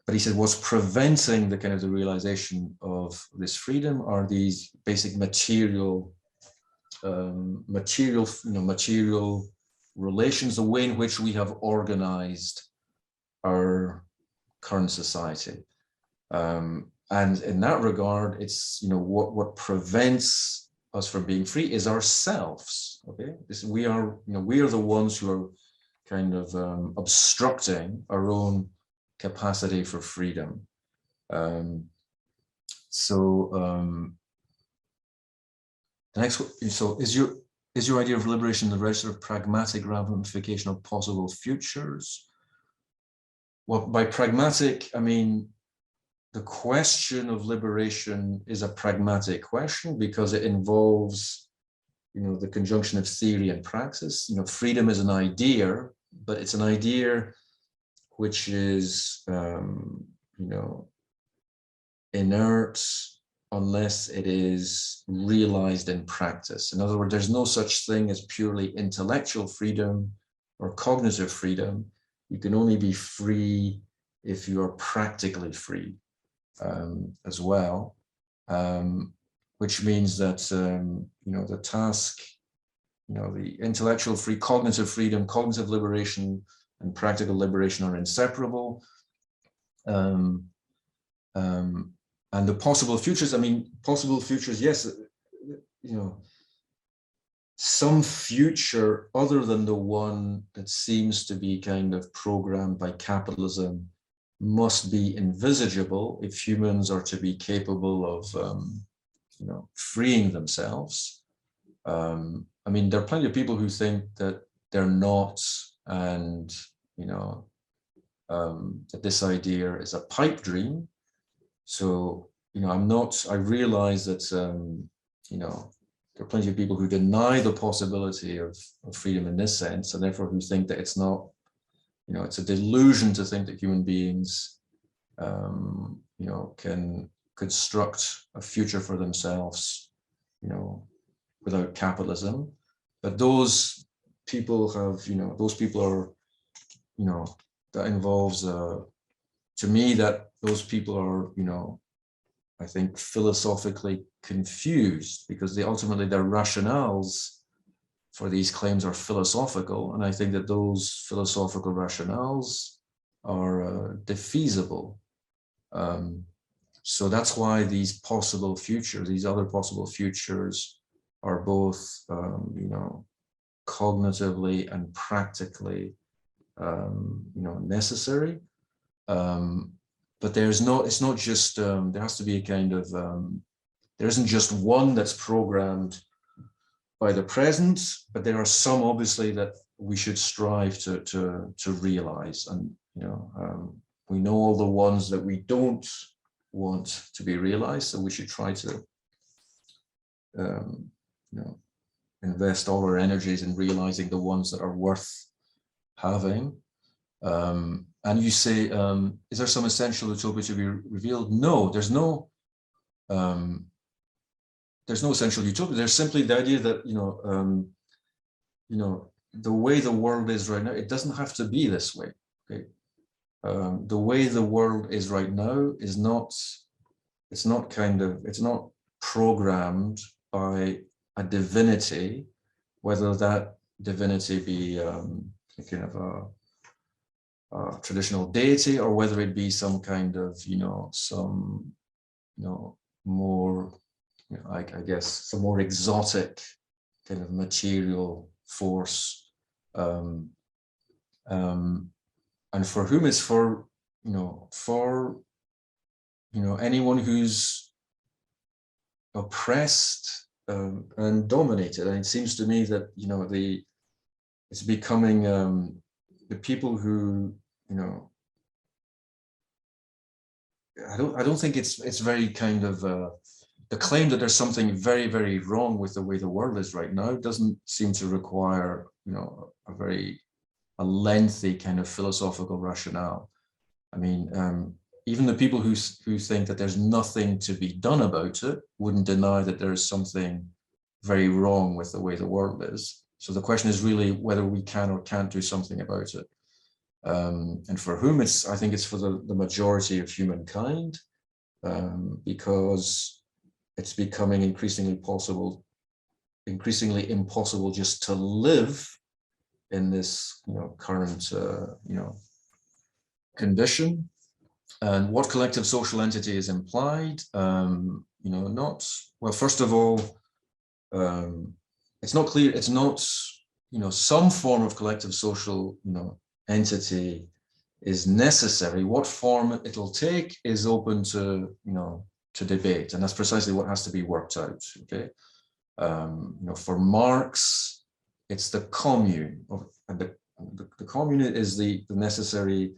But he said what's preventing the realization of this freedom are these basic material relations, the way in which we have organized our current society. And in that regard, it's, what prevents us from being free is ourselves. Okay, we are the ones who are obstructing our own capacity for freedom. Is your idea of liberation the register of pragmatic ramification of possible futures? Well, by pragmatic, I mean, the question of liberation is a pragmatic question because it involves, the conjunction of theory and praxis. Freedom is an idea, but it's an idea which is, inert unless it is realized in practice. In other words, there's no such thing as purely intellectual freedom or cognitive freedom. You can only be free if you are practically free as well, which means that, the task, the intellectual free, cognitive freedom, cognitive liberation, and practical liberation are inseparable. And the possible futures, possible futures, yes, some future other than the one that seems to be programmed by capitalism must be envisageable if humans are to be capable of, freeing themselves. There are plenty of people who think that they're not, and that this idea is a pipe dream. So, I realize that, there are plenty of people who deny the possibility of freedom in this sense, and therefore who think that it's not, it's a delusion to think that human beings, can construct a future for themselves, without capitalism. But those people have, those people are, that involves, to me, that those people are, I think, philosophically confused, because ultimately their rationales for these claims are philosophical, and I think that those philosophical rationales are defeasible. So that's why these possible futures, these other possible futures, are both, cognitively and practically, necessary. But it's not just, there has to be a there isn't just one that's programmed by the present, but there are some obviously that we should strive to realize. And, we know all the ones that we don't want to be realized, so we should try to, invest all our energies in realizing the ones that are worth having. And you say, is there some essential utopia to be revealed? No, there's no essential utopia. There's simply the idea that, the way the world is right now, it doesn't have to be this way. Okay, the way the world is right now is not. It's not programmed by a divinity, whether that divinity be a traditional deity, or whether it be some more, I guess, some more exotic material force, and for whom it's for anyone who's oppressed and dominated. And it seems to me that, it's becoming the people who, I don't think it's very kind of the claim that there's something very, very wrong with the way the world is right now doesn't seem to require, a lengthy kind of philosophical rationale. I mean, even the people who think that there's nothing to be done about it wouldn't deny that there is something very wrong with the way the world is. So the question is really whether we can or can't do something about it. And for whom I think it's for the majority of humankind, because it's becoming increasingly impossible just to live in this, current, condition. And what collective social entity is implied? Well, first of all, it's not clear. It's not, some form of collective social, entity is necessary. What form it'll take is open to, to debate, and that's precisely what has to be worked out. Okay, for Marx, it's the commune, and the commune is the necessary,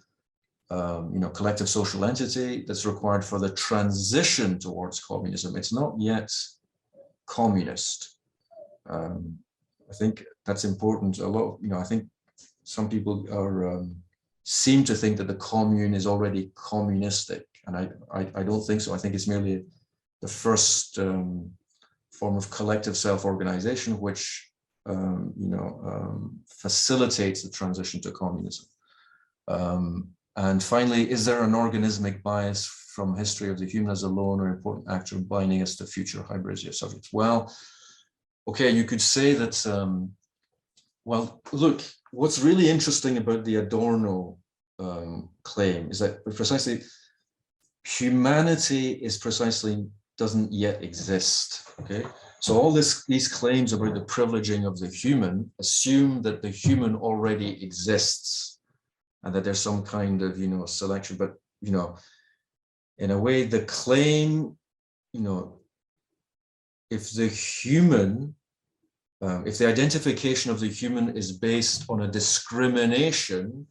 collective social entity that's required for the transition towards communism. It's not yet communist. I think that's important. A lot, I think some people seem to think that the commune is already communistic, and I don't think so. I think it's merely the first form of collective self-organization which facilitates the transition to communism. And finally, is there an organismic bias from history of the human as alone or important actor binding us to future hybridity of subjects? Well, okay, you could say that, well, look, what's really interesting about the Adorno claim is that precisely humanity doesn't yet exist, okay? So all these claims about the privileging of the human assume that the human already exists and that there's some kind of, selection, but, in a way, the claim, if the human, if the identification of the human is based on a discrimination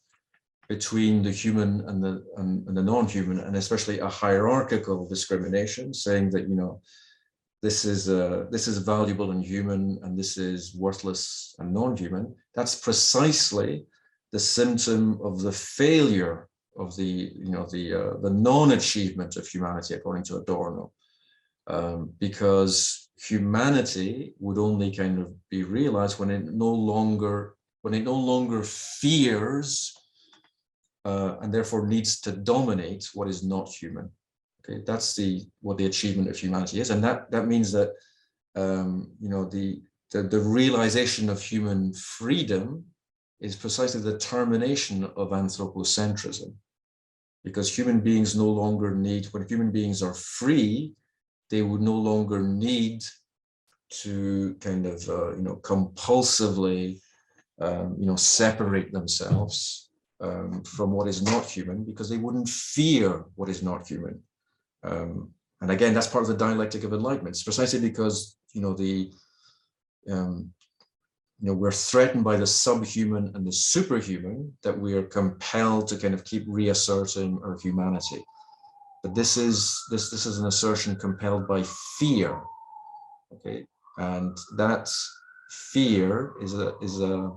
between the human and the non-human, and especially a hierarchical discrimination, saying that, this is valuable and human, and this is worthless and non-human, that's precisely the symptom of the failure of the non-achievement of humanity, according to Adorno, because humanity would only kind of be realized when it no longer fears and therefore needs to dominate what is not human. Okay, that's what the achievement of humanity is, and that means that the realization of human freedom is precisely the termination of anthropocentrism, because human beings no longer need, when human beings are free, they would no longer need to kind of compulsively separate themselves from what is not human, because they wouldn't fear what is not human. And again, that's part of the dialectic of enlightenment. It's precisely because we're threatened by the subhuman and the superhuman that we are compelled to kind of keep reasserting our humanity. But this is an assertion compelled by fear, okay, and that fear is an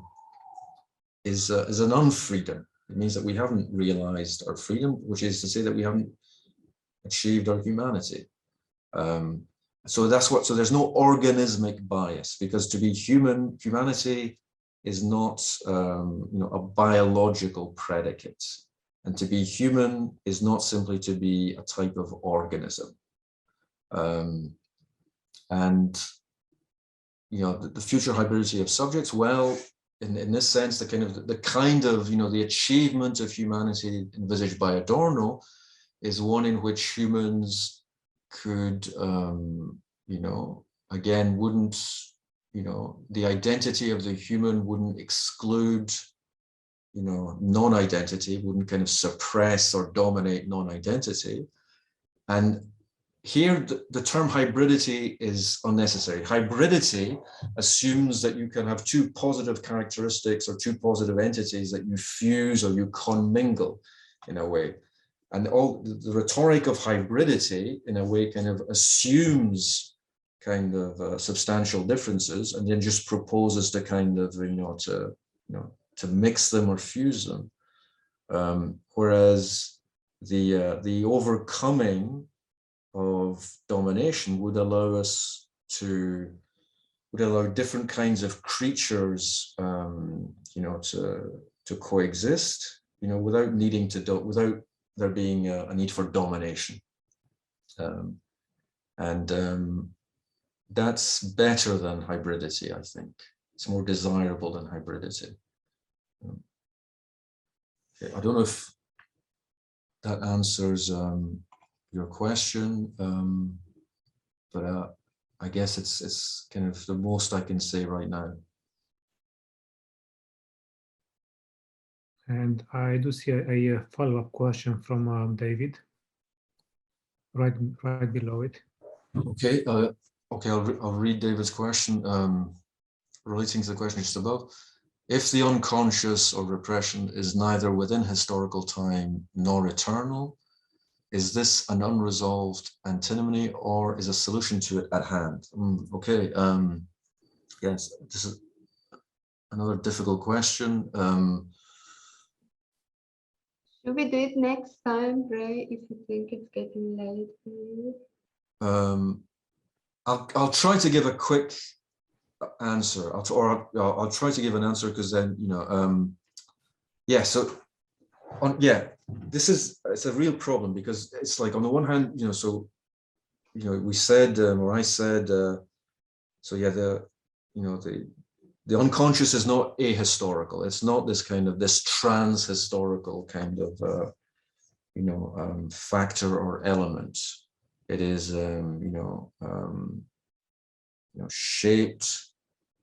unfreedom. It means that we haven't realized our freedom, which is to say that we haven't achieved our humanity. So there's no organismic bias, because to be human, humanity is not a biological predicate. And to be human is not simply to be a type of organism. And the future hybridity of subjects, well, in this sense, the kind of the achievement of humanity envisaged by Adorno is one in which humans could, again, wouldn't, the identity of the human wouldn't exclude, non-identity, wouldn't kind of suppress or dominate non-identity. And here, the term hybridity is unnecessary. Hybridity assumes that you can have two positive characteristics or two positive entities that you fuse or you commingle in a way. And all the rhetoric of hybridity, in a way, kind of assumes kind of substantial differences, and then just proposes to kind of, to mix them or fuse them. Whereas the overcoming of domination would allow us to, would allow different kinds of creatures, to coexist, without needing to, without there being a need for domination. That's better than hybridity, I think. It's more desirable than hybridity. Okay, I don't know if that answers your question, but I guess it's kind of the most I can say right now. And I do see a follow-up question from David, right below it. Okay, okay, I'll read David's question, relating to the question just above. If the unconscious or repression is neither within historical time nor eternal, is this an unresolved antinomy or is a solution to it at hand? Okay, yes, this is another difficult question. Should we do it next time, Ray, if you think it's getting late for you? I'll try to give a quick answer. I'll try to give an answer, because then, yeah, so it's a real problem, because it's like, on the one hand, we said, or I said, so yeah, the unconscious is not ahistorical. It's not this kind of, this trans-historical kind of, factor or element. It is, shaped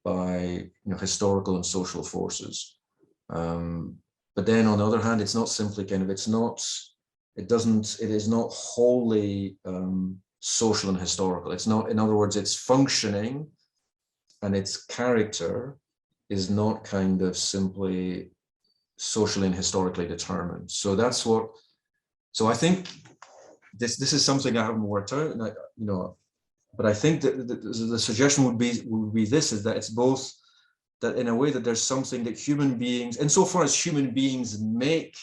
by, historical and social forces. But then on the other hand, it's not simply kind of, it is not wholly social and historical. It's not, in other words, its functioning and its character is not kind of simply socially and historically determined. So that's what, so I think this is something I haven't worked out, and but I think that the suggestion would be this, is that it's both, that in a way that there's something that human beings, insofar as human beings make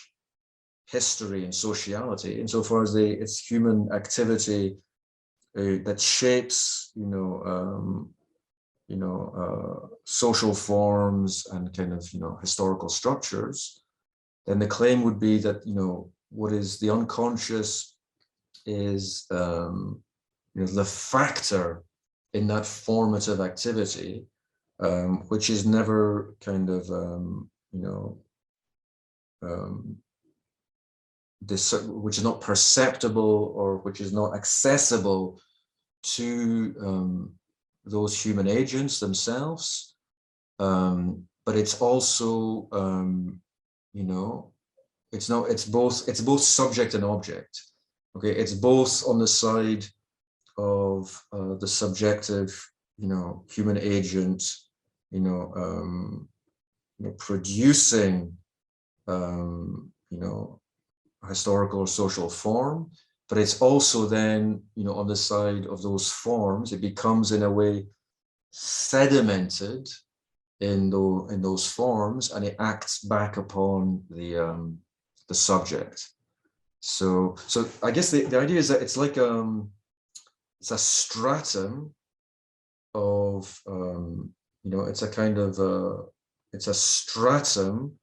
history and sociality, insofar as it's human activity that shapes, social forms and kind of, historical structures, then the claim would be that, what is the unconscious is, the factor in that formative activity, which is never kind of, which is not perceptible, or which is not accessible to those human agents themselves, but it's also, it's both subject and object. Okay, it's both on the side of the subjective, human agent, producing, historical or social form, but it's also then, on the side of those forms, it becomes in a way sedimented in those forms, and it acts back upon the subject. So I guess the idea is that it's like it's a stratum of it's a kind of it's a stratum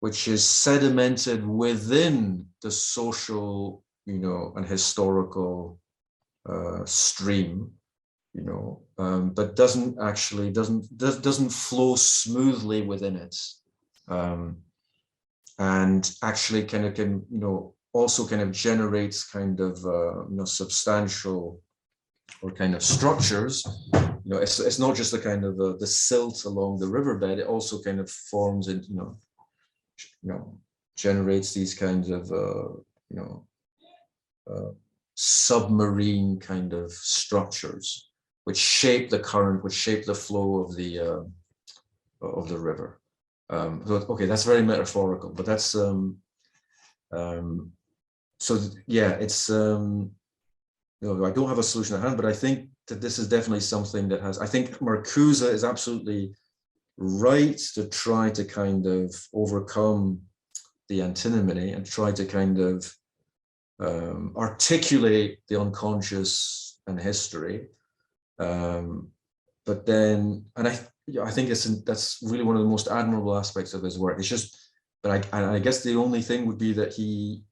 which is sedimented within the social and historical stream, but doesn't flow smoothly within it, and actually kind of can also kind of generates kind of substantial or kind of structures. It's not just the kind of the silt along the riverbed. It also kind of forms and generates these kinds of submarine kind of structures which shape the current, which shape the flow of the river. Okay, that's very metaphorical, but that's so yeah, it's you know, I don't have a solution at hand, but I think that this is definitely something that has, I think Marcuse is absolutely right to try to kind of overcome the antinomy and try to kind of articulate the unconscious and history. But then, and I think that's really one of the most admirable aspects of his work. It's just, but I guess the only thing would be that he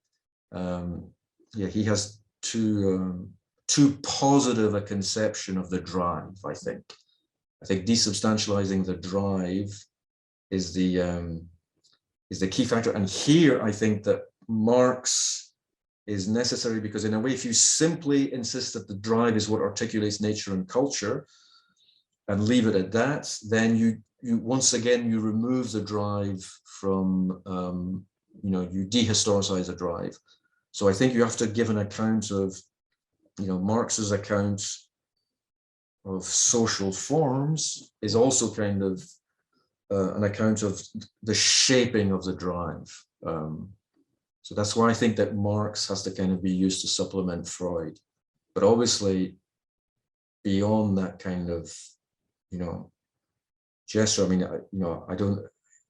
has too positive a conception of the drive. I think desubstantializing the drive is the key factor. And here I think that Marx is necessary, because in a way, if you simply insist that the drive is what articulates nature and culture and leave it at that, then you once again, you remove the drive from, you know, you dehistoricize the drive. So I think you have to give an account of, you know, Marx's account of social forms is also kind of an account of the shaping of the drive. So that's why I think that Marx has to kind of be used to supplement Freud. But obviously, beyond that kind of, you know, gesture, I mean, I don't,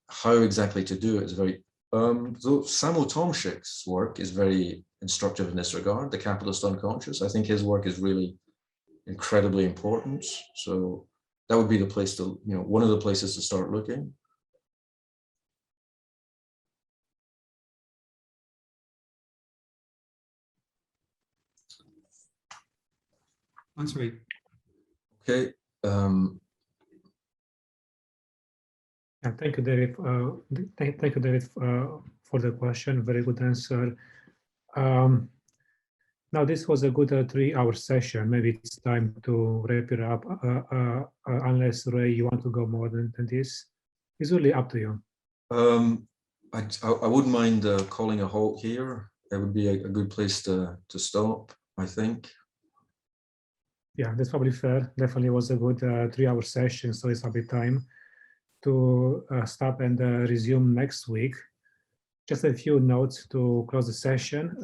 how exactly to do it is very, though Samo Tomczyk's work is very instructive in this regard, The Capitalist Unconscious. I think his work is really incredibly important. So that would be the place to, you know, one of the places to start looking. That's right. Okay. And thank you, David. Thank you, David, for the question. Very good answer. Now, this was a good 3-hour session. Maybe it's time to wrap it up, unless, Ray, you want to go more than this. It's really up to you. I wouldn't mind calling a halt here. That would be a good place to stop, I think. Yeah, that's probably fair. Definitely was a good 3-hour session, so it's a bit time to stop and resume next week. Just a few notes to close the session.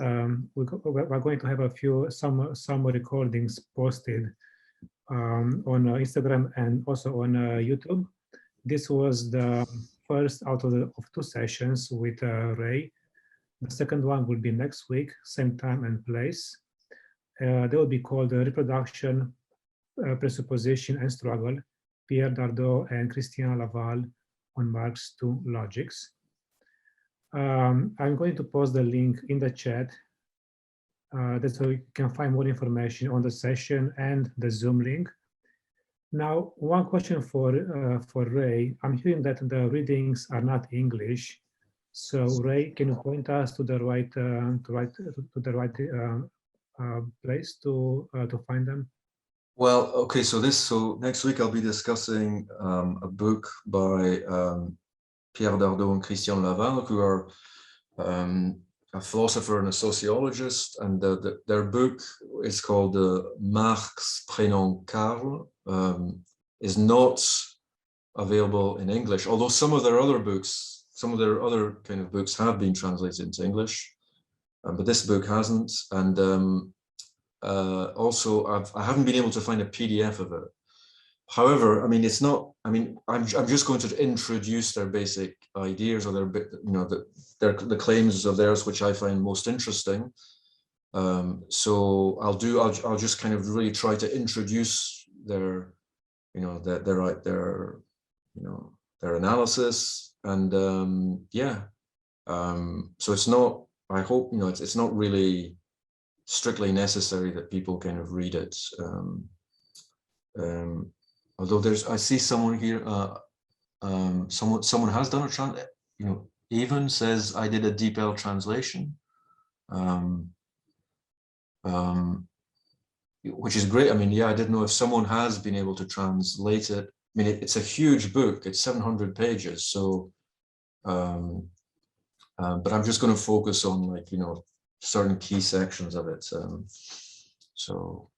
We're going to have some recordings posted on Instagram and also on YouTube. This was the first out of 2 sessions with Ray. The second one will be next week, same time and place. They will be called Reproduction, Presupposition and Struggle, Pierre Dardot and Christian Laval on Marx to Logics. I'm going to post the link in the chat. That's how you can find more information on the session and the Zoom link. Now, one question for Ray. I'm hearing that the readings are not English. So Ray, can you point us to the right place to find them? Well, okay. So next week I'll be discussing a book by Pierre Dardot and Christian Laval, who are a philosopher and a sociologist, and their book is called Marx Prénom Karl. Is not available in English, although some of their other books, some of their other kind of books have been translated into English, but this book hasn't. And also, I haven't been able to find a PDF of it. However, I mean, it's not. I mean, I'm just going to introduce their basic ideas or their, you know, the claims of theirs, which I find most interesting. So I'll just kind of really try to introduce their, you know, their you know, their analysis, and yeah. So it's not. I hope, you know, it's not really strictly necessary that people kind of read it. Although I see someone here, someone has done a you know, Even says I did a DeepL translation, which is great. I mean, yeah, I didn't know if someone has been able to translate it. I mean, it's a huge book. It's 700 pages. So, but I'm just going to focus on, like, you know, certain key sections of it. So.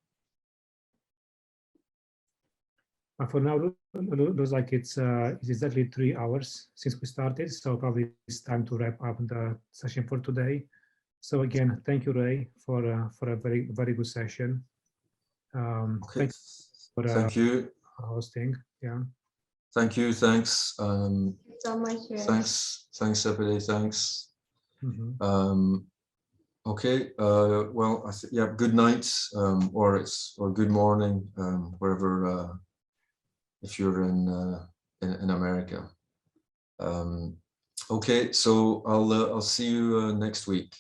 For now, looks like it's exactly 3 hours since we started, so probably it's time to wrap up the session for today. So again, thank you, Ray, for a very good session. Okay. Thank you for hosting. Yeah. Thank you. Thanks. So much. Thanks, Sepideh. Thanks. Okay. Well, yeah. Good night, or good morning, wherever. If you're in America. Okay, so I'll see you next week.